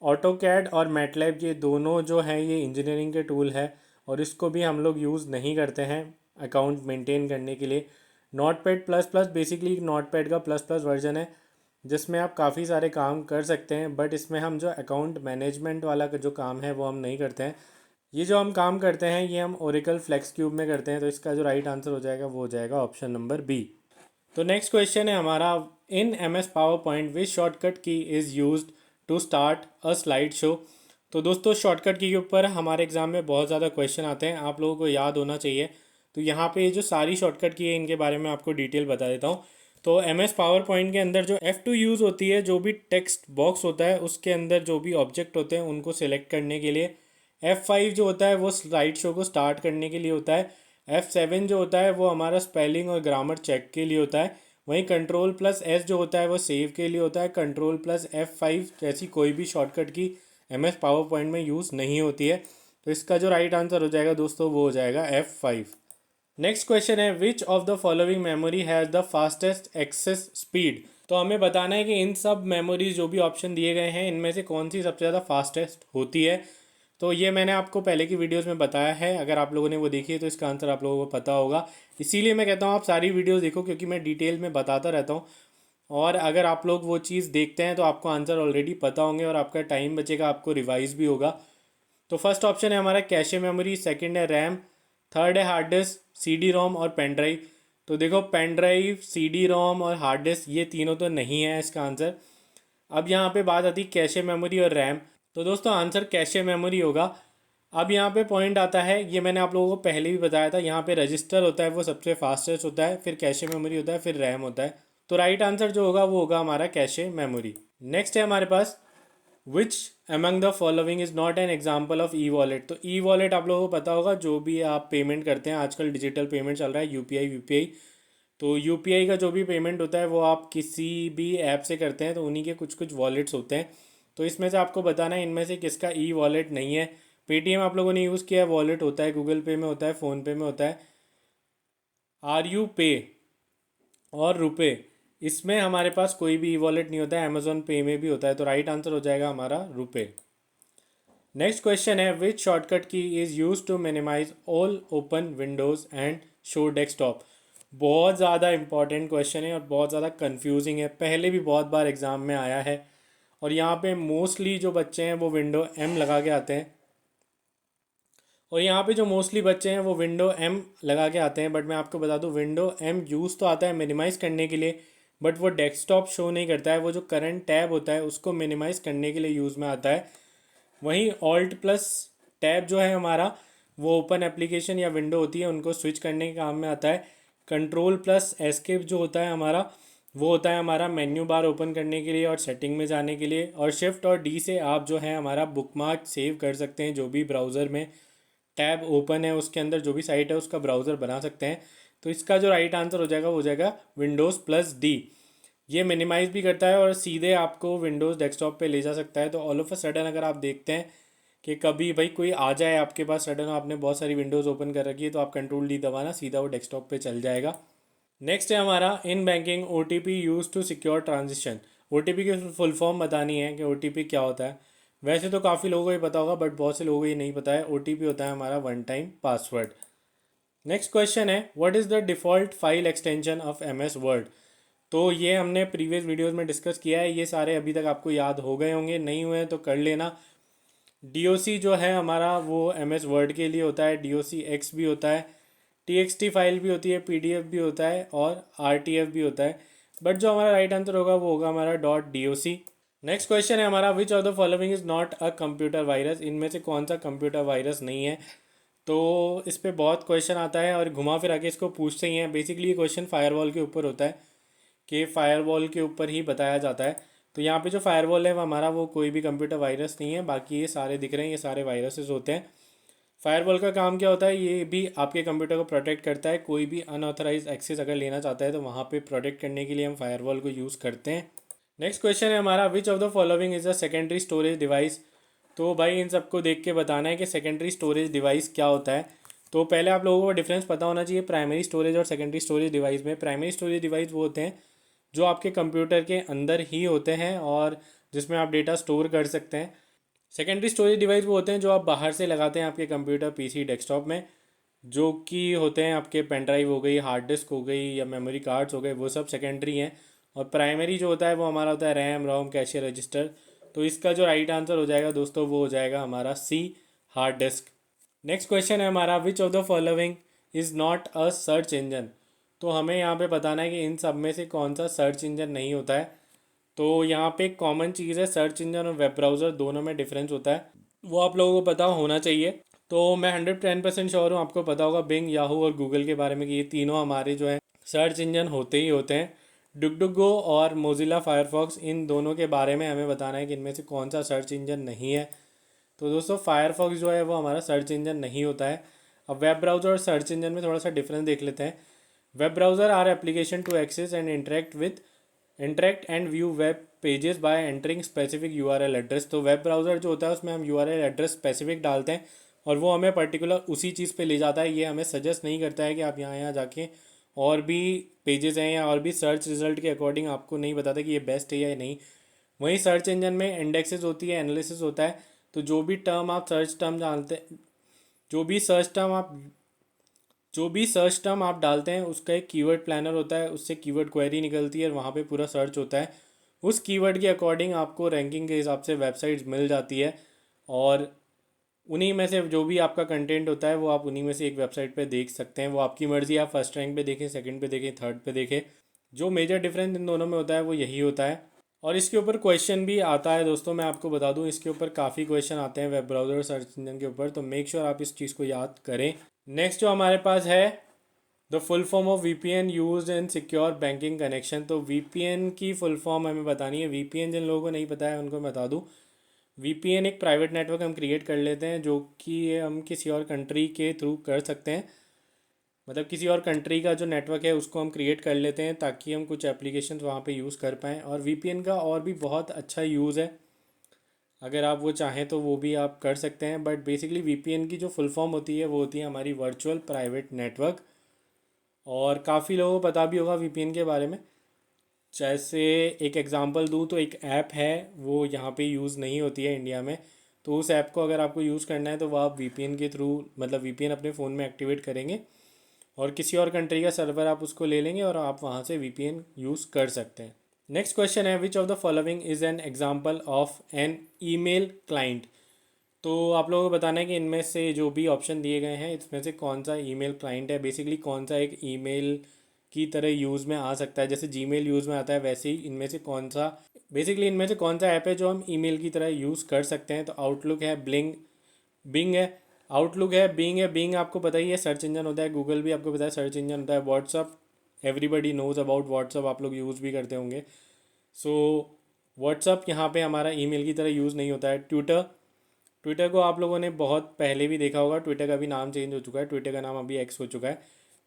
ऑटोकैड और मैटलैब ये दोनों जो हैं ये इंजीनियरिंग के टूल है, और इसको भी हम लोग यूज़ नहीं करते हैं अकाउंट मेंटेन करने के लिए। Notepad plus plus basically notepad का प्लस प्लस वर्जन है, जिसमें आप काफ़ी सारे काम कर सकते हैं, बट इसमें हम जो अकाउंट मैनेजमेंट वाला जो काम है वो हम नहीं करते हैं। ये जो हम काम करते हैं ये हम ओरेकल फ्लेक्स क्यूब में करते हैं। तो इसका जो राइट आंसर हो जाएगा वो हो जाएगा ऑप्शन नंबर बी। तो नेक्स्ट क्वेश्चन है हमारा, in MS PowerPoint which shortcut key is used to start a slide show. तो दोस्तों शॉर्टकट की के ऊपर हमारे एग्जाम में बहुत ज़्यादा क्वेश्चन आते हैं, आप लोगों को याद होना चाहिए। तो यहाँ पे जो सारी शॉर्टकट की है इनके बारे में आपको डिटेल बता देता हूँ। तो MS पावर पॉइंट के अंदर जो F2 यूज़ होती है, जो भी टेक्स्ट बॉक्स होता है उसके अंदर जो भी ऑब्जेक्ट होते हैं उनको सिलेक्ट करने के लिए। F5 जो होता है वो स्लाइड शो को स्टार्ट करने के लिए होता है। F7 जो होता है वो हमारा स्पेलिंग और ग्रामर चेक के लिए होता है। वहीं कंट्रोल+S जो होता है वो सेव के लिए होता है। कंट्रोल+F5 जैसी कोई भी शॉर्टकट की MS पावर पॉइंट में यूज़ नहीं होती है। तो इसका जो राइट आंसर हो जाएगा दोस्तों वो हो जाएगा F5। नेक्स्ट क्वेश्चन है, which of the following memory has the fastest access speed. तो हमें बताना है कि इन सब मेमोरीज जो भी ऑप्शन दिए गए हैं इनमें से कौन सी सबसे ज़्यादा फास्टेस्ट होती है। तो ये मैंने आपको पहले की वीडियोस में बताया है, अगर आप लोगों ने वो देखी है तो इसका आंसर आप लोगों को पता होगा। इसीलिए मैं कहता हूँ आप सारी वीडियोस देखो, क्योंकि मैं डिटेल में बताता रहता हूँ, और अगर आप लोग वो चीज़ देखते हैं तो आपको आंसर ऑलरेडी पता होंगे और आपका टाइम बचेगा, आपको रिवाइज भी होगा। तो फर्स्ट ऑप्शन है हमारा कैशे मेमोरी, सेकंड है रैम, थर्ड है हार्ड डिस्क, CD-ROM और पेन ड्राइव। तो देखो पेन ड्राइव, CD-ROM और हार्ड डिस्क ये तीनों तो नहीं है इसका आंसर। अब यहाँ पे बात आती है कैशे मेमोरी और रैम। तो दोस्तों आंसर कैशे मेमोरी होगा। अब यहाँ पे पॉइंट आता है, ये मैंने आप लोगों को पहले भी बताया था, यहाँ पे रजिस्टर होता है वो सबसे फास्टेस्ट होता है, फिर कैशे मेमोरी होता है, फिर रैम होता है। तो राइट आंसर जो होगा वो होगा हमारा कैशे मेमोरी। नेक्स्ट है हमारे पास, which among the following is not an example of e-wallet. तो ई-वॉलेट आप लोगों को पता होगा, जो भी आप पेमेंट करते हैं आजकल डिजिटल पेमेंट चल रहा है, UPI। तो UPI का जो भी पेमेंट होता है वो आप किसी भी ऐप से करते हैं, तो उन्हीं के कुछ कुछ वॉलेट्स होते हैं। तो इसमें से आपको बताना है इनमें से किसका ई-वॉलेट नहीं है। पेटीएम आप लोगों ने यूज़ किया है, वॉलेट होता है, गूगल पे में होता है, फ़ोनपे में होता है, RU पे और रुपे, इसमें हमारे पास कोई भी ई वॉलेट नहीं होता है। अमेजोन पे में भी होता है। तो राइट आंसर हो जाएगा हमारा रुपे। नेक्स्ट क्वेश्चन है, which shortcut key is use to minimize all open windows and show desktop. बहुत ज़्यादा इंपॉर्टेंट क्वेश्चन है और बहुत ज़्यादा कंफ्यूजिंग है, पहले भी बहुत बार एग्ज़ाम में आया है, और यहाँ पे मोस्टली जो बच्चे हैं वो विंडो M लगा के आते हैं, और यहाँ पे जो मोस्टली बच्चे हैं वो विंडो M लगा के आते हैं। बट मैं आपको बता दूँ, विंडो M यूज़ तो आता है मिनिमाइज़ करने के लिए, बट वो डेस्कटॉप शो नहीं करता है। वो जो करंट टैब होता है उसको मिनिमाइज़ करने के लिए यूज़ में आता है। वहीं ऑल्ट प्लस टैब जो है हमारा, वो ओपन एप्लीकेशन या विंडो होती है उनको स्विच करने के काम में आता है। कंट्रोल प्लस एस्केप जो होता है हमारा, वो होता है हमारा मेन्यू बार ओपन करने के लिए और सेटिंग में जाने के लिए। और शिफ्ट और डी से आप जो है हमारा बुकमार्क सेव कर सकते हैं, जो भी ब्राउज़र में टैब ओपन है उसके अंदर जो भी साइट है उसका ब्राउज़र बना सकते हैं। तो इसका जो राइट आंसर हो जाएगा वो हो जाएगा विंडोज़ प्लस डी। ये मिनिमाइज़ भी करता है और सीधे आपको विंडोज़ डेस्कटॉप पे ले जा सकता है। तो ऑल ऑफ अ सडन अगर आप देखते हैं कि कभी भाई कोई आ जाए आपके पास सडन, आपने बहुत सारी विंडोज़ ओपन कर रखी है, तो आप कंट्रोल डी दबाना, सीधा वो डेस्कटॉप पे चल जाएगा। नेक्स्ट है हमारा in banking O T P use to secure transaction. O T P की फुल फॉर्म बतानी है कि ओ टी पी क्या होता है। वैसे तो काफ़ी लोगों को ये पता होगा, बट बहुत से लोगों को ये नहीं पता है। ओ टी पी होता है हमारा one time password. Next question है what is the default file extension of M S Word. तो ये हमने प्रीवियस वीडियोस में डिस्कस किया है, ये सारे अभी तक आपको याद हो गए होंगे, नहीं हुए हैं तो कर लेना। डी ओ सी जो है हमारा वो एम एस वर्ड के लिए होता है, डी ओ सी एक्स भी होता है, टी एक्स टी फाइल भी होती है, पी डी एफ भी होता है और आर टी एफ भी होता है। बट जो हमारा राइट आंसर होगा वो होगा हमारा डॉट डी ओ सी। नेक्स्ट क्वेश्चन है हमारा which of the following is not a computer virus. इनमें से कौन सा कंप्यूटर वायरस नहीं है। तो इस पे बहुत क्वेश्चन आता है और घुमा फिरा के इसको पूछते ही हैं। बेसिकली ये क्वेश्चन फायरवॉल के ऊपर होता है कि फायरवॉल के ऊपर ही बताया जाता है। तो यहाँ पे जो फायरवॉल है वो हमारा वो कोई भी कंप्यूटर वायरस नहीं है, बाकी ये सारे दिख रहे हैं ये सारे वायरसेस होते हैं। फायरवॉल का काम क्या होता है, ये भी आपके कंप्यूटर को प्रोटेक्ट करता है। कोई भी अनऑथराइज एक्सेस अगर लेना चाहता है तो वहाँ पे प्रोटेक्ट करने के लिए हम फायरवॉल को यूज़ करते हैं। नेक्स्ट क्वेश्चन है हमारा which of the following is a secondary storage device. तो भाई इन सबको देख के बताना है कि सेकेंडरी स्टोरेज डिवाइस क्या होता है। तो पहले आप लोगों को डिफरेंस पता होना चाहिए प्राइमरी स्टोरेज और सेकेंडरी स्टोरेज डिवाइस में। प्राइमरी स्टोरेज डिवाइस वो होते हैं जो आपके कंप्यूटर के अंदर ही होते हैं और जिसमें आप डेटा स्टोर कर सकते हैं। सेकेंडरी स्टोरेज डिवाइस वो होते हैं जो आप बाहर से लगाते हैं आपके कंप्यूटर पीसी डेस्कटॉप में, जो कि होते हैं आपके पेन ड्राइव हो गई, हार्ड डिस्क हो गई या मेमोरी कार्ड्स हो गए, वो सब सेकेंडरी हैं। और प्राइमरी जो होता है वो हमारा होता है रैम रोम कैशे रजिस्टर। तो इसका जो राइट आंसर हो जाएगा दोस्तों वो हो जाएगा हमारा सी, हार्ड डिस्क। नेक्स्ट क्वेश्चन है हमारा which of the following is not a search engine. तो हमें यहाँ पे बताना है कि इन सब में से कौन सा सर्च इंजन नहीं होता है। तो यहाँ पे एक कॉमन चीज़ है, सर्च इंजन और वेब ब्राउज़र दोनों में डिफरेंस होता है, वो आप लोगों को पता होना चाहिए। तो मैं 110% श्योर हूँ आपको पता होगा बिंग, याहू और गूगल के बारे में कि ये तीनों हमारे जो है सर्च इंजन होते ही होते हैं। डुकडुगो और मोजिला फायरफॉक्स, इन दोनों के बारे में हमें बताना है कि इनमें से कौन सा सर्च इंजन नहीं है। तो दोस्तों फायरफॉक्स जो है वो हमारा सर्च इंजन नहीं होता है। अब वेब ब्राउज़र और सर्च इंजन में थोड़ा सा डिफरेंस देख लेते हैं। Web browser are application to access and interact and view web pages by entering specific URL address. तो वेब ब्राउज़र जो होता है उसमें हम यूआरएल एड्रेस स्पेसिफिक डालते हैं और वो हमें पर्टिकुलर उसी चीज़ पे ले जाता है। ये हमें सजेस्ट नहीं करता है कि आप यहाँ यहाँ जाके और भी पेजेस हैं या और भी सर्च रिजल्ट के अकॉर्डिंग आपको नहीं बताता कि ये बेस्ट है या नहीं। वहीं सर्च इंजन में इंडेक्सेस होती है, एनालिसिस होता है। तो जो भी सर्च टर्म आप जो भी सर्च टर्म आप डालते हैं उसका एक कीवर्ड प्लानर होता है, उससे कीवर्ड क्वेरी निकलती है और वहाँ पे पूरा सर्च होता है। उस कीवर्ड के अकॉर्डिंग आपको रैंकिंग के हिसाब से वेबसाइट्स मिल जाती है और उन्हीं में से जो भी आपका कंटेंट होता है वो आप उन्हीं में से एक वेबसाइट पे देख सकते हैं। वो आपकी मर्ज़ी, आप फर्स्ट रैंक पे देखें, सेकंड पे देखें, थर्ड पे देखें। जो मेजर डिफरेंस इन दोनों में होता है वो यही होता है। और इसके ऊपर क्वेश्चन भी आता है दोस्तों, मैं आपको बता दूं इसके ऊपर काफ़ी क्वेश्चन आते हैं वेब ब्राउज़र और सर्च इंजन के ऊपर, तो मेक श्योर आप इस चीज़ को याद करें। नेक्स्ट जो हमारे पास है the full form of VPN used in secure banking connection. तो वीपीएन की फुल फॉर्म हमें बतानी है। वीपीएन जिन लोगों को नहीं पता है उनको मैं बता दूं, वीपीएन एक प्राइवेट नेटवर्क हम क्रिएट कर लेते हैं जो कि हम किसी और कंट्री के थ्रू कर सकते हैं। मतलब किसी और कंट्री का जो नेटवर्क है उसको हम क्रिएट कर लेते हैं ताकि हम कुछ एप्लीकेशन वहाँ पे यूज़ कर पाएँ। और वीपीएन का और भी बहुत अच्छा यूज़ है, अगर आप वो चाहें तो वो भी आप कर सकते हैं। बट बेसिकली वीपीएन की जो फुल फॉर्म होती है वो होती है हमारी वर्चुअल प्राइवेट नेटवर्क। और काफ़ी लोगों को पता भी होगा वीपीएन के बारे में। जैसे एक एग्ज़ाम्पल दूँ तो एक ऐप है वो यहाँ पे यूज़ नहीं होती है इंडिया में। तो उस ऐप को अगर आपको यूज़ करना है तो वो आप वीपीएन के थ्रू, मतलब वीपीएन अपने फ़ोन में एक्टिवेट करेंगे और किसी और कंट्री का सर्वर आप उसको ले लेंगे और आप वहाँ से वीपीएन यूज़ कर सकते हैं। नेक्स्ट क्वेश्चन है which of the following is an example of an email client. तो आप लोगों को बताना है कि इनमें से जो भी ऑप्शन दिए गए हैं इसमें से कौन सा ईमेल क्लाइंट है। बेसिकली कौन सा एक ईमेल की तरह यूज़ में आ सकता है, जैसे जीमेल यूज़ में आता है वैसे ही इनमें से कौन सा, बेसिकली इनमें से कौन सा ऐप है जो हम ईमेल की तरह यूज़ कर सकते हैं। तो आउटलुक है, बिंग है, आउटलुक है, बीइंग आपको पता ही है सर्च इंजन होता है, गूगल भी आपको पता है सर्च इंजन होता है, WhatsApp everybody knows about WhatsApp, आप लोग यूज़ भी करते होंगे। सो व्हाट्सअप यहाँ पे हमारा ईमेल की तरह यूज़ नहीं होता है। ट्विटर, ट्विटर को आप लोगों ने बहुत पहले भी देखा होगा, ट्विटर का भी नाम चेंज हो चुका है, ट्विटर का नाम अभी एक्स हो चुका है।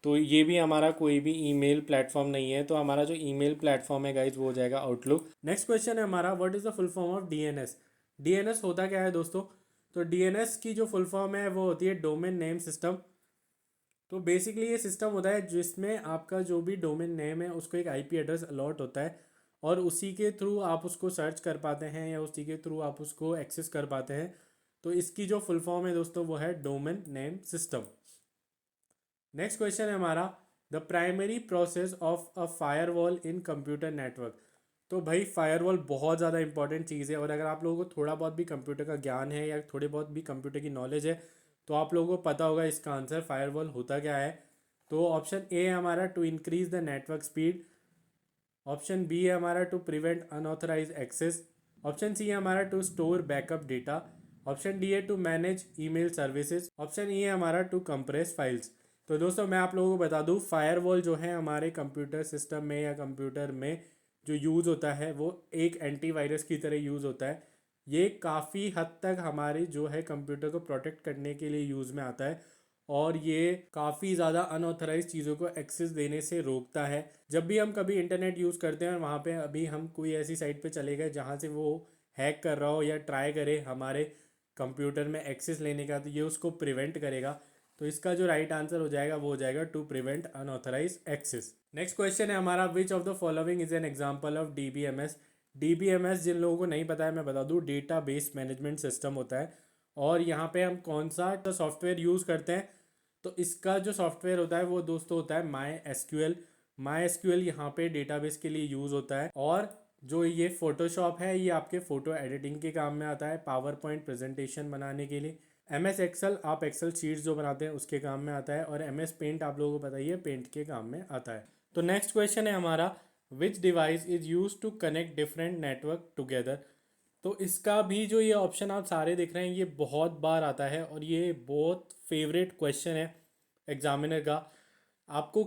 तो ये भी हमारा कोई भी ईमेल प्लेटफॉर्म नहीं है। तो हमारा जो ईमेल प्लेटफॉर्म है गाइज वो हो जाएगा आउटलुक। नेक्स्ट क्वेश्चन है हमारा, what is the full form of DNS. DNS होता क्या है दोस्तों? तो डीएनएस की जो फुल फॉर्म है वो होती है डोमेन नेम सिस्टम। तो बेसिकली ये सिस्टम होता है जिसमें आपका जो भी डोमेन नेम है उसको एक आईपी एड्रेस अलॉट होता है, और उसी के थ्रू आप उसको सर्च कर पाते हैं या उसी के थ्रू आप उसको एक्सेस कर पाते हैं। तो इसकी जो फुल फॉर्म है दोस्तों वो है domain name system. Next question है हमारा, the primary process of a firewall in computer network. तो भाई फायरवॉल बहुत ज़्यादा इंपॉर्टेंट चीज़ है, और अगर आप लोगों को थोड़ा बहुत भी कंप्यूटर का ज्ञान है या थोड़ी बहुत भी कंप्यूटर की नॉलेज है तो आप लोगों को पता होगा इसका आंसर फायरवॉल होता क्या है। तो ऑप्शन ए है हमारा to increase the network speed, option B है हमारा to prevent unauthorize access, option C है हमारा to store backup data, option D है to manage email services, option E है हमारा टू कंप्रेस फाइल्स। तो दोस्तों मैं आप लोगों को बता दूं, फायरवॉल जो है हमारे कंप्यूटर सिस्टम में या कंप्यूटर में जो यूज़ होता है वो एक एंटीवायरस की तरह यूज़ होता है। ये काफ़ी हद तक हमारे जो है कंप्यूटर को प्रोटेक्ट करने के लिए यूज़ में आता है, और ये काफ़ी ज़्यादा अनऑथराइज चीज़ों को एक्सेस देने से रोकता है। जब भी हम कभी इंटरनेट यूज़ करते हैं और वहाँ पे अभी हम कोई ऐसी साइट पे चले गए जहाँ से वो हैक कर रहा हो या ट्राई करे हमारे कंप्यूटर में एक्सेस लेने का, तो ये उसको प्रिवेंट करेगा। तो इसका जो राइट आंसर हो जाएगा वो हो जाएगा to prevent unauthorize access. Next question है हमारा, which of the following is an example of DBMS. DBMS जिन लोगों को नहीं पता है मैं बता दूँ, डेटा बेस मैनेजमेंट सिस्टम होता है। और यहाँ पे हम कौन सा सॉफ्टवेयर यूज़ करते हैं, तो इसका जो सॉफ्टवेयर होता है वो दोस्तों होता है माई एसक्यूएल। माई एसक्यूएल यहाँ पे डेटाबेस के लिए यूज़ होता है। और जो ये फोटोशॉप है ये आपके फ़ोटो एडिटिंग के काम में आता है, पावर पॉइंट प्रेजेंटेशन बनाने के लिए। एम एस एक्सेल आप एक्सेल शीट्स जो बनाते हैं उसके काम में आता है, और एम एस पेंट आप लोगों को पता ही है पेंट के काम में आता है। तो नेक्स्ट क्वेश्चन है हमारा, which device is use to connect different network together. तो इसका भी जो ये ऑप्शन आप सारे देख रहे हैं ये बहुत बार आता है, और ये बहुत फेवरेट क्वेश्चन है एग्जामिनर का। आपको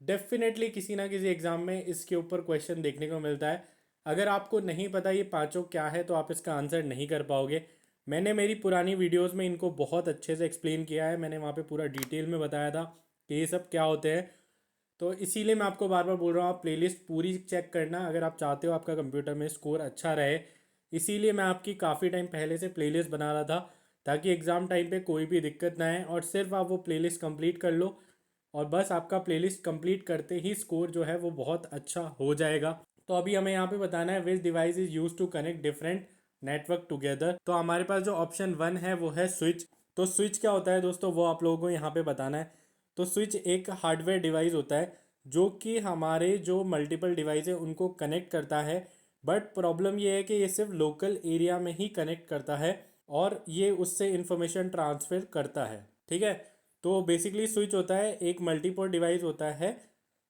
डेफिनेटली किसी ना किसी एग्ज़ाम में इसके ऊपर क्वेश्चन देखने को मिलता है। अगर आपको नहीं पता ये पांचों क्या है तो आप इसका आंसर नहीं कर पाओगे। मैंने मेरी पुरानी वीडियोस में इनको बहुत अच्छे से एक्सप्लेन किया है, मैंने वहाँ पे पूरा डिटेल में बताया था कि ये सब क्या होते हैं। तो इसीलिए मैं आपको बार बार बोल रहा हूँ आप प्लेलिस्ट पूरी चेक करना अगर आप चाहते हो आपका कंप्यूटर में स्कोर अच्छा रहे। इसीलिए मैं आपकी काफ़ी टाइम पहले से प्लेलिस्ट बना रहा था, ताकि एग्ज़ाम टाइम पे कोई भी दिक्कत ना आए, और सिर्फ आप वो प्लेलिस्ट कंप्लीट कर लो, और बस आपका प्लेलिस्ट कंप्लीट करते ही स्कोर जो है वो बहुत अच्छा हो जाएगा। तो अभी हमें यहाँ पे बताना है which device is use to connect different network together. तो हमारे पास जो ऑप्शन वन है वो है स्विच। तो स्विच क्या होता है दोस्तों वो आप लोगों को यहाँ पे बताना है। तो स्विच एक हार्डवेयर डिवाइस होता है जो कि हमारे जो मल्टीपल डिवाइस है उनको कनेक्ट करता है, बट प्रॉब्लम ये है कि ये सिर्फ लोकल एरिया में ही कनेक्ट करता है, और ये उससे इंफॉर्मेशन ट्रांसफ़र करता है। ठीक है, तो बेसिकली स्विच होता है एक मल्टीपोर्ट डिवाइस होता है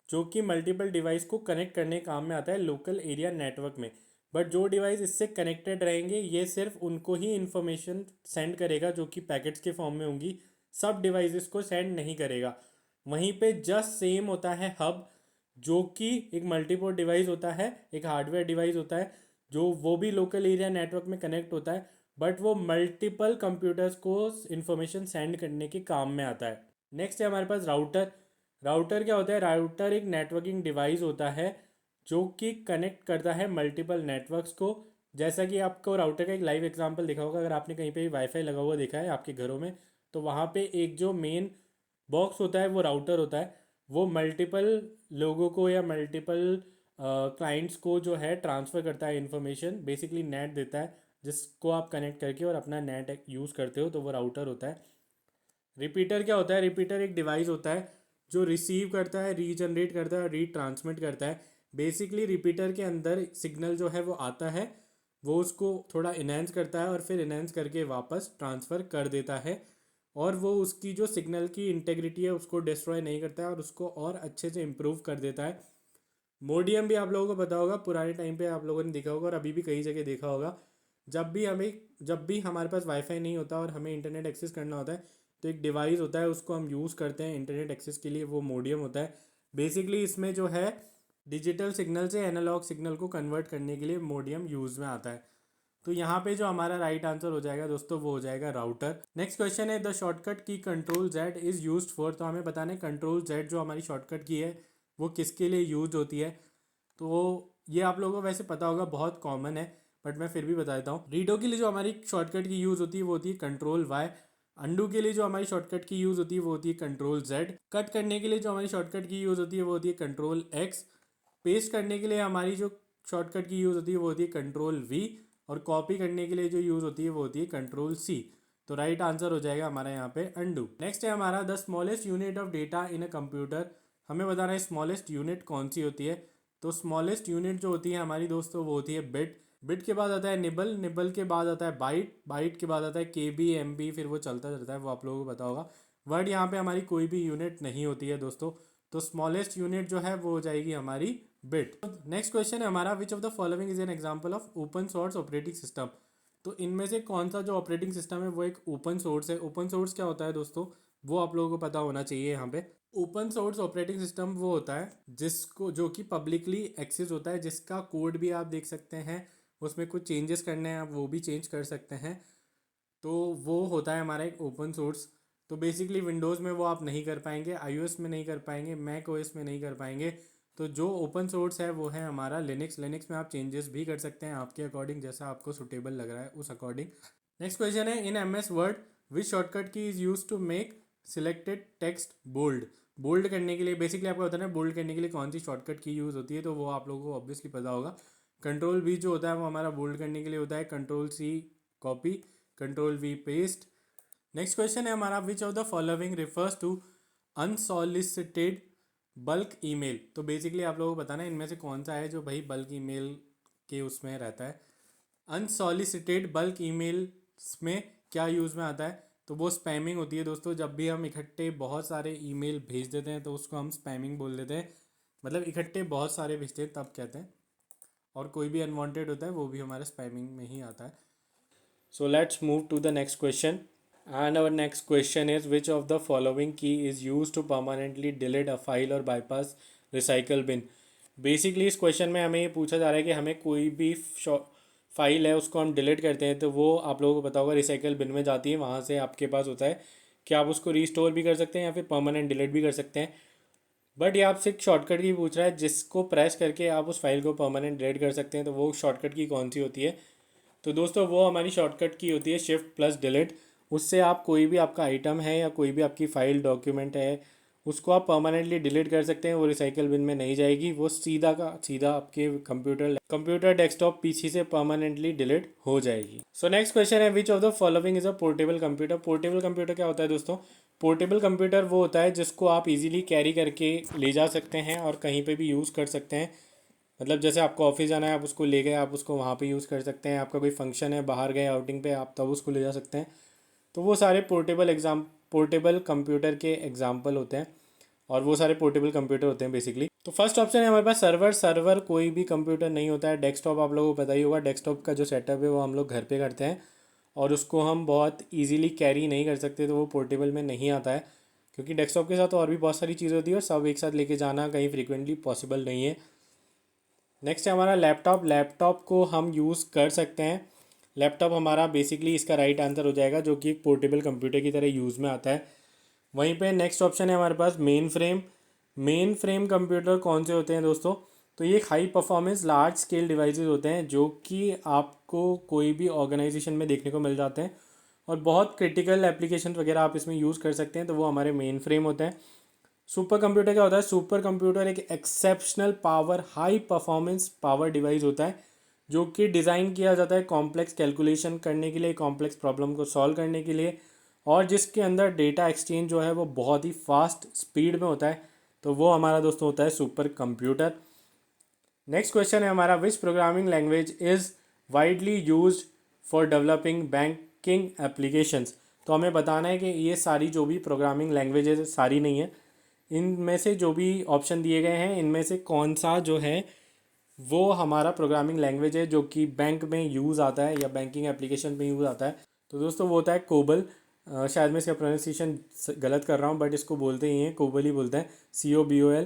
जो कि मल्टीपल डिवाइस को कनेक्ट करने काम में आता है लोकल एरिया नेटवर्क में। बट जो डिवाइस इससे कनेक्टेड रहेंगे ये सिर्फ उनको ही इंफॉर्मेशन सेंड करेगा जो कि पैकेट्स के फॉर्म में होंगी, सब डिवाइसेस को सेंड नहीं करेगा। वहीं पे जस्ट सेम होता है हब, जो कि एक मल्टीपोर्ट डिवाइस होता है, एक हार्डवेयर डिवाइस होता है जो वो भी लोकल एरिया नेटवर्क में कनेक्ट होता है, बट वो मल्टीपल कंप्यूटर्स को इंफॉर्मेशन सेंड करने के काम में आता है। नेक्स्ट है हमारे पास राउटर। राउटर क्या होता है? राउटर एक नेटवर्किंग डिवाइस होता है जो कि कनेक्ट करता है मल्टीपल नेटवर्क्स को। जैसा कि आपको राउटर का एक लाइव एग्जांपल दिखा होगा, अगर आपने कहीं पे वाईफाई लगा हुआ देखा है आपके घरों में, तो वहाँ पे एक जो मेन बॉक्स होता है वो राउटर होता है। वो मल्टीपल लोगों को या मल्टीपल क्लाइंट्स को जो है ट्रांसफ़र करता है इन्फॉर्मेशन, बेसिकली नेट देता है जिसको आप कनेक्ट करके और अपना नेट यूज़ करते हो, तो वो राउटर होता है। रिपीटर क्या होता है? रिपीटर एक डिवाइस होता है जो रिसीव करता है, रीजनरेट करता है, री ट्रांसमिट करता है। बेसिकली रिपीटर के अंदर सिग्नल जो है वो आता है, वो उसको थोड़ा इनहेंस करता है और फिर इनहेंस करके वापस ट्रांसफ़र कर देता है, और वो उसकी जो सिग्नल की इंटेग्रिटी है उसको डिस्ट्रॉय नहीं करता है और उसको और अच्छे से इम्प्रूव कर देता है। मोडियम भी आप लोगों को पता होगा, पुराने टाइम पे आप लोगों ने देखा होगा और अभी भी कई जगह देखा होगा। जब भी हमारे पास वाईफाई नहीं होता और हमें इंटरनेट एक्सेस करना होता है तो एक डिवाइस होता है, उसको हम यूज़ करते हैं इंटरनेट एक्सेस के लिए, वो मोडियम होता है। बेसिकली इसमें जो है डिजिटल सिग्नल से एनालॉग सिग्नल को कन्वर्ट करने के लिए मोडियम यूज़ में आता है। तो यहाँ पे जो हमारा राइट आंसर हो जाएगा दोस्तों वो हो जाएगा राउटर। नेक्स्ट क्वेश्चन है the shortcut key control Z is used for. तो हमें बताना है कंट्रोल जेड जो हमारी शॉर्टकट की है वो किसके लिए यूज होती है। तो ये आप लोगों को वैसे पता होगा, बहुत कॉमन है, बट मैं फिर भी बता देता हूँ। रीडो के लिए जो हमारी शॉर्टकट की यूज़ होती है वो होती है कंट्रोल वाई। अंडू के लिए जो हमारी शॉर्टकट की यूज़ होती है वो होती है कंट्रोल जेड। कट करने के लिए जो हमारी शॉर्टकट की यूज़ होती है वो होती है कंट्रोल एक्स। पेस्ट करने के लिए हमारी जो शॉर्टकट की यूज़ होती है वो होती है कंट्रोल वी। और कॉपी करने के लिए जो यूज़ होती है वो होती है कंट्रोल सी। तो राइट आंसर हो जाएगा हमारा यहाँ पे अंडू। नेक्स्ट है हमारा the smallest unit of data in a computer. हमें बताना है स्मॉलेस्ट यूनिट कौन सी होती है। तो स्मॉलेस्ट यूनिट जो होती है हमारी दोस्तों वो होती है बिट। बिट के बाद आता है निबल, निबल के बाद आता है बाइट, बाइट के बाद आता है केबी, एमबी, फिर वो चलता रहता है, वो आप लोगों को पता होगा। वर्ड यहाँ पे हमारी कोई भी यूनिट नहीं होती है दोस्तों। तो स्मॉलेस्ट यूनिट जो है वो हो जाएगी हमारी बिट। नेक्स्ट क्वेश्चन है हमारा which of the following is an example of open source operating system. तो इनमें से कौन सा जो ऑपरेटिंग सिस्टम है वो एक ओपन सोर्स है। ओपन सोर्स क्या होता है दोस्तों वो आप लोगों को पता होना चाहिए यहाँ पे। ओपन सोर्स ऑपरेटिंग सिस्टम वो होता है जिसको जो कि पब्लिकली एक्सेस होता है, जिसका कोड भी आप देख सकते हैं, उसमें कुछ चेंजेस करने हैं आप वो भी चेंज कर सकते हैं। तो वो होता है हमारा एक ओपन सोर्स। तो बेसिकली विंडोज़ में वो आप नहीं कर पाएंगे, आईओएस में नहीं कर पाएंगे, मैक ओएस में नहीं कर पाएंगे। तो जो ओपन सोर्स है वो है हमारा लिनक्स। लिनक्स में आप चेंजेस भी कर सकते हैं आपके अकॉर्डिंग, जैसा आपको सुटेबल लग रहा है उस अकॉर्डिंग। नेक्स्ट क्वेश्चन है in M S Word which shortcut key is use to make selected text bold. Bold करने के लिए बेसिकली आपको बताना है बोल्ड करने के लिए कौन सी शॉर्टकट की यूज़ होती है। तो वो आप लोगों को ऑब्वियसली पता होगा। कंट्रोल वी जो होता है वो हमारा बोल्ड करने के लिए होता है, control C copy, control V paste. Next question है हमारा which of the following refers to unsolicited bulk email. तो बेसिकली आप लोगों को बताना है इनमें से कौन सा है जो भाई बल्क ईमेल के उसमें रहता है। अनसॉलिसिटेड बल्क ईमेल्स में क्या यूज़ में आता है। तो वो स्पैमिंग होती है दोस्तों। जब भी हम इकट्ठे बहुत सारे ईमेल भेज देते हैं तो उसको हम स्पैमिंग बोल देते हैं। मतलब इकट्ठे बहुत सारे भेजते हैं तब कहते हैं। और कोई भी अनवांटेड होता है वो भी हमारे स्पैमिंग में ही आता है। So let's move to the next question. And our next question is which of the following key is used to permanently delete a file or bypass recycle bin? Basically इस question में हमें ये पूछा जा रहा है कि हमें कोई भी फाइल है उसको हम डिलीट करते हैं तो वो आप लोगों को पता होगा रिसाइकल बिन में जाती है। वहाँ से आपके पास होता है कि आप उसको रीस्टोर भी कर सकते हैं या फिर परमानेंट डिलीट भी कर सकते हैं। बट ये आपसे एक शॉर्टकट की पूछ रहा है जिसको प्रेस करके आप उस फाइल को परमानेंट डिलीट कर सकते हैं। तो वो शॉर्टकट की कौन सी होती है। तो दोस्तों वो हमारी शॉर्टकट की होती है शिफ्ट प्लस डिलीट। उससे आप कोई भी आपका आइटम है या कोई भी आपकी फाइल डॉक्यूमेंट है उसको आप परमानेंटली डिलीट कर सकते हैं। वो रिसाइकल बिन में नहीं जाएगी, वो सीधा का सीधा आपके कंप्यूटर डेस्कटॉप पीसी से परमानेंटली डिलीट हो जाएगी। सो नेक्स्ट क्वेश्चन है which of the following is a portable computer. Portable computer क्या होता है दोस्तों। पोर्टेबल कंप्यूटर वो होता है जिसको आप इजीली कैरी करके ले जा सकते हैं और कहीं पे भी यूज़ कर सकते हैं। मतलब जैसे आपको ऑफिस जाना है आप उसको ले गए, आप उसको वहाँ पे यूज़ कर सकते हैं। आपका कोई फंक्शन है बाहर गए आउटिंग पे आप तब उसको ले जा सकते हैं। तो वो सारे पोर्टेबल कंप्यूटर के एग्जाम्पल होते हैं और वो सारे पोर्टेबल कंप्यूटर होते हैं बेसिकली। तो फर्स्ट ऑप्शन है हमारे पास सर्वर। सर्वर कोई भी कंप्यूटर नहीं होता है। डेस्कटॉप आप लोगों को पता ही होगा, डेस्कटॉप का जो सेटअप है वो हम लोग घर पे करते हैं और उसको हम बहुत ईजिली कैरी नहीं कर सकते, तो वो पोर्टेबल में नहीं आता है। क्योंकि डेस्कटॉप के साथ और भी बहुत सारी चीज़ें होती है और सब एक साथ लेके जाना कहीं फ्रिक्वेंटली पॉसिबल नहीं है। नेक्स्ट है हमारा लैपटॉप। लैपटॉप को हम यूज़ कर सकते हैं। लैपटॉप हमारा बेसिकली इसका राइट आंसर हो जाएगा जो कि एक पोर्टेबल कंप्यूटर की तरह यूज़ में आता है। वहीं पे नेक्स्ट ऑप्शन है हमारे पास mainframe. Mainframe computer कौन से होते हैं दोस्तों। तो ये high performance large scale devices होते हैं जो कि आपको कोई भी ऑर्गेनाइजेशन में देखने को मिल जाते हैं और बहुत क्रिटिकल एप्लीकेशन वगैरह आप इसमें यूज़ कर सकते हैं। तो वो हमारे मेन फ्रेम होते हैं। सुपर कंप्यूटर क्या होता है। सुपर कंप्यूटर एक exceptional power high performance power device होता है जो कि डिज़ाइन किया जाता है कॉम्प्लेक्स कैलकुलेशन करने के लिए, कॉम्प्लेक्स प्रॉब्लम को सॉल्व करने के लिए, और जिसके अंदर डेटा एक्सचेंज जो है वो बहुत ही फास्ट स्पीड में होता है। तो वो हमारा दोस्तों होता है सुपर कंप्यूटर। नेक्स्ट क्वेश्चन है हमारा विच programming language is widely used for developing banking applications. तो हमें बताना है कि ये सारी जो भी प्रोग्रामिंग लैंग्वेजेज सारी नहीं है, इनमें से जो भी ऑप्शन दिए गए हैं इनमें से कौन सा जो है वो हमारा प्रोग्रामिंग लैंग्वेज है जो कि बैंक में यूज़ आता है या बैंकिंग एप्लीकेशन में यूज़ आता है। तो दोस्तों वो होता है कोबल। शायद मैं इसका प्रोनाउंसिएशन गलत कर रहा हूँ, बट इसको बोलते ही हैं, कोबल ही बोलते हैं, COBOL।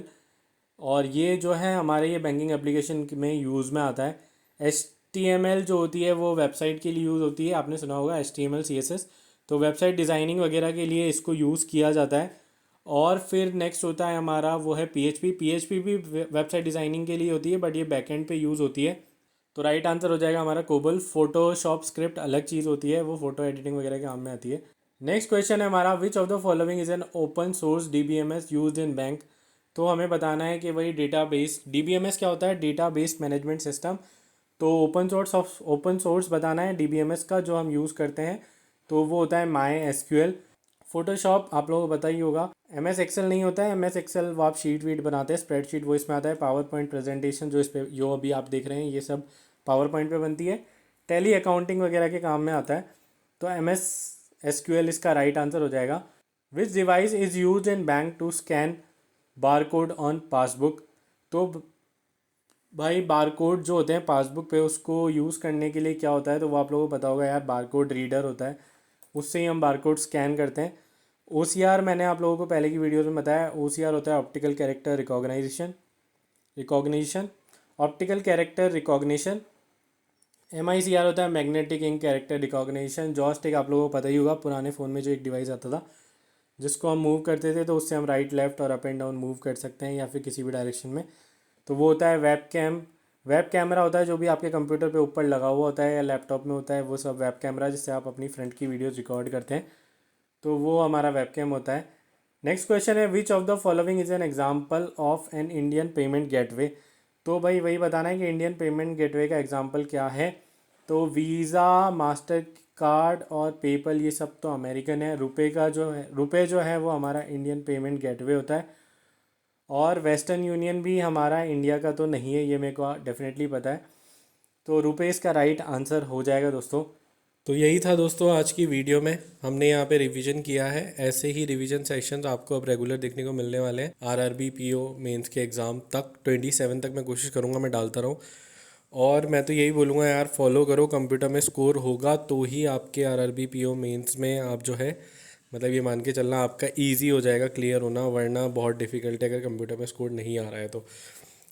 और ये जो है हमारे ये बैंकिंग एप्लीकेशन में यूज़ में आता है। HTML जो होती है वो वेबसाइट के लिए यूज़ होती है, आपने सुना होगा HTML CSS। तो वेबसाइट डिज़ाइनिंग वगैरह के लिए इसको यूज़ किया जाता है। और फिर नेक्स्ट होता है हमारा वो है PHP भी वेबसाइट डिज़ाइनिंग के लिए होती है, बट ये बैकएंड पे यूज़ होती है। तो राइट आंसर हो जाएगा हमारा कोबल। फोटोशॉप स्क्रिप्ट अलग चीज़ होती है, वो फोटो एडिटिंग वगैरह के काम में आती है। नेक्स्ट क्वेश्चन है हमारा, which of the following is an open source DBMS used in bank. तो हमें बताना है कि भाई डेटाबेस, DBMS क्या होता है, डेटाबेस मैनेजमेंट सिस्टम। तो ओपन सोर्स बताना है DBMS का जो हम यूज़ करते हैं, तो वो होता है MySQL। फोटोशॉप आप लोगों को पता ही होगा। MS Excel नहीं होता है, MS Excel वो आप शीट वीट बनाते हैं, स्प्रेडशीट वो इसमें आता है। पावर पॉइंट प्रेजेंटेशन जो इस पे जो अभी आप देख रहे हैं ये सब पावर पॉइंट पे बनती है। टैली अकाउंटिंग वगैरह के काम में आता है। तो MS SQL इसका राइट आंसर हो जाएगा। Which device is use in bank to scan barcode on passbook. तो भाई बारकोड जो होते हैं पासबुक पे उसको यूज़ करने के लिए क्या होता है, तो वो आप लोगों को पता होगा यार, बारकोड रीडर होता है, उससे ही हम बारकोड स्कैन करते हैं। OCR मैंने आप लोगों को पहले की वीडियोस में बताया, OCR होता है optical character recognition. Optical character recognition. MICR होता है magnetic ink character recognition. Joystick आप लोगों को पता ही होगा, पुराने फ़ोन में जो एक डिवाइस आता था जिसको हम मूव करते थे, तो उससे हम राइट लेफ्ट और अप एंड डाउन मूव कर सकते हैं या फिर किसी भी डायरेक्शन में। तो वो होता है वेब कैमरा होता है जो भी आपके कंप्यूटर पे ऊपर लगा हुआ होता है या लैपटॉप में होता है, वो सब वेब कैमरा जिससे आप अपनी फ्रंट की वीडियोस रिकॉर्ड करते हैं, तो वो हमारा वेब कैम होता है। नेक्स्ट क्वेश्चन है, which of the following is an example of an Indian payment gateway. तो भाई वही बताना है कि इंडियन पेमेंट गेटवे का एग्जाम्पल क्या है। तो वीज़ा, मास्टर कार्ड और पेपल ये सब तो अमेरिकन है। रुपए जो है वो हमारा इंडियन पेमेंट गेटवे होता है। और वेस्टर्न यूनियन भी हमारा इंडिया का तो नहीं है, ये मेरे को डेफिनेटली पता है। तो रुपए इसका राइट आंसर हो जाएगा दोस्तों। तो यही था दोस्तों आज की वीडियो में, हमने यहाँ पे रिवीजन किया है। ऐसे ही रिवीजन सेशंस आपको अब रेगुलर देखने को मिलने वाले हैं। RRB PO मेंस के एग्ज़ाम तक 27 तक मैं कोशिश करूँगा मैं डालता रहूँ। और मैं तो यही बोलूँगा यार, फॉलो करो, कंप्यूटर में स्कोर होगा तो ही आपके RRB PO मेंस में आप जो है मतलब ये मान के चलना आपका इजी हो जाएगा क्लियर होना, वरना बहुत डिफ़िकल्ट है अगर कंप्यूटर में स्कोर नहीं आ रहा है तो।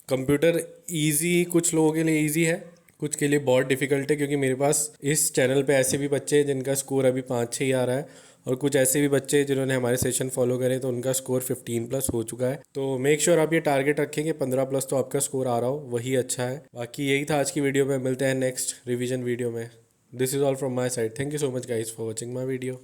कंप्यूटर इजी कुछ लोगों के लिए इजी है, कुछ के लिए बहुत डिफ़िकल्ट है, क्योंकि मेरे पास इस चैनल पे ऐसे भी बच्चे हैं जिनका स्कोर अभी 5-6 ही आ रहा है, और कुछ ऐसे भी बच्चे हैं जिन्होंने हमारे सेशन फॉलो करे तो उनका स्कोर 15+ हो चुका है। तो मेक श्योर आप ये टारगेट रखें कि 15+ तो आपका स्कोर आ रहा हो, वही अच्छा है। बाकी यही था आज की वीडियो में, मिलते हैं नेक्स्ट रिवीजन वीडियो में। This is all from my side. Thank you so much guys for watching my video.